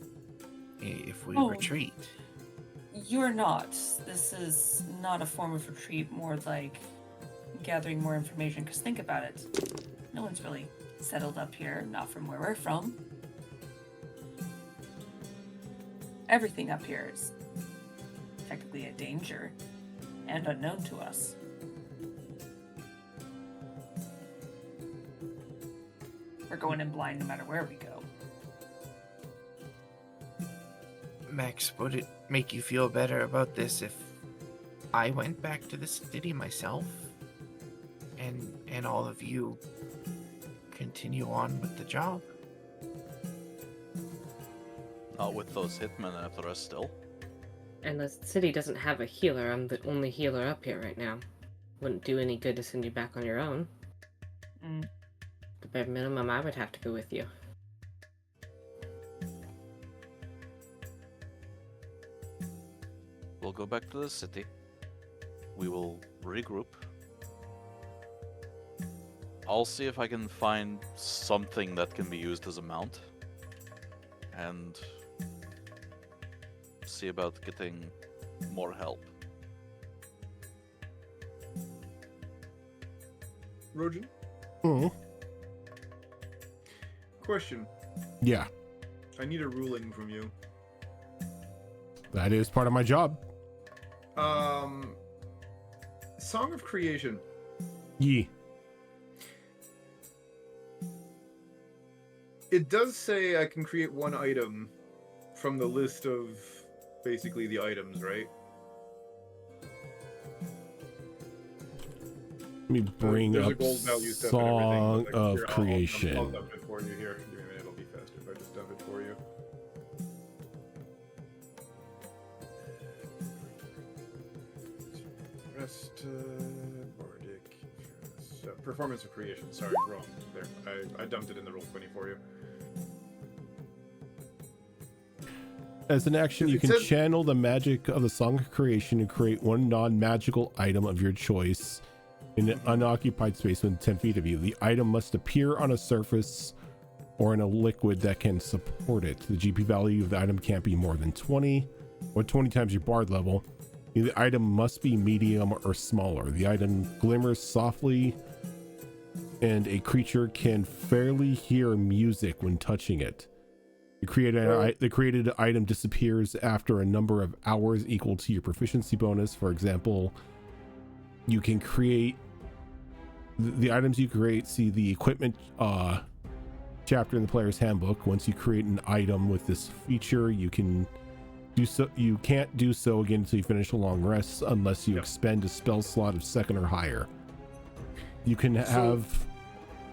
S5: if we retreat.
S7: You're not. This is not a form of retreat, more like gathering more information, because think about it. No one's really settled up here, not from where we're from. Everything up here is technically a danger and unknown to us. We're going in blind no matter where we go.
S5: Max, would it make you feel better about this if I went back to the city myself and all of you continue on with the job?
S6: Not with those hitmen after us still.
S3: And the city doesn't have a healer. I'm the only healer up here right now. Wouldn't do any good to send you back on your own. The bare minimum, I would have to go with you.
S6: We'll go back to the city. We will regroup. I'll see if I can find something that can be used as a mount. And see about getting more help.
S4: Rojan?
S2: Oh,
S4: Question.
S2: yeah.
S4: I need a ruling from you.
S2: That is part of my job.
S4: Song of Creation.
S2: Ye.
S4: It does say I can create one item from the list of basically the items, right?
S2: Let me bring
S4: There's a
S2: up
S4: gold value stuff and
S2: Song
S4: everything, but,
S2: of
S4: here,
S2: Creation.
S4: I'll dump it for you here. Give me a minute, it'll be faster if I just dump it for you. Bardic. Performance of Creation. Sorry, wrong. There. I dumped it in the Roll20 for you.
S2: As an action, you can channel the magic of the Song of Creation and create one non-magical item of your choice in an unoccupied space within 10 feet of you. The item must appear on a surface or in a liquid that can support it. The GP value of the item can't be more than 20 or 20 times your bard level. The item must be medium or smaller. The item glimmers softly and a creature can fairly hear music when touching it. The created item disappears after a number of hours equal to your proficiency bonus. For example, you can create the items you create. See the equipment chapter in the player's handbook. Once you create an item with this feature, you can do so. You can't do so again until you finish a long rest unless you expend a spell slot of second or higher. You can have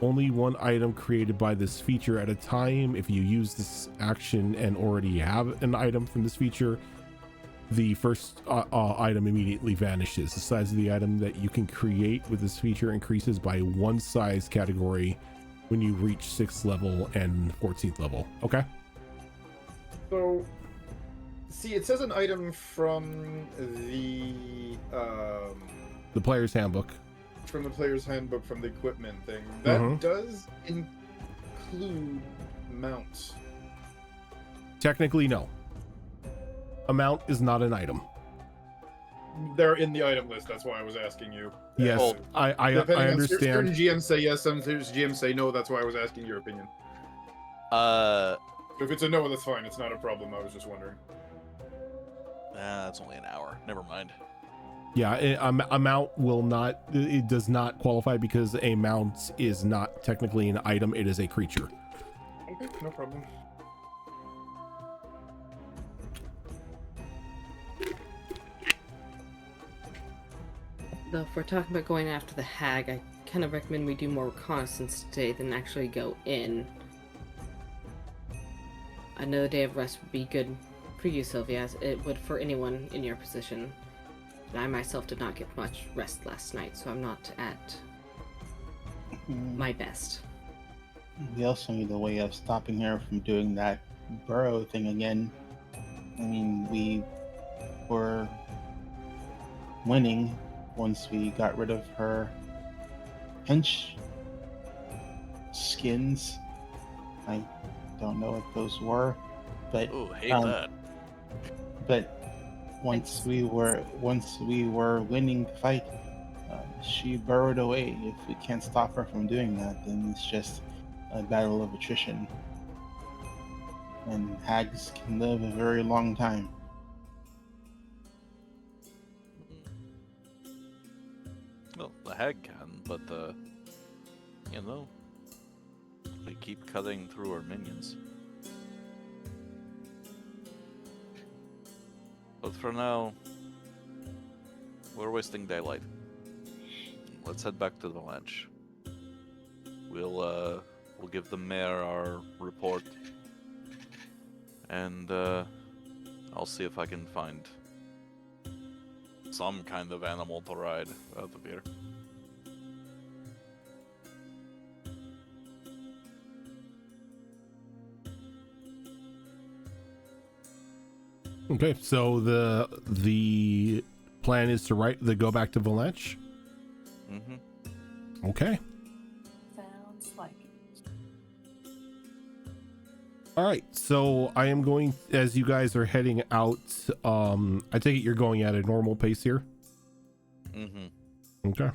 S2: Only one item created by this feature at a time. If you use this action and already have an item from this feature, the first item immediately vanishes. The size of the item that you can create with this feature increases by one size category when you reach 6th level and 14th level. Okay.
S4: So, see, it says an item from the
S2: player's handbook.
S4: From the player's handbook, from the equipment thing. That does include mounts.
S2: Technically, no. A mount is not an item.
S4: They're in the item list. That's why I was asking you.
S2: Yes, I understand.
S4: Certain GMs say yes, some GMs say no. That's why I was asking your opinion. If it's a no, that's fine. It's not a problem. I was just wondering.
S6: That's only an hour. Never mind.
S2: Yeah, a mount will not. It does not qualify because a mount is not technically an item. It is a creature.
S4: Okay, no problem.
S3: Though if we're talking about going after the hag, I kind of recommend we do more reconnaissance today than actually go in. Another day of rest would be good for you, Sylvia, as it would for anyone in your position. But I myself did not get much rest last night, so I'm not at my best.
S1: We also need a way of stopping her from doing that burrow thing again. I mean, we were winning once we got rid of her hench skins. I don't know what those were, but
S6: hate that.
S1: But once we were winning the fight, she burrowed away. If we can't stop her from doing that, then it's just a battle of attrition. And hags can live a very long time.
S6: Well, the hag can, but they keep cutting through our minions. But for now, we're wasting daylight. Let's head back to the Valanche. We'll give the mayor our report, and I'll see if I can find some kind of animal to ride out of here.
S2: Okay, so the plan is to go back to Valanche.
S6: Mm-hmm.
S2: Okay.
S7: Sounds like it.
S2: All right, so I am going, as you guys are heading out, I take it you're going at a normal pace here?
S6: Mm-hmm.
S2: Okay.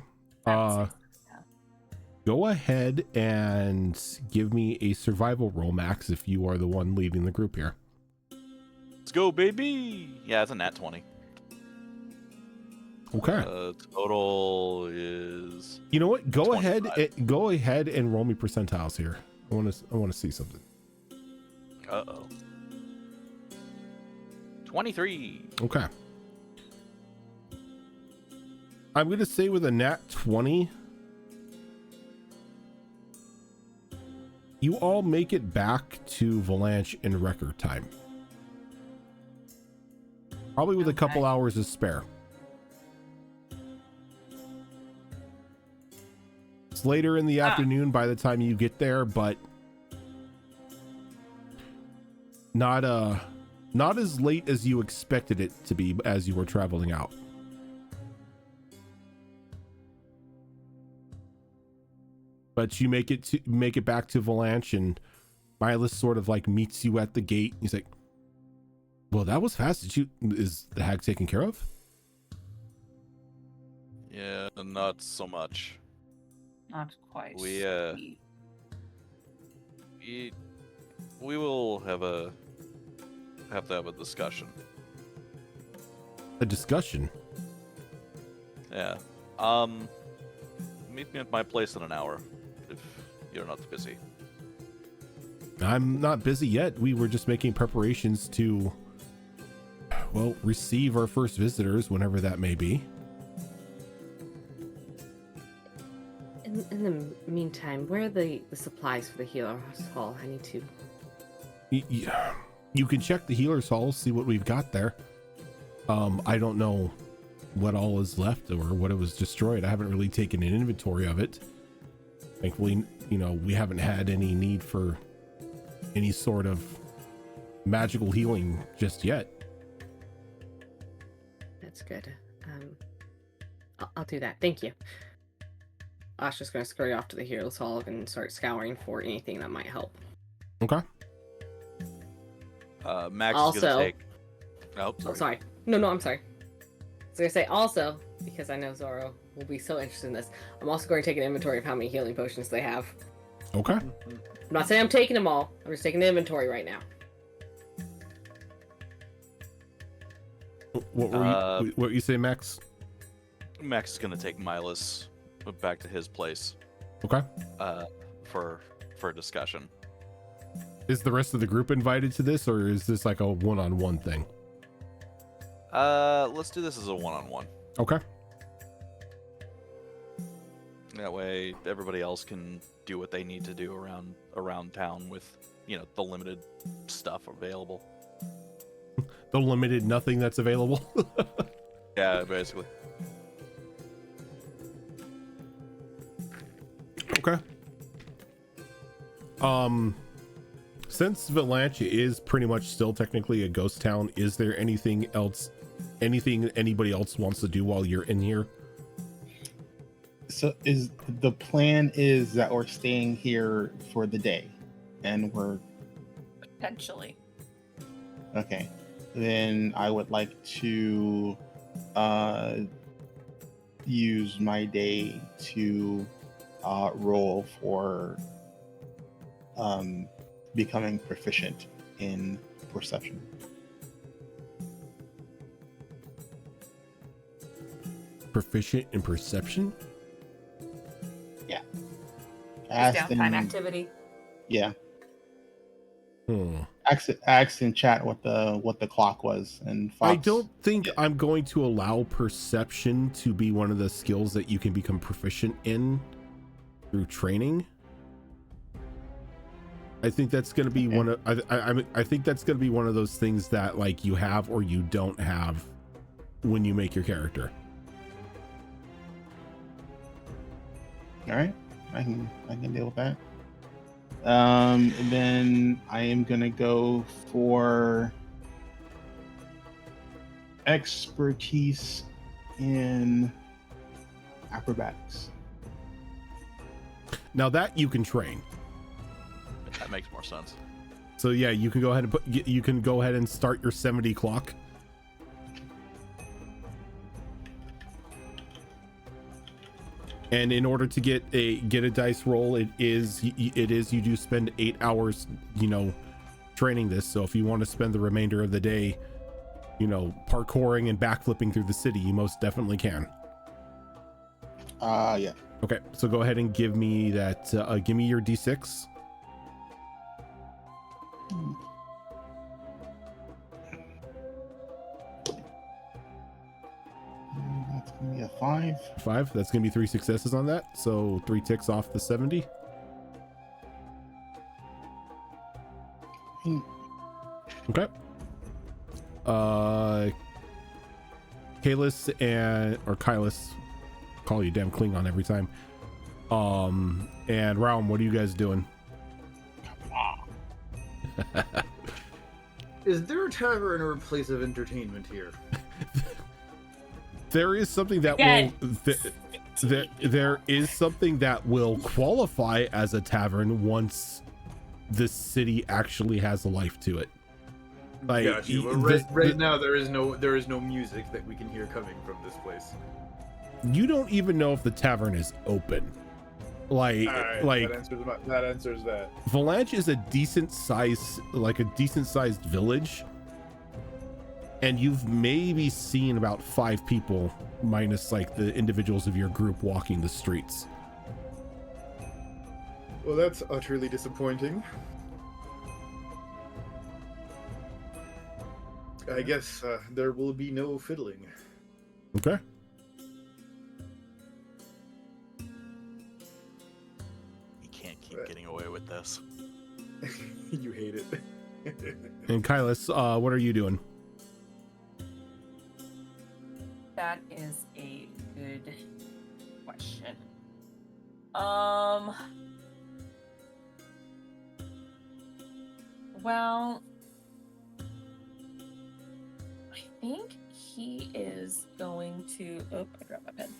S2: Go ahead and give me a survival roll, Max, if you are the one leaving the group here.
S6: Let's go, baby! Yeah, it's a nat 20.
S2: Okay.
S6: Total is...
S2: You know what? Go
S6: 25.
S2: Go ahead and roll me percentiles here. I want to see something.
S6: Uh-oh. 23.
S2: Okay. I'm going to say with a nat 20, you all make it back to Valanche in record time. Probably with a couple hours to spare. It's later in the afternoon by the time you get there, but not as late as you expected it to be as you were traveling out. But you make it back to Valanche, and Milas sort of like meets you at the gate. He's like, "Well, that was fast. Is the hag taken care of?"
S6: Yeah, not so much.
S7: Not quite.
S6: We will have to have a discussion.
S2: A discussion?
S6: Yeah. Meet me at my place in an hour, if you're not busy.
S2: I'm not busy yet. We were just making preparations to, well, receive our first visitors, whenever that may be.
S3: And In the meantime, where are the supplies for the healer's hall? I need to.
S2: You can check the healer's hall, see what we've got there. I don't know what all is left or what it was destroyed. I haven't really taken an inventory of it. Thankfully, we haven't had any need for any sort of magical healing just yet.
S3: That's good. I'll do that. Thank you. Asha's going to scurry off to the hero's hall and start scouring for anything that might help.
S2: Okay.
S6: Max
S3: Also,
S6: is gonna take. Oh,
S3: oh, sorry. No, I'm sorry. I was going to say also, because I know Zoro will be so interested in this, I'm also going to take an inventory of how many healing potions they have.
S2: Okay.
S3: I'm not saying I'm taking them all. I'm just taking an inventory right now.
S2: What were you say, Max?
S6: Max is gonna take Milas back to his place.
S2: Okay.
S6: For discussion.
S2: Is the rest of the group invited to this, or is this like a one-on-one thing?
S6: Let's do this as a one-on-one.
S2: Okay.
S6: That way, everybody else can do what they need to do around town with, the limited stuff available.
S2: The limited nothing that's available.
S6: Yeah, basically.
S2: Okay. Since Valanche is pretty much still technically a ghost town, is there anything anybody else wants to do while you're in here?
S1: So is the plan is that we're staying here for the day, and we're
S7: Potentially.
S1: okay. Then I would like to use my day to roll for becoming proficient in perception.
S2: Proficient in perception?
S1: Yeah.
S7: Downtime activity.
S1: Yeah. Ask in chat what the clock was, and Fox,
S2: I don't think I'm going to allow perception to be one of the skills that you can become proficient in through training. I think that's going to be one of I think that's going to be one of those things that like you have or you don't have when you make your character.
S1: All right, I can deal with that. And then I am gonna go for expertise in acrobatics.
S2: Now that you can train.
S6: That makes more sense.
S2: So yeah, you can go ahead and start your 70 clock. And in order to get a dice roll, it is you do spend 8 hours, training this. So if you want to spend the remainder of the day, parkouring and backflipping through the city, you most definitely can.
S1: Yeah.
S2: Okay, so go ahead and give me that. Give me your D6.
S1: That's gonna be a 5.
S2: 5. That's gonna be 3 successes on that. So 3 ticks off the 70. Okay. Kalis or Kylis, call you damn Klingon every time. And Realm, what are you guys doing?
S4: Is there a tavern or a place of entertainment here?
S2: There is something that there is something that will qualify as a tavern once this city actually has a life to it. Like,
S4: got you. Right now there is no music that we can hear coming from this place.
S2: You don't even know if the tavern is open. Like
S4: that answers that.
S2: Valanche is a decent sized village, and you've maybe seen about 5 people minus like the individuals of your group walking the streets.
S4: Well, that's utterly disappointing. I guess there will be no fiddling.
S2: Okay.
S6: keep getting away with this.
S4: You hate it.
S2: And Kylus, what are you doing?
S7: That is a good question. Well, I think he is going to. Oh, I dropped my pen.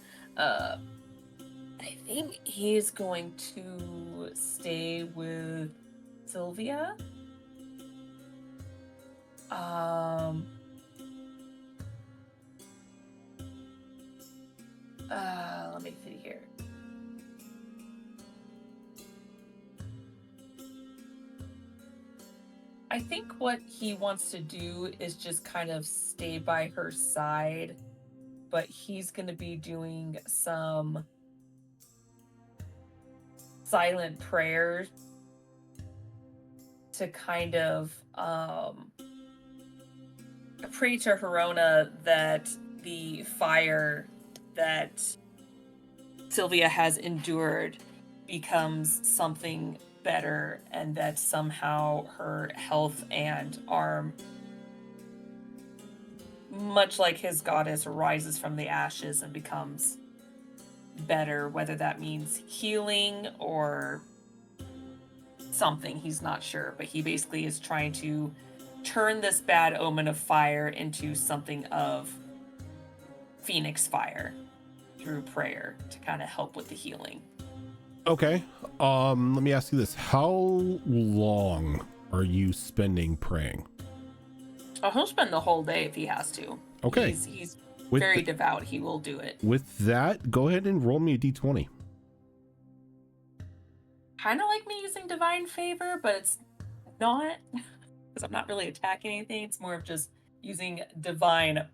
S7: I think he's going to stay with Sylvia. Let me see here. I think what he wants to do is just kind of stay by her side, but he's going to be doing some silent prayers to kind of pray to Herona that the fire that Sylvia has endured becomes something better, and that somehow her health and arm, much like his goddess, rises from the ashes and becomes better, whether that means healing or something, he's not sure, but he basically is trying to turn this bad omen of fire into something of phoenix fire through prayer to kind of help with the healing.
S2: Okay. Let me ask you this. How long are you spending praying?
S7: Oh, he'll spend the whole day if he has to.
S2: Okay.
S7: He's very devout. He will do it.
S2: With that, go ahead and roll me a d20.
S7: Kind of like me using divine favor, but it's not, because I'm not really attacking anything. It's more of just using divine,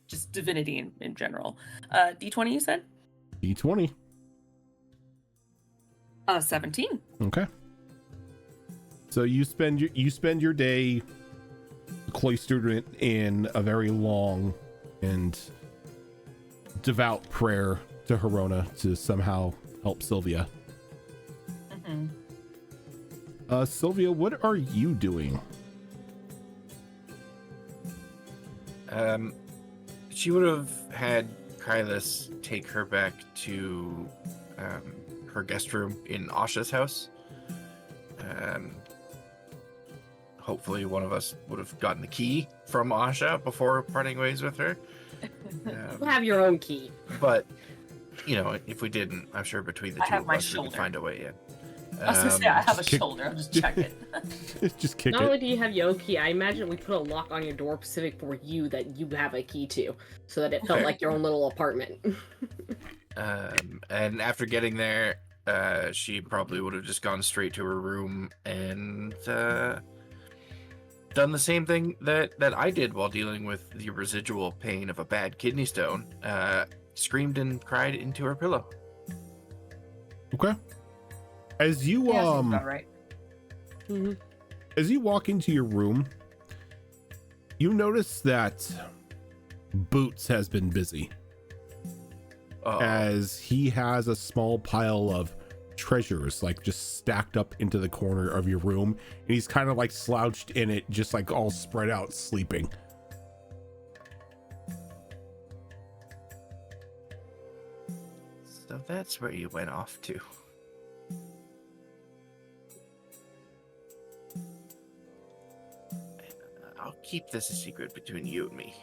S7: just divinity in general. D20, you said?
S2: D20.
S7: 17.
S2: Okay. So you spend your day cloistered in a very long and devout prayer to Herona to somehow help Sylvia.
S7: Mm-hmm.
S2: Sylvia, what are you doing?
S5: She would have had Kylus take her back to her guest room in Asha's house. Hopefully one of us would have gotten the key from Asha before parting ways with her.
S3: You'll have your own key.
S5: But, you know, if we didn't, I'm sure between the two of us, we could find a way in.
S7: I was gonna say, I have a shoulder. I'll just check it.
S2: Just kick
S3: Not
S2: it.
S3: only do you have your own key, I imagine we put a lock on your door specific for you that you have a key to, so that it felt like your own little apartment.
S5: And after getting there, she probably would have just gone straight to her room and done the same thing that I did while dealing with the residual pain of a bad kidney stone. Screamed and cried into her pillow.
S2: Okay. As you
S7: About right.
S3: Mm-hmm.
S2: as you walk into your room, you notice that Boots has been busy. As he has a small pile of treasures like just stacked up into the corner of your room, and he's kind of like slouched in it, just like all spread out sleeping.
S5: So that's where you went off to. I'll keep this a secret between you and me.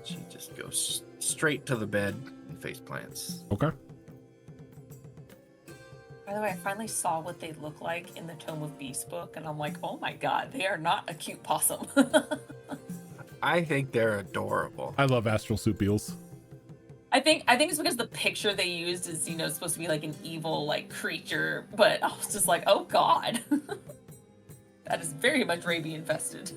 S5: She just goes straight to the bed and face plants.
S2: Okay.
S7: By the way, I finally saw what they look like in the Tome of Beasts book, and I'm like, oh my god, they are not a cute possum.
S5: I think they're adorable.
S2: I love astral soup eels.
S7: I think it's because the picture they used is, you know, supposed to be like an evil like creature, but I was just like, oh god. That is very much rabies infested.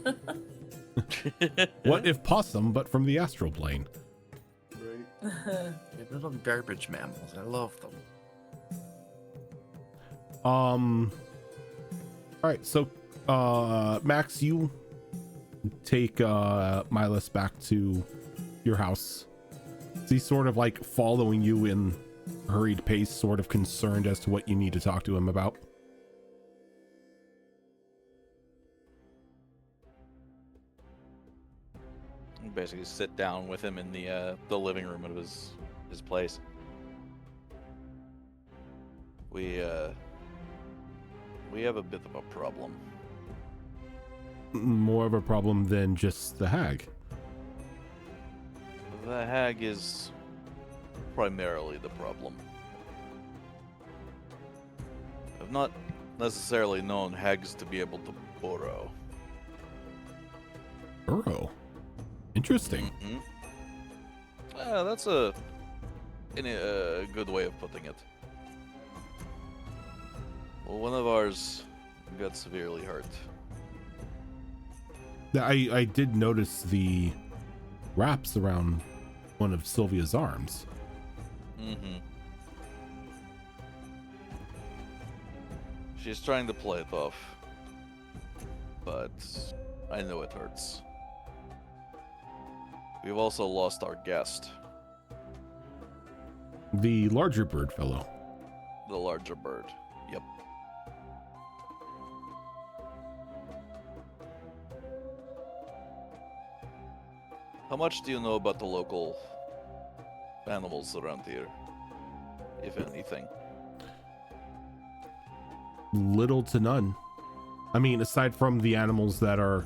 S2: What if possum, but from the astral plane?
S4: Right.
S5: They're little garbage mammals. I love them.
S2: All right, so Max, you take Milas back to your house. He's sort of like following you in hurried pace, sort of concerned as to what you need to talk to him about.
S6: Basically sit down with him in the living room of his place. We have a bit of a problem.
S2: More of a problem than just the hag.
S6: The hag is primarily the problem. I've not necessarily known hags to be able to burrow.
S2: Burrow? Interesting.
S6: Mm-hmm. That's a good way of putting it. Well, one of ours got severely hurt.
S2: I did notice the wraps around one of Sylvia's arms.
S6: Mm-hmm. She's trying to play it off, but I know it hurts. We've also lost our guest.
S2: The larger bird fellow.
S6: The larger bird. Yep. How much do you know about the local animals around here, if anything?
S2: Little to none. I mean, aside from the animals that are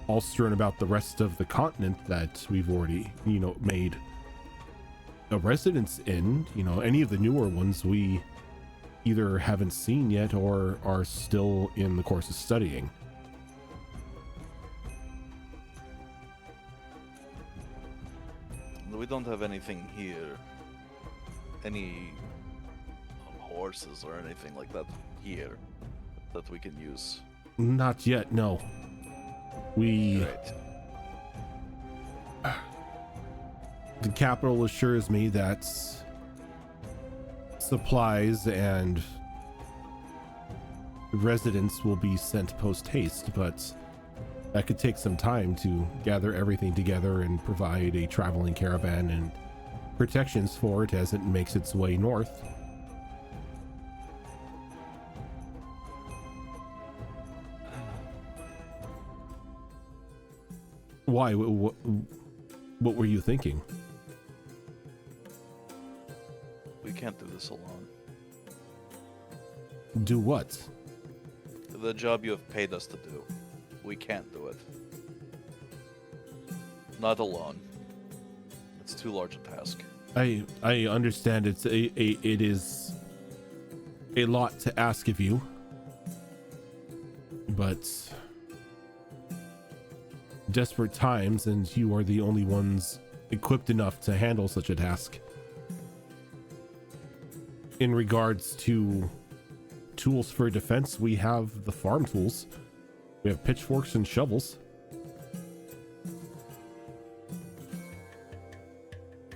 S2: all strewn about the rest of the continent that we've already, made a residence in, any of the newer ones we either haven't seen yet or are still in the course of studying.
S6: We don't have anything here. Any horses or anything like that here that we can use.
S2: Not yet, no. We...
S6: Right.
S2: The capital assures me that supplies and residents will be sent post-haste, but that could take some time to gather everything together and provide a traveling caravan and protections for it as it makes its way north. Why? What were you thinking?
S6: We can't do this alone.
S2: Do what?
S6: The job you have paid us to do. We can't do it. Not alone. It's too large a task.
S2: I understand it is a lot to ask of you, but desperate times, and you are the only ones equipped enough to handle such a task. In regards to tools for defense, we have the farm tools. We have pitchforks and shovels.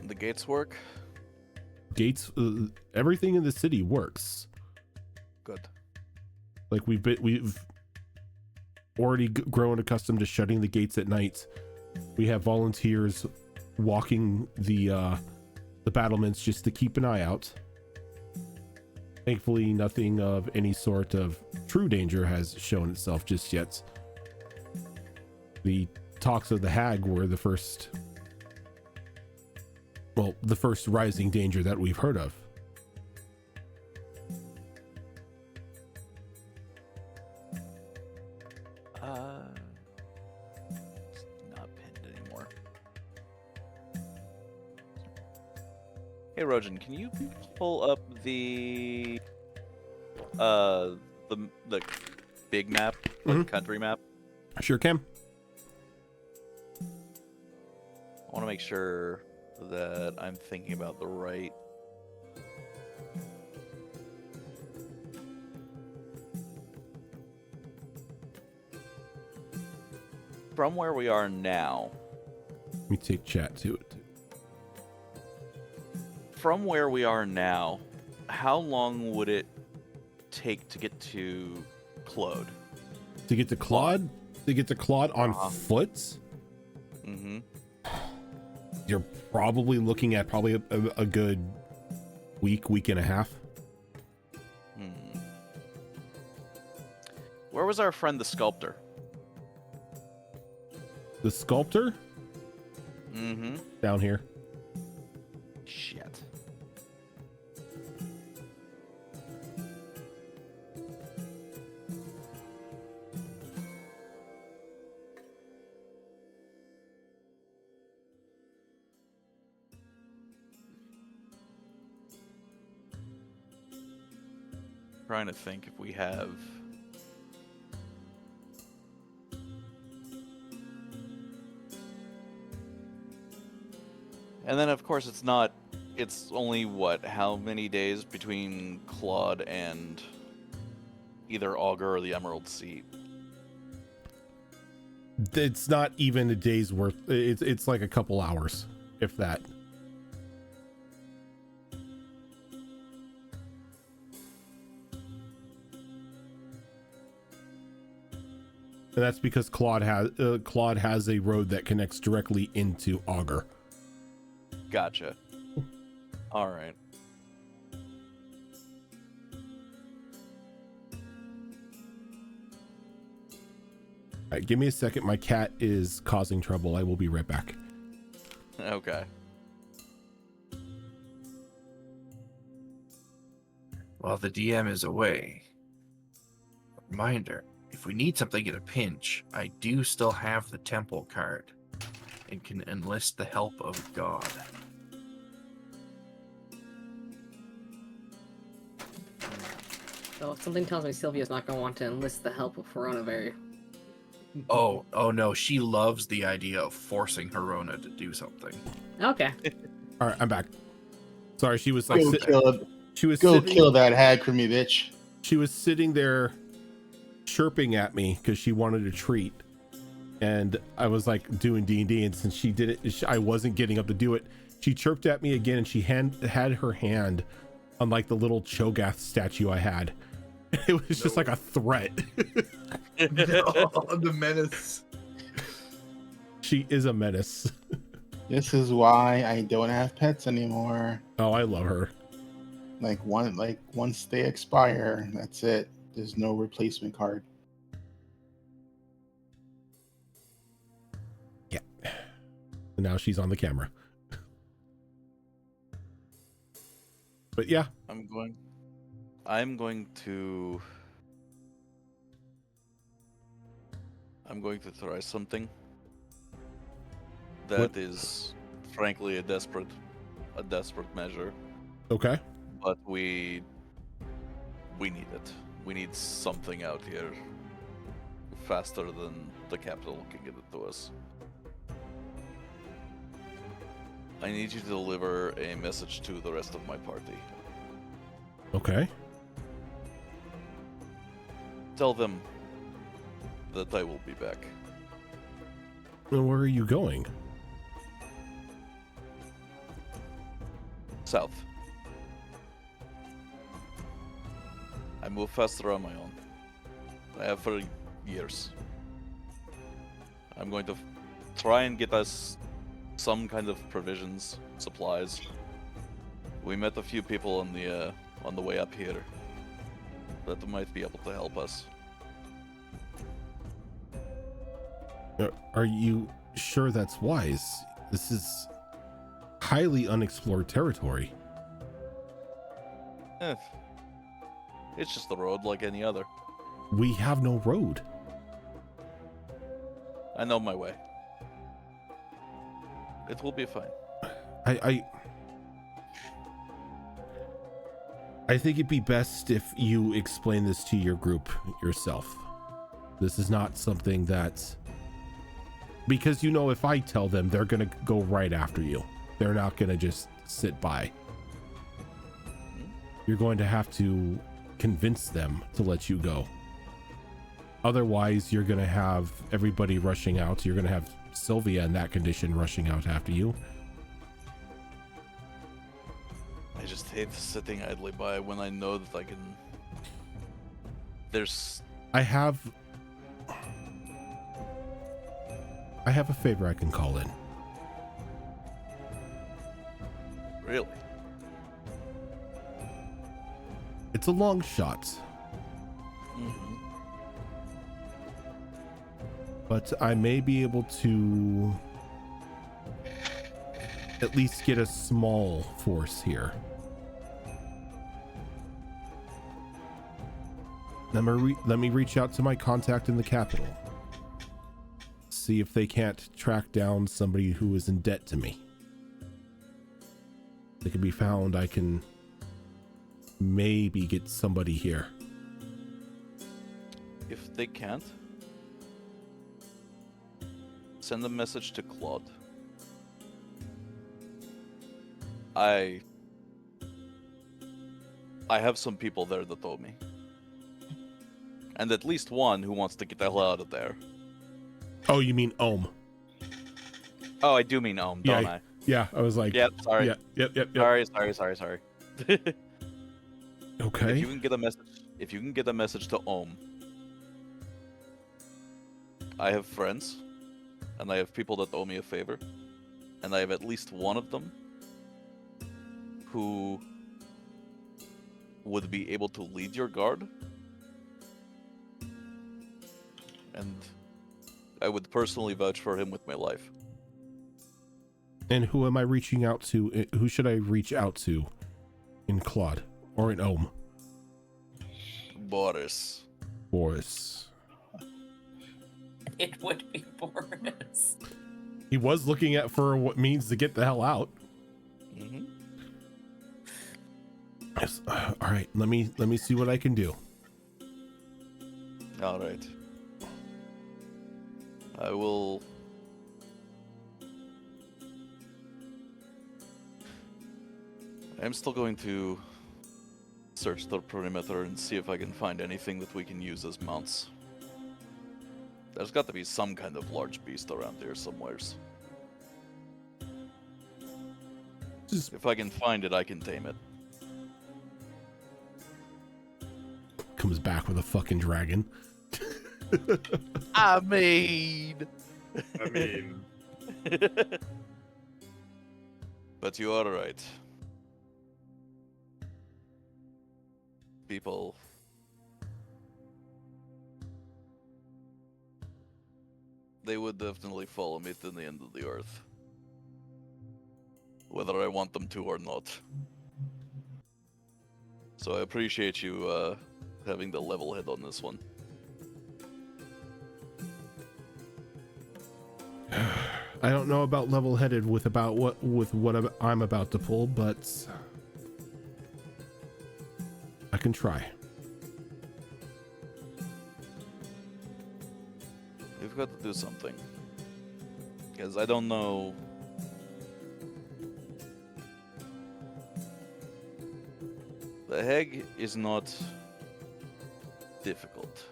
S6: The gates work?
S2: Gates, everything in the city works.
S6: Good.
S2: Like we've already grown accustomed to shutting the gates at night. We have volunteers walking the battlements just to keep an eye out. Thankfully, nothing of any sort of true danger has shown itself just yet. The talks of the hag were the first rising danger that we've heard of.
S6: It's not pinned anymore. Hey, Rojan, can you pull up the big map, like country map?
S2: Sure can.
S6: I want to make sure that I'm thinking about the right. From where we are now.
S2: Let me take chat to it.
S6: From where we are now, how long would it take to get to Claude?
S2: To get to Claude? To get to Claude on foot?
S6: Mm-hmm.
S2: You're probably looking at a good week and a half.
S6: Where was our friend the sculptor?
S2: The sculptor?
S6: Mm-hmm.
S2: Down here.
S6: Shit. Trying to think if we have. And then, of course, it's only, how many days between Claude and either Augur or the Emerald Seat?
S2: It's not even a day's worth. It's like a couple hours, if that. And that's because Claude has a road that connects directly into Augur.
S6: Gotcha. All right.
S2: All right, give me a second. My cat is causing trouble. I will be right back.
S6: Okay.
S5: While the DM is away, reminder, if we need something in a pinch, I do still have the temple card and can enlist the help of God.
S3: So something tells me Sylvia's not going to want to enlist the help of Verona very.
S5: Oh no, she loves the idea of forcing Verona to do something.
S3: Okay.
S2: All right, I'm back. Sorry, she was like,
S1: kill that hag for me, bitch.
S2: She was sitting there chirping at me because she wanted a treat, and I was like doing D&D, and since she did it, I wasn't getting up to do it. She chirped at me again, and she had her hand on like the little Cho'Gath statue I had. It was just like a threat.
S4: The menace.
S2: She is a menace.
S1: This is why I don't have pets anymore.
S2: Oh, I love her.
S1: Once they expire, that's it. There's no replacement card.
S2: Yeah. And now she's on the camera. But yeah.
S6: I'm going to try something that is frankly a desperate measure.
S2: Okay.
S6: But we need it. We need something out here faster than the capital can get it to us. I need you to deliver a message to the rest of my party.
S2: Okay.
S6: Tell them that I will be back.
S2: And where are you going?
S6: South. I move faster on my own. I have for years. I'm going to try and get us some kind of provisions, supplies. We met a few people on the way up here that might be able to help us.
S2: Are you sure that's wise? This is highly unexplored territory.
S6: It's just the road like any other.
S2: We have no road.
S6: I know my way. It will be fine.
S2: I think it'd be best if you explain this to your group yourself. This is not something that, because if I tell them, they're gonna go right after you. They're not gonna just sit by. You're going to have to convince them to let you go. Otherwise, you're gonna have everybody rushing out. You're gonna have Sylvia in that condition rushing out after you.
S6: I just hate sitting idly by when I know that I can.
S2: I have a favor I can call in.
S6: Really?
S2: It's a long shot, but I may be able to at least get a small force here. Let me reach out to my contact in the capital. See if they can't track down somebody who is in debt to me. If they can be found, I can maybe get somebody here.
S6: If they can't, send a message to Claude. I have some people there that owe me. And at least one who wants to get the hell out of there.
S2: Oh, you mean Ohm?
S6: Oh, I do mean Ohm, don't I?
S2: Yeah, I was like...
S6: Yep, sorry.
S2: Yep.
S6: Sorry.
S2: Okay.
S6: If you can get a message to Ohm. I have friends, and I have people that owe me a favor, and I have at least one of them who would be able to lead your guard. And I would personally vouch for him with my life.
S2: And who am I reaching out to? Who should I reach out to in Claude or in Ohm?
S6: Boris.
S7: It would be Boris.
S2: He was looking at for what means to get the hell out.
S6: Mm-hmm.
S2: Yes. All right. Let me see what I can do.
S6: All right. I will. I'm still going to search the perimeter and see if I can find anything that we can use as mounts. There's got to be some kind of large beast around here somewheres. If I can find it, I can tame it.
S2: Comes back with a fucking dragon.
S6: I mean... But you are right. People... They would definitely follow me to the end of the earth. Whether I want them to or not. So I appreciate you having the level head on this one.
S2: I don't know about level-headed with what I'm about to pull, but I can try.
S6: We've got to do something. Because I don't know... The Hag is not difficult.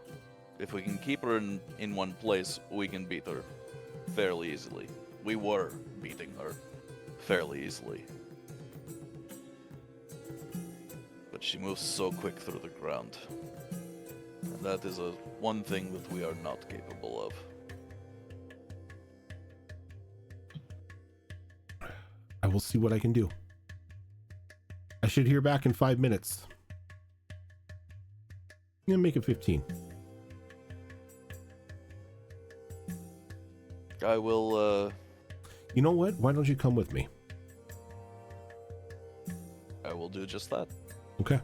S6: If we can keep her in one place, we can beat her fairly easily. We were beating her fairly easily. But she moves so quick through the ground. And that is one thing that we are not capable of.
S2: I will see what I can do. I should hear back in 5 minutes. I'm gonna make it 15.
S6: I will,
S2: You know what? Why don't you come with me?
S6: I will do just that.
S2: Okay.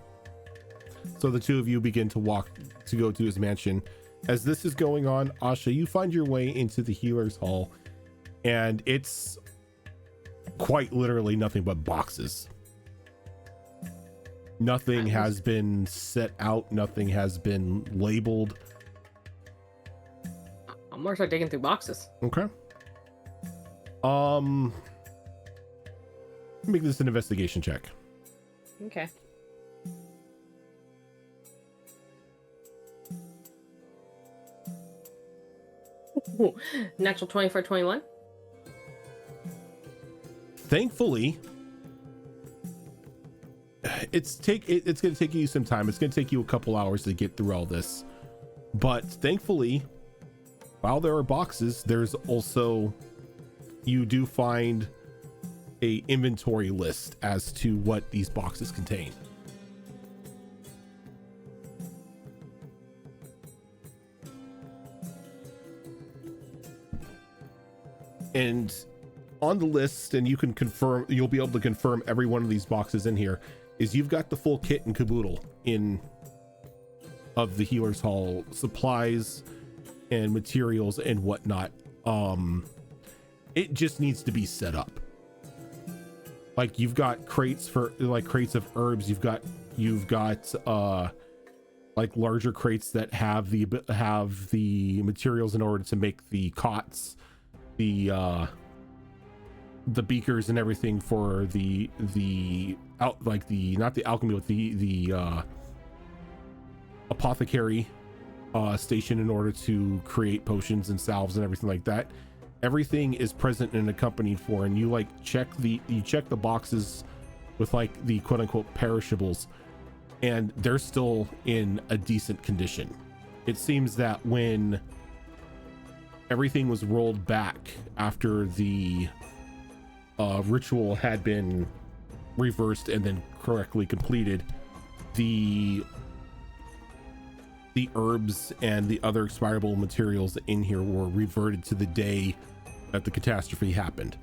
S2: So the two of you begin to walk to go to his mansion. As this is going on, Asha, you find your way into the healer's hall, and it's quite literally nothing but boxes. Nothing has been set out. Nothing has been labeled.
S3: I'm gonna start digging through boxes.
S2: Okay. Make this an investigation check.
S3: Okay. Ooh, natural 20 for 21.
S2: Thankfully, it's going to take you some time. It's going to take you a couple hours to get through all this. But thankfully, while there are boxes, there's also, you do find a inventory list as to what these boxes contain. And on the list, and you'll be able to confirm every one of these boxes in here, is you've got the full kit and caboodle of the Healer's Hall, supplies and materials and whatnot. It just needs to be set up. Like, you've got crates of herbs. You've got like larger crates that have the materials in order to make the cots, the beakers and everything for the apothecary station in order to create potions and salves and everything like that. Everything is present and accompanied for, and you check the boxes with like the quote unquote perishables, and they're still in a decent condition. It seems that when everything was rolled back after the ritual had been reversed and then correctly completed, the herbs and the other expirable materials in here were reverted to the day that the catastrophe happened.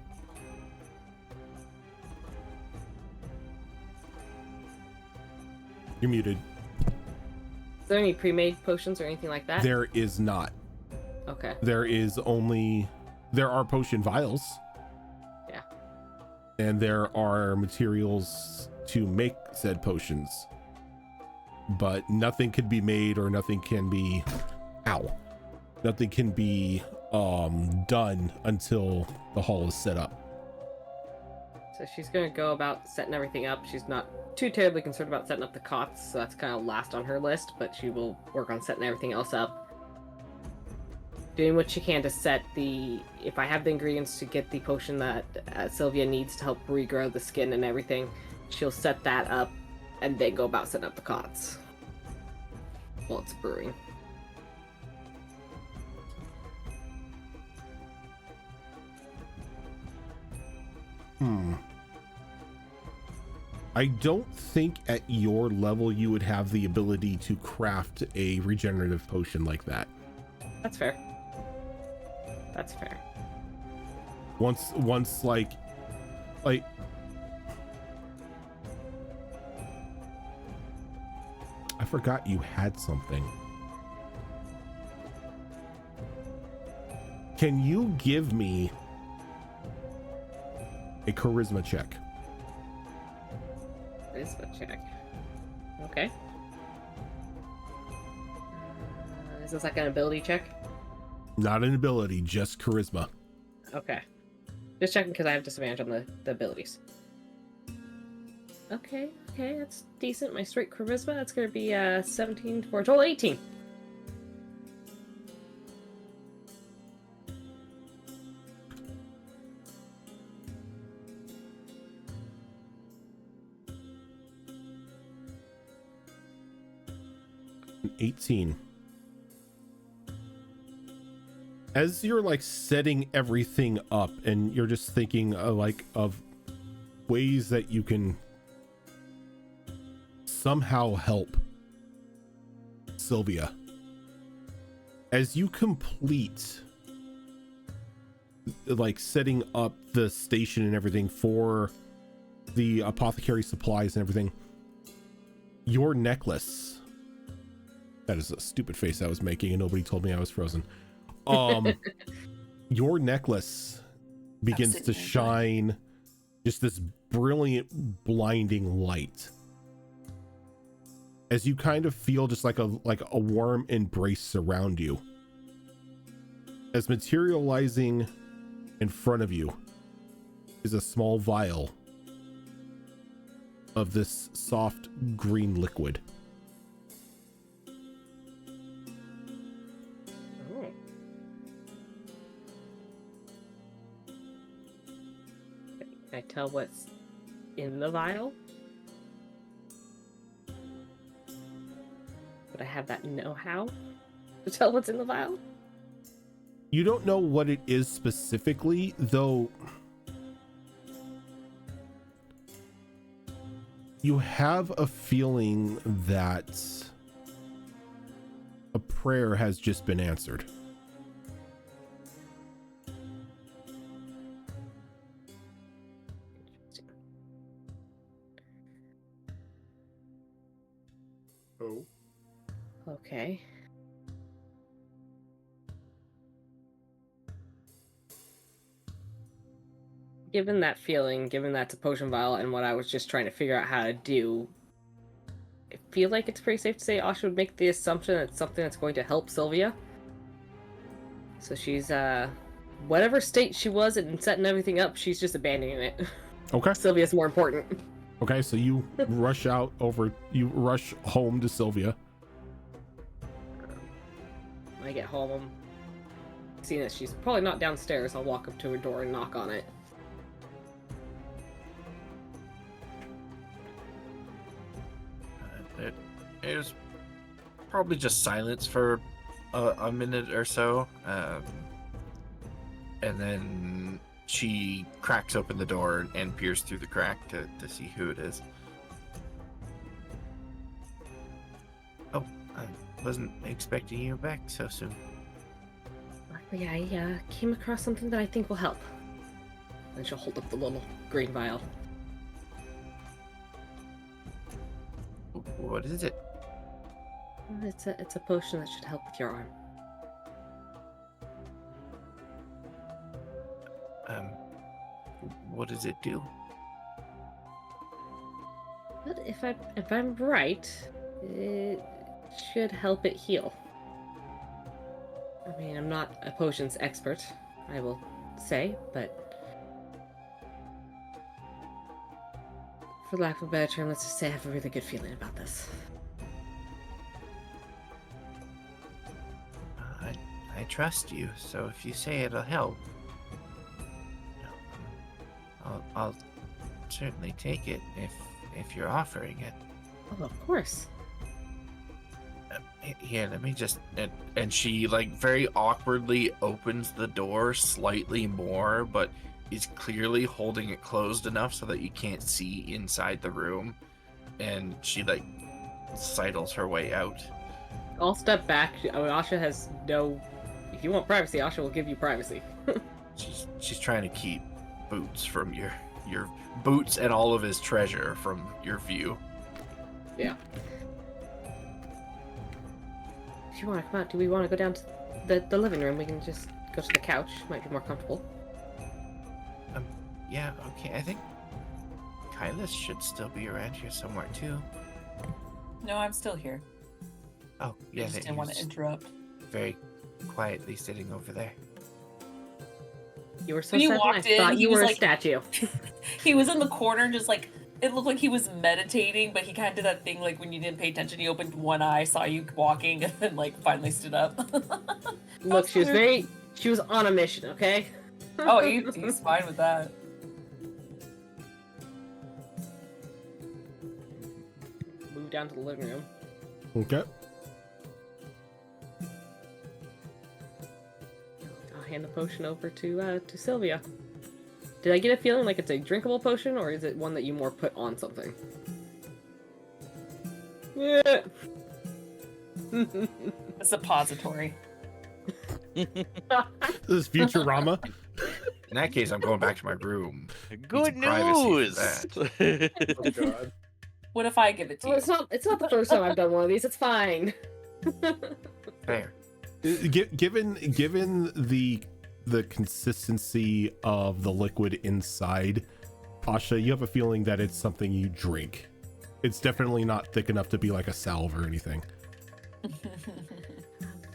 S2: You're muted.
S3: Is there any pre-made potions or anything like that?
S2: There is not.
S3: Okay.
S2: There are potion vials.
S3: Yeah.
S2: And there are materials to make said potions. But nothing can be made, or nothing can be done until the hall is set up.
S3: So she's going to go about setting everything up. She's not too terribly concerned about setting up the cots, so that's kind of last on her list, but she will work on setting everything else up. Doing what she can to set if I have the ingredients to get the potion that Sylvia needs to help regrow the skin and everything, she'll set that up and then go about setting up the cots while it's brewing.
S2: I don't think at your level you would have the ability to craft a regenerative potion like that.
S3: That's fair. That's fair.
S2: Once like I forgot you had something. Can you give me a charisma check?
S3: Charisma check. Okay. Is this like an ability check?
S2: Not an ability, just charisma.
S3: Okay. Just checking because I have disadvantage on the abilities. Okay, that's decent. My straight charisma, that's going to be 17 for a total 18.
S2: An 18. As you're like setting everything up and you're just thinking of ways that you can somehow help Sylvia, as you complete like setting up the station and everything for the apothecary supplies and everything, your necklace, that is a stupid face I was making and nobody told me I was frozen. Your necklace begins to shine just this brilliant blinding light as you kind of feel just like a warm embrace surround you, as materializing in front of you is a small vial of this soft green liquid.
S3: Can I tell what's in the vial? Would I have that know-how to tell what's in the vial?
S2: You don't know what it is specifically, though. You have a feeling that a prayer has just been answered.
S4: Oh.
S3: Okay. Given that feeling, given that's a potion vial, and what I was just trying to figure out how to do, I feel like it's pretty safe to say Asha would make the assumption that it's something that's going to help Sylvia. So she's, whatever state she was in setting everything up, she's just abandoning it.
S2: Okay.
S3: Sylvia's more important.
S2: Okay, so you rush home to Sylvia.
S3: When I get home, I'm seeing that she's probably not downstairs. I'll walk up to her door and knock on it.
S5: It was probably just silence for a minute or so, and then she cracks open the door and peers through the crack to see who it is. Oh, I wasn't expecting you back so soon.
S3: Luckily, I came across something that I think will help. And she'll hold up the little green vial.
S5: What is it?
S3: It's a potion that should help with your arm.
S5: What does it do?
S3: But if I'm right, it should help it heal. I mean, I'm not a potions expert, I will say, but for lack of a better term, let's just say I have a really good feeling about this.
S5: I trust you, so if you say it'll help, I'll certainly take it if you're offering it.
S3: Oh, of course.
S5: Here, let me just... And she, like, very awkwardly opens the door slightly more, but is clearly holding it closed enough so that you can't see inside the room. And she, like, sidles her way out.
S3: I'll step back. Asha has no... If you want privacy, Asha will give you privacy.
S5: She's trying to keep Boots from your Boots and all of his treasure from your view.
S3: Yeah. If you want to come out, do we want to go down to the living room? We can just go to the couch. Might be more comfortable.
S5: Yeah, okay. I think Kylas should still be around here somewhere too.
S7: No, I'm still here.
S5: Oh, yeah.
S7: I just didn't want to interrupt.
S5: Very quietly sitting over there.
S3: You were so
S7: When you
S3: sudden,
S7: walked
S3: I
S7: in,
S3: thought
S7: he
S3: you
S7: was
S3: were a
S7: like-
S3: statue.
S7: He was in the corner, just like, it looked like he was meditating, but he kind of did that thing like when you didn't pay attention, he opened one eye, saw you walking, and then like finally stood up.
S3: Look, she was on a mission, okay?
S7: Oh, he's fine with that.
S3: Move down to the living room.
S2: Okay.
S3: I'll hand the potion over to Sylvia. Did I get a feeling like it's a drinkable potion, or is it one that you more put on something? Yeah.
S7: A suppository.
S2: This is Futurama.
S5: In that case, I'm going back to my room.
S6: Good
S5: Need some privacy
S6: news.
S5: for that.
S4: Oh god.
S7: What if I give it to
S3: Well,
S7: you?
S3: it's not the first time I've done one of these. It's fine.
S5: Fair.
S2: Given the consistency of the liquid inside, Asha, you have a feeling that it's something you drink. It's definitely not thick enough to be like a salve or anything.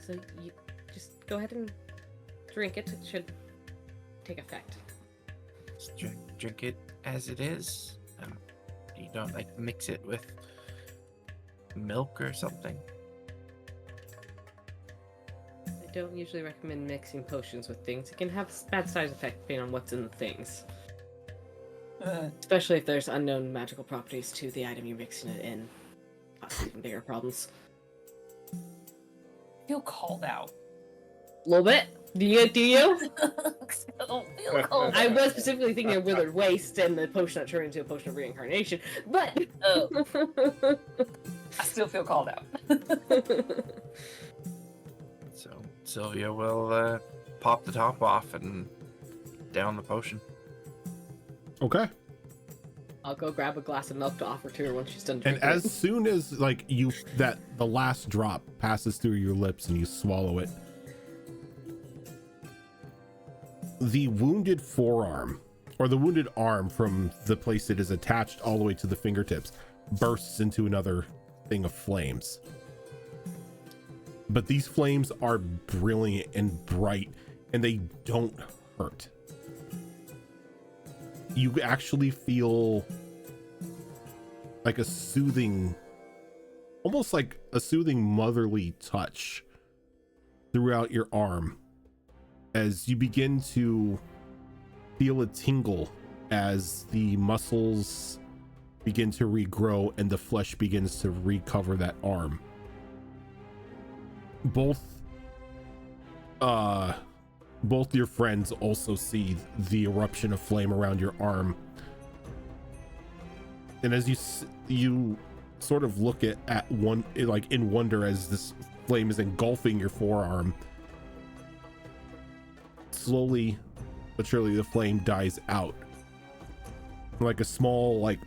S3: So you just go ahead and drink it. It should take effect.
S5: Just drink it as it is. You don't like mix it with milk or something.
S3: I don't usually recommend mixing potions with things. It can have bad side effects depending on what's in the things. Especially if there's unknown magical properties to the item you're mixing it in. Cause even bigger problems.
S7: I feel called out.
S3: A little bit? Do you?
S7: I don't feel called
S3: I
S7: out.
S3: was specifically thinking of Withered Waste and the potion that turned into a potion of reincarnation, but...
S7: Oh, I still feel called out.
S5: So Sylvia will pop the top off and down the potion.
S2: Okay.
S3: I'll go grab a glass of milk to offer to her when she's done
S2: And
S3: drinking
S2: as
S3: it.
S2: soon as like the last drop passes through your lips and you swallow it, the wounded forearm or the wounded arm from the place it is attached all the way to the fingertips bursts into another thing of flames. But these flames are brilliant and bright, and they don't hurt. You actually feel like a soothing, almost like a soothing motherly touch throughout your arm as you begin to feel a tingle as the muscles begin to regrow and the flesh begins to recover that arm. Both your friends also see the eruption of flame around your arm, and as you sort of look at one, like in wonder, as this flame is engulfing your forearm, slowly but surely the flame dies out, like a small like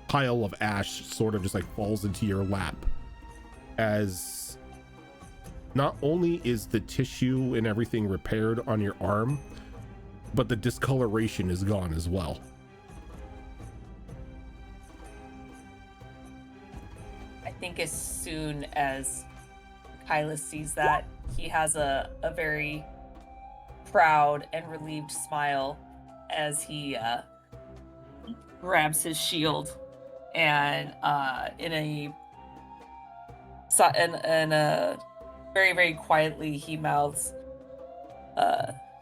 S2: pile of ash sort of just like falls into your lap, as not only is the tissue and everything repaired on your arm, but the discoloration is gone as well.
S7: I think as soon as Kyla sees that, he has a very proud and relieved smile as he grabs his shield and very, very quietly he mouths,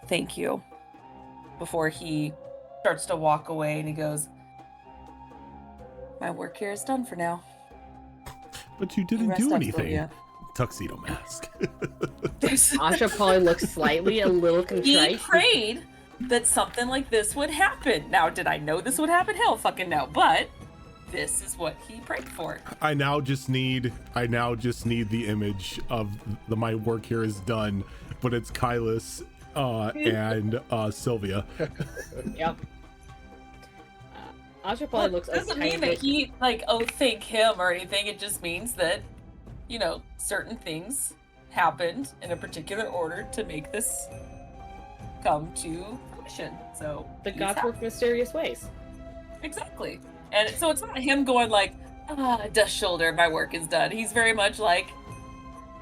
S7: thank you, before he starts to walk away, and he goes, my work here is done for now.
S2: But you didn't do anything. Tuxedo mask.
S3: Asha probably looks slightly a little contrite.
S7: He prayed that something like this would happen. Now, did I know this would happen? Hell fucking no. But this is what he prayed for.
S2: I now just need the image of my work here is done, but it's Kylis and Sylvia.
S3: Yep. Asha probably looks a
S7: doesn't
S3: tiny
S7: mean
S3: bit...
S7: that he thank him or anything. It just means that, certain things happened in a particular order to make this come to fruition. So
S3: The gods work mysterious ways.
S7: Exactly. And so it's not him going like, dust shoulder, my work is done. He's very much like,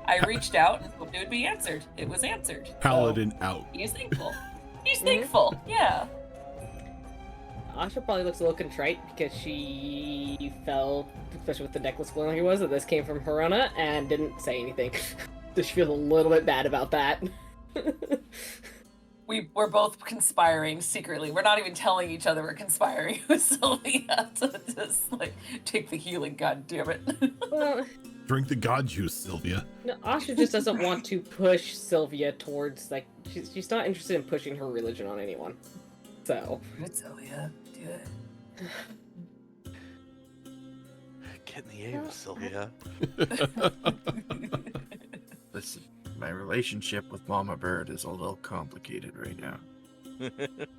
S7: I reached out and hoped it would be answered. It was answered.
S2: Paladin out.
S7: He's thankful. He's thankful. Yeah.
S3: Asha probably looks a little contrite because she felt, especially with the necklace glowing like it was, that this came from Haruna and didn't say anything. So she feels a little bit bad about that.
S7: We're both conspiring secretly. We're not even telling each other we're conspiring with Sylvia to just take the healing. God damn it!
S3: Well,
S2: drink the god juice, Sylvia.
S3: No, Asha just doesn't want to push Sylvia towards she's not interested in pushing her religion on anyone. So.
S7: Do it, Sylvia. Do it.
S6: Get in the aim, Sylvia.
S5: Listen. My relationship with Mama Bird is a little complicated right now.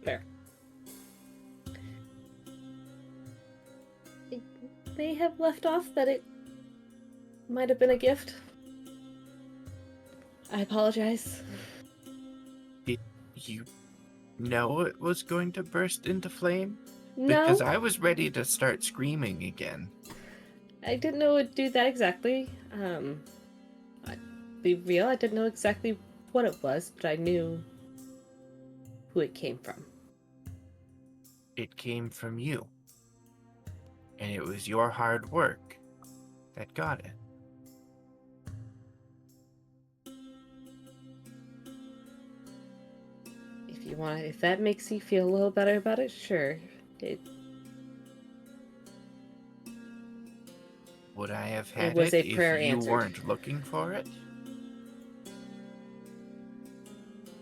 S3: Fair. It may have left off that it might have been a gift. I apologize.
S5: Did you know it was going to burst into flame?
S3: No.
S5: Because I was ready to start screaming again.
S3: I didn't know it would do that exactly. Be real, I didn't know exactly what it was, but I knew who it came from.
S5: It came from you. And it was your hard work that got it.
S3: If that makes you feel a little better about it, sure.
S5: Would I have had
S3: was a
S5: if
S3: prayer
S5: you
S3: answered.
S5: weren't looking for it?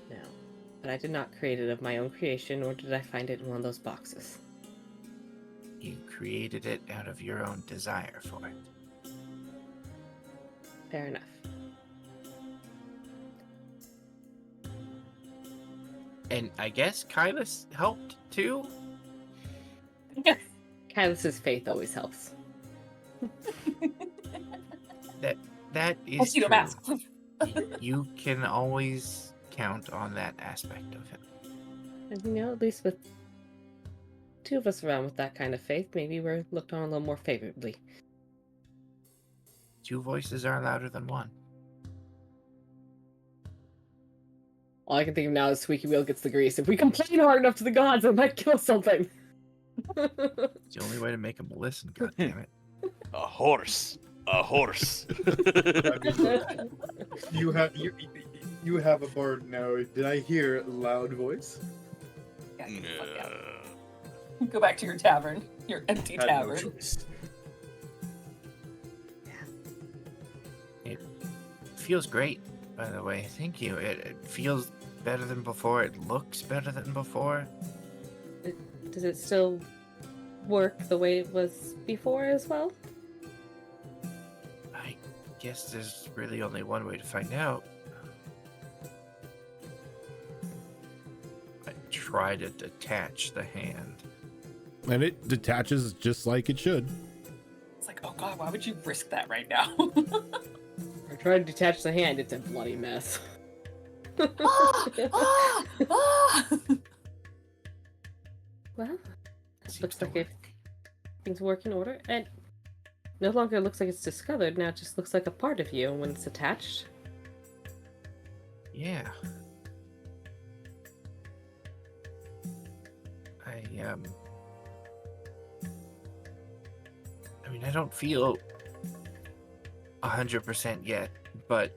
S3: No. But I did not create it of my own creation, nor did I find it in one of those boxes.
S5: You created it out of your own desire for it.
S3: Fair enough.
S5: And I guess Kylis helped too?
S3: Kylus's faith always helps.
S5: That is
S7: I'll see the
S5: true.
S7: mask.
S5: You can always count on that aspect of him.
S3: And you know, at least with two of us around with that kind of faith, maybe we're looked on a little more favorably.
S5: Two voices are louder than one.
S3: All I can think of now is Squeaky Wheel gets the grease. If we complain hard enough to the gods, it might kill something.
S5: It's the only way to make them listen, goddammit.
S6: A horse. A horse.
S4: I mean, look, you have a bard now. Did I hear loud voice?
S7: Yeah, get the fuck out. Go back to your tavern, your empty
S4: Had no
S7: tavern.
S4: choice.
S5: It feels great, by the way. Thank you. It feels better than before. It looks better than before.
S3: Does it still work the way it was before as well?
S5: I guess there's really only one way to find out. I try to detach the hand.
S2: And it detaches just like it should.
S7: It's like, oh god, why would you risk that right now?
S3: I tried to detach the hand, it's a bloody mess.
S7: Ah!
S3: Well,
S5: Seems
S3: looks
S5: to
S3: like
S5: work.
S3: things work in order, and no longer looks like it's discolored, now it just looks like a part of you when it's attached.
S5: Yeah. I mean, I don't feel 100% yet, but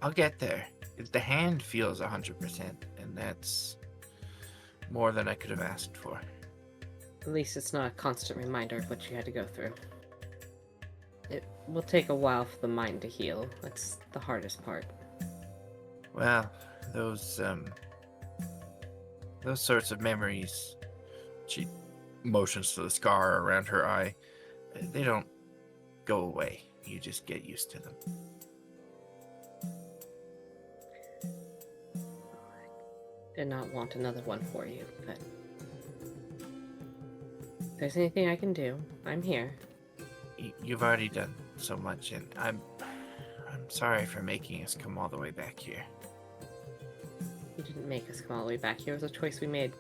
S5: I'll get there. The hand feels 100%, and that's more than I could have asked for.
S3: At least it's not a constant reminder of what you had to go through. It will take a while for the mind to heal. That's the hardest part.
S5: Well, those sorts of memories, she motions to the scar around her eye, they don't go away. You just get used to them.
S3: Did not want another one for you, but if there's anything I can do, I'm here.
S5: You've already done so much, and I'm sorry for making us come all the way back here.
S3: You didn't make us come all the way back here. It was a choice we made.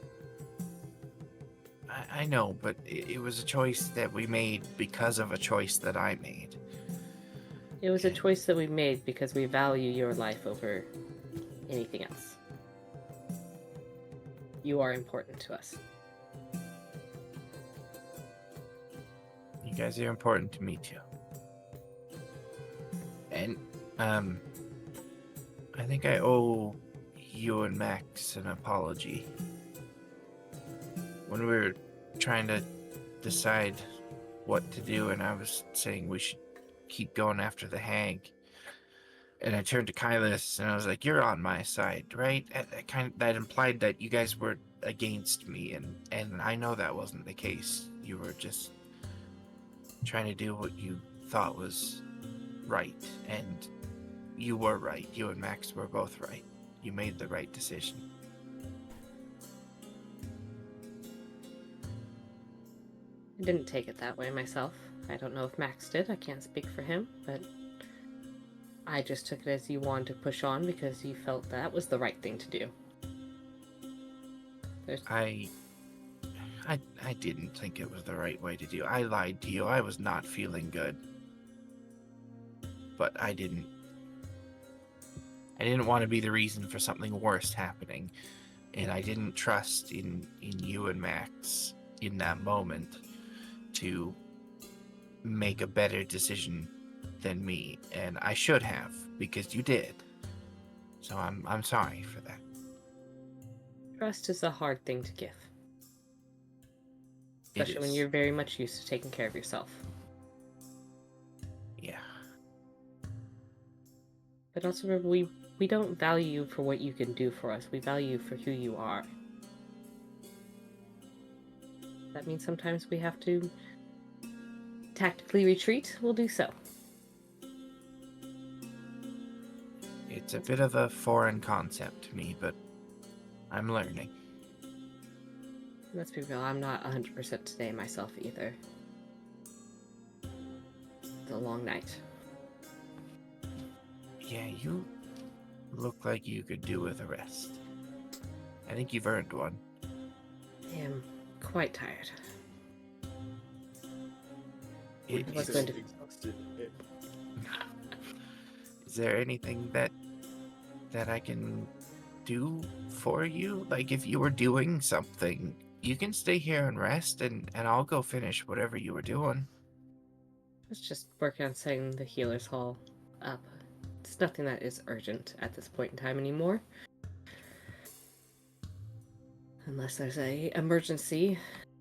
S5: I know, but it was a choice that we made because of a choice that I made.
S3: It was a choice that we made because we value your life over anything else. You are important to us.
S5: You guys are important to me too. And I think I owe you and Max an apology. When we were trying to decide what to do, and I was saying we should keep going after the hag, and I turned to Kylus and I was like, "You're on my side, right?" That implied that you guys were against me, and I know that wasn't the case. You were just trying to do what you thought was right, and you were right. You and Max were both right. You made the right decision.
S3: I didn't take it that way myself. I don't know if Max did. I can't speak for him, but I just took it as you wanted to push on because you felt that was the right thing to do.
S5: I didn't think it was the right way to do. I lied to you. I was not feeling good. But I didn't want to be the reason for something worse happening. And I didn't trust in you and Max in that moment to make a better decision than me. And I should have, because you did. So I'm sorry for that.
S3: Trust is a hard thing to give.
S5: It
S3: Especially when
S5: is.
S3: you're very much used to taking care of yourself.
S5: Yeah.
S3: But also remember, we don't value you for what you can do for us. We value you for who you are. That means sometimes we have to tactically retreat. We'll do so.
S5: It's a bit of a foreign concept to me, but I'm learning.
S3: Let's be real, I'm not 100% today myself either. It's a long night.
S5: Yeah, you look like you could do with a rest. I think you've earned one.
S3: I am quite tired.
S5: It-
S3: I was
S5: is,
S3: going to...
S4: Exhausted.
S5: is there anything that I can do for you? Like, if you were doing something, you can stay here and rest, and I'll go finish whatever you were doing.
S3: I was just working on setting the healer's hall up. It's nothing that is urgent at this point in time anymore. Unless there's a emergency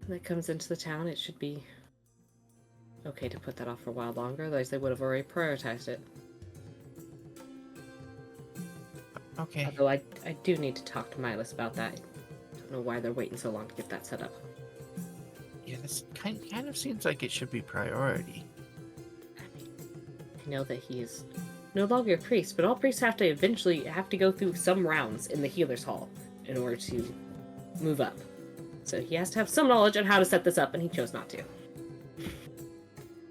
S3: that comes into the town, it should be okay to put that off for a while longer, otherwise they would have already prioritized it.
S5: Okay.
S3: Although I do need to talk to Milas about that. I don't know why they're waiting so long to get that set up.
S5: Yeah, this kind of seems like it should be priority.
S3: I know that he is no longer a priest, but all priests have to eventually go through some rounds in the healer's hall in order to move up. So he has to have some knowledge on how to set this up, and he chose not to.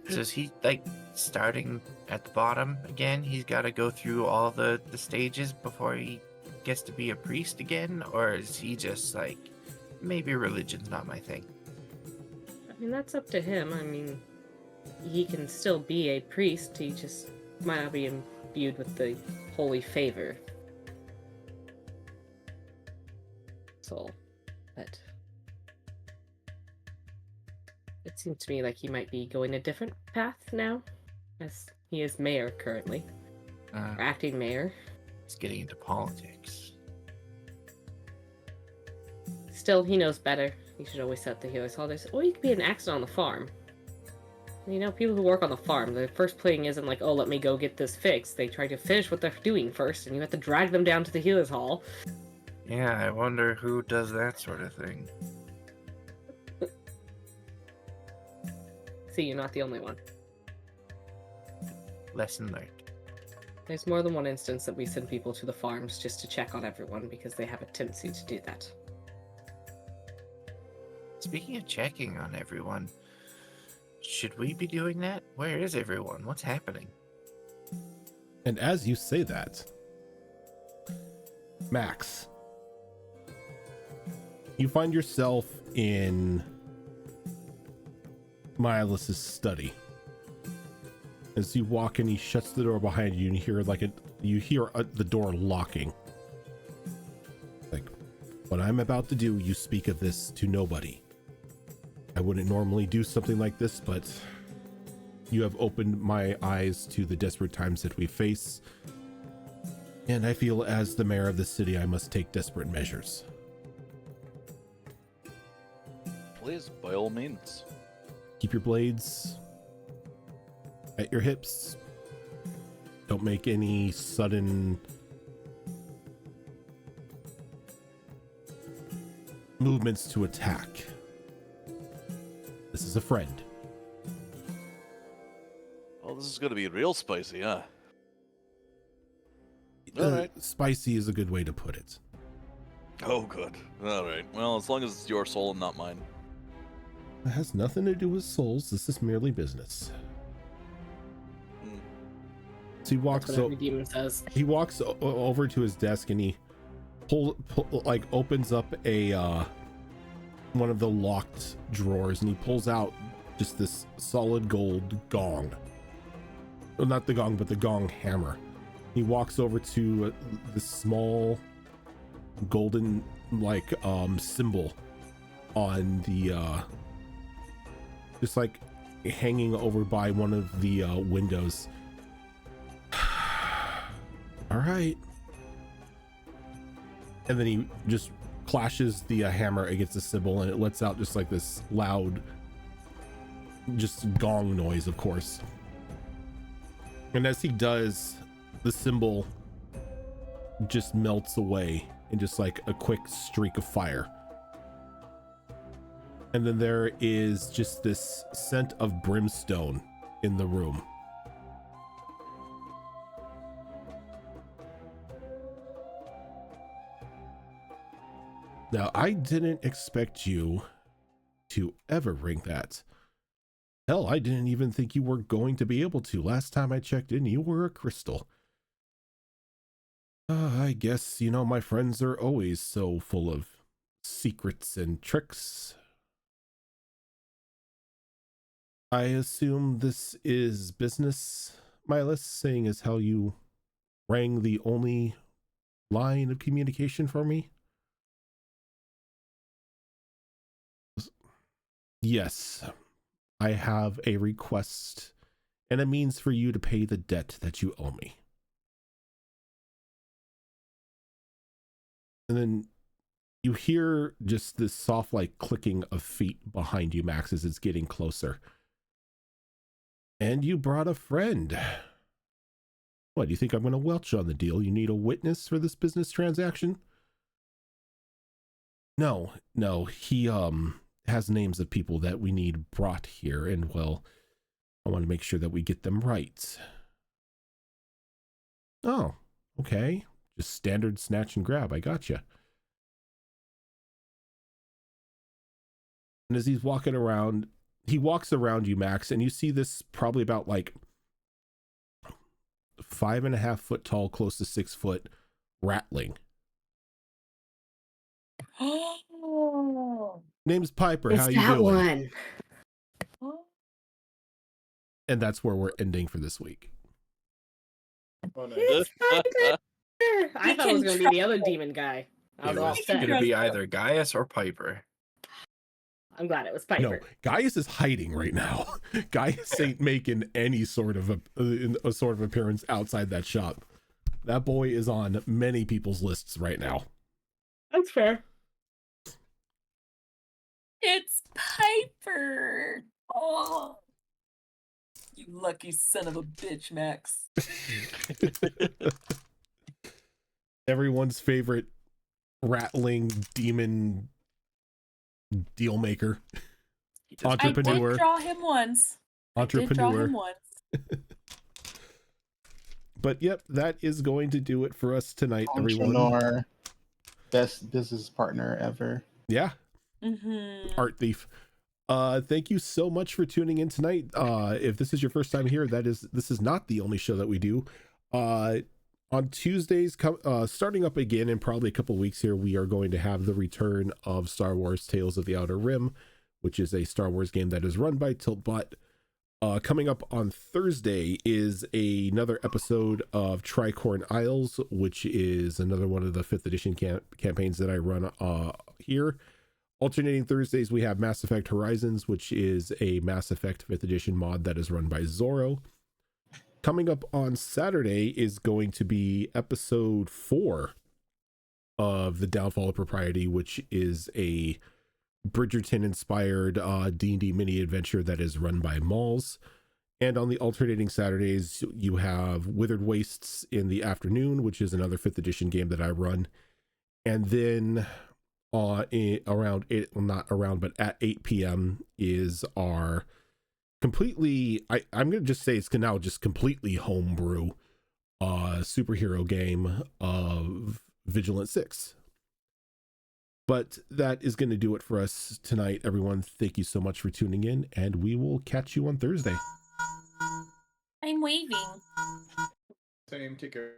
S5: So is he, like, starting at the bottom again? He's got to go through all the stages before he gets to be a priest again? Or is he just like, maybe religion's not my thing?
S3: I mean, that's up to him. I mean, he can still be a priest, he just might not be imbued with the holy favor. Soul. But it seems to me like he might be going a different path now, as he is mayor currently. Or acting mayor.
S5: He's getting into politics.
S3: Still, he knows better. He should always set the healer's hall. Or you could be an accident on the farm. You know, people who work on the farm, the first thing isn't like, oh, let me go get this fixed. They try to finish what they're doing first, and you have to drag them down to the healer's hall.
S5: Yeah, I wonder who does that sort of thing.
S3: See, you're not the only one.
S5: Lesson learned.
S3: There's more than one instance that we send people to the farms just to check on everyone because they have a tendency to do that.
S5: Speaking of checking on everyone, should we be doing that? Where is everyone? What's happening?
S2: And as you say that, Max, you find yourself in Milas's study. As you walk in, he shuts the door behind you, and you hear the door locking. Like, what I'm about to do, you speak of this to nobody. I wouldn't normally do something like this, but you have opened my eyes to the desperate times that we face, and I feel as the mayor of the city, I must take desperate measures.
S6: Please, by all means.
S2: Keep your blades at your hips. Don't make any sudden movements to attack. This is a friend.
S6: Well, this is gonna be real spicy, huh? All right.
S2: Spicy is a good way to put it.
S6: Oh, good. All right. Well, as long as it's your soul and not mine.
S2: It has nothing to do with souls. This is merely business. So he walks.
S3: That's what every demon says.
S2: He walks over to his desk and he opens up a one of the locked drawers, and he pulls out just this solid gold gong. Well, not the gong, but the gong hammer. He walks over to this small golden symbol on the just like hanging over by one of the windows. All right. And then he just clashes the hammer against the symbol, and it lets out just like this loud, just gong noise, of course. And as he does, the symbol just melts away in just like a quick streak of fire. And then there is just this scent of brimstone in the room. Now, I didn't expect you to ever ring that. Hell, I didn't even think you were going to be able to. Last time I checked in, you were a crystal. I guess, my friends are always so full of secrets and tricks. I assume this is business, Milas, saying as how you rang the only line of communication for me? Yes, I have a request and a means for you to pay the debt that you owe me. And then you hear just this soft, like, clicking of feet behind you, Max, as it's getting closer. And you brought a friend. What, do you think I'm going to welch on the deal? You need a witness for this business transaction? No, he, has names of people that we need brought here, and, well, I want to make sure that we get them right. Oh, okay. Just standard snatch and grab. I gotcha. And as he's walking around, he walks around you, Max, and you see this probably about like 5.5 foot tall, close to 6 foot rattling. Name's Piper.
S3: It's
S2: How you
S3: that
S2: doing?
S3: one.
S2: And that's where we're ending for this week.
S4: Oh, nice.
S3: It's Piper. I thought it was going to be the other demon guy. I was
S5: It
S3: all
S5: was
S3: set.
S5: going to be either Gaius or Piper.
S3: I'm glad it was Piper.
S2: No, Gaius is hiding right now. Gaius ain't making any sort of a sort of appearance outside that shop. That boy is on many people's lists right now.
S3: That's fair.
S7: It's Piper. Oh, you lucky son of a bitch, Max.
S2: Everyone's favorite rattling demon deal maker. Entrepreneur.
S7: I did draw him once.
S2: Entrepreneur. But yep, that is going to do it for us tonight, everyone.
S1: Junaar, best business partner ever.
S2: Yeah.
S7: Mm-hmm.
S2: Art thief. Thank you so much for tuning in tonight. If this is your first time here, this is not the only show that we do. On Tuesdays, starting up again in probably a couple weeks here, we are going to have the return of Star Wars Tales of the Outer Rim, which is a Star Wars game that is run by Tiltbot. Coming up on Thursday is another episode of Tricorn Isles, which is another one of the 5th edition campaigns that I run here. Alternating Thursdays, we have Mass Effect Horizons, which is a Mass Effect 5th edition mod that is run by Zorro. Coming up on Saturday is going to be episode 4 of The Downfall of Propriety, which is a Bridgerton-inspired D&D mini-adventure that is run by Malls. And on the alternating Saturdays, you have Withered Wastes in the afternoon, which is another 5th edition game that I run. And then around 8, well, not around, but at 8 p.m. is our completely, I'm going to just say it's now just completely homebrew superhero game of Vigilant 6. But that is going to do it for us tonight, everyone. Thank you so much for tuning in, and we will catch you on Thursday.
S7: I'm waving.
S4: Same, take care.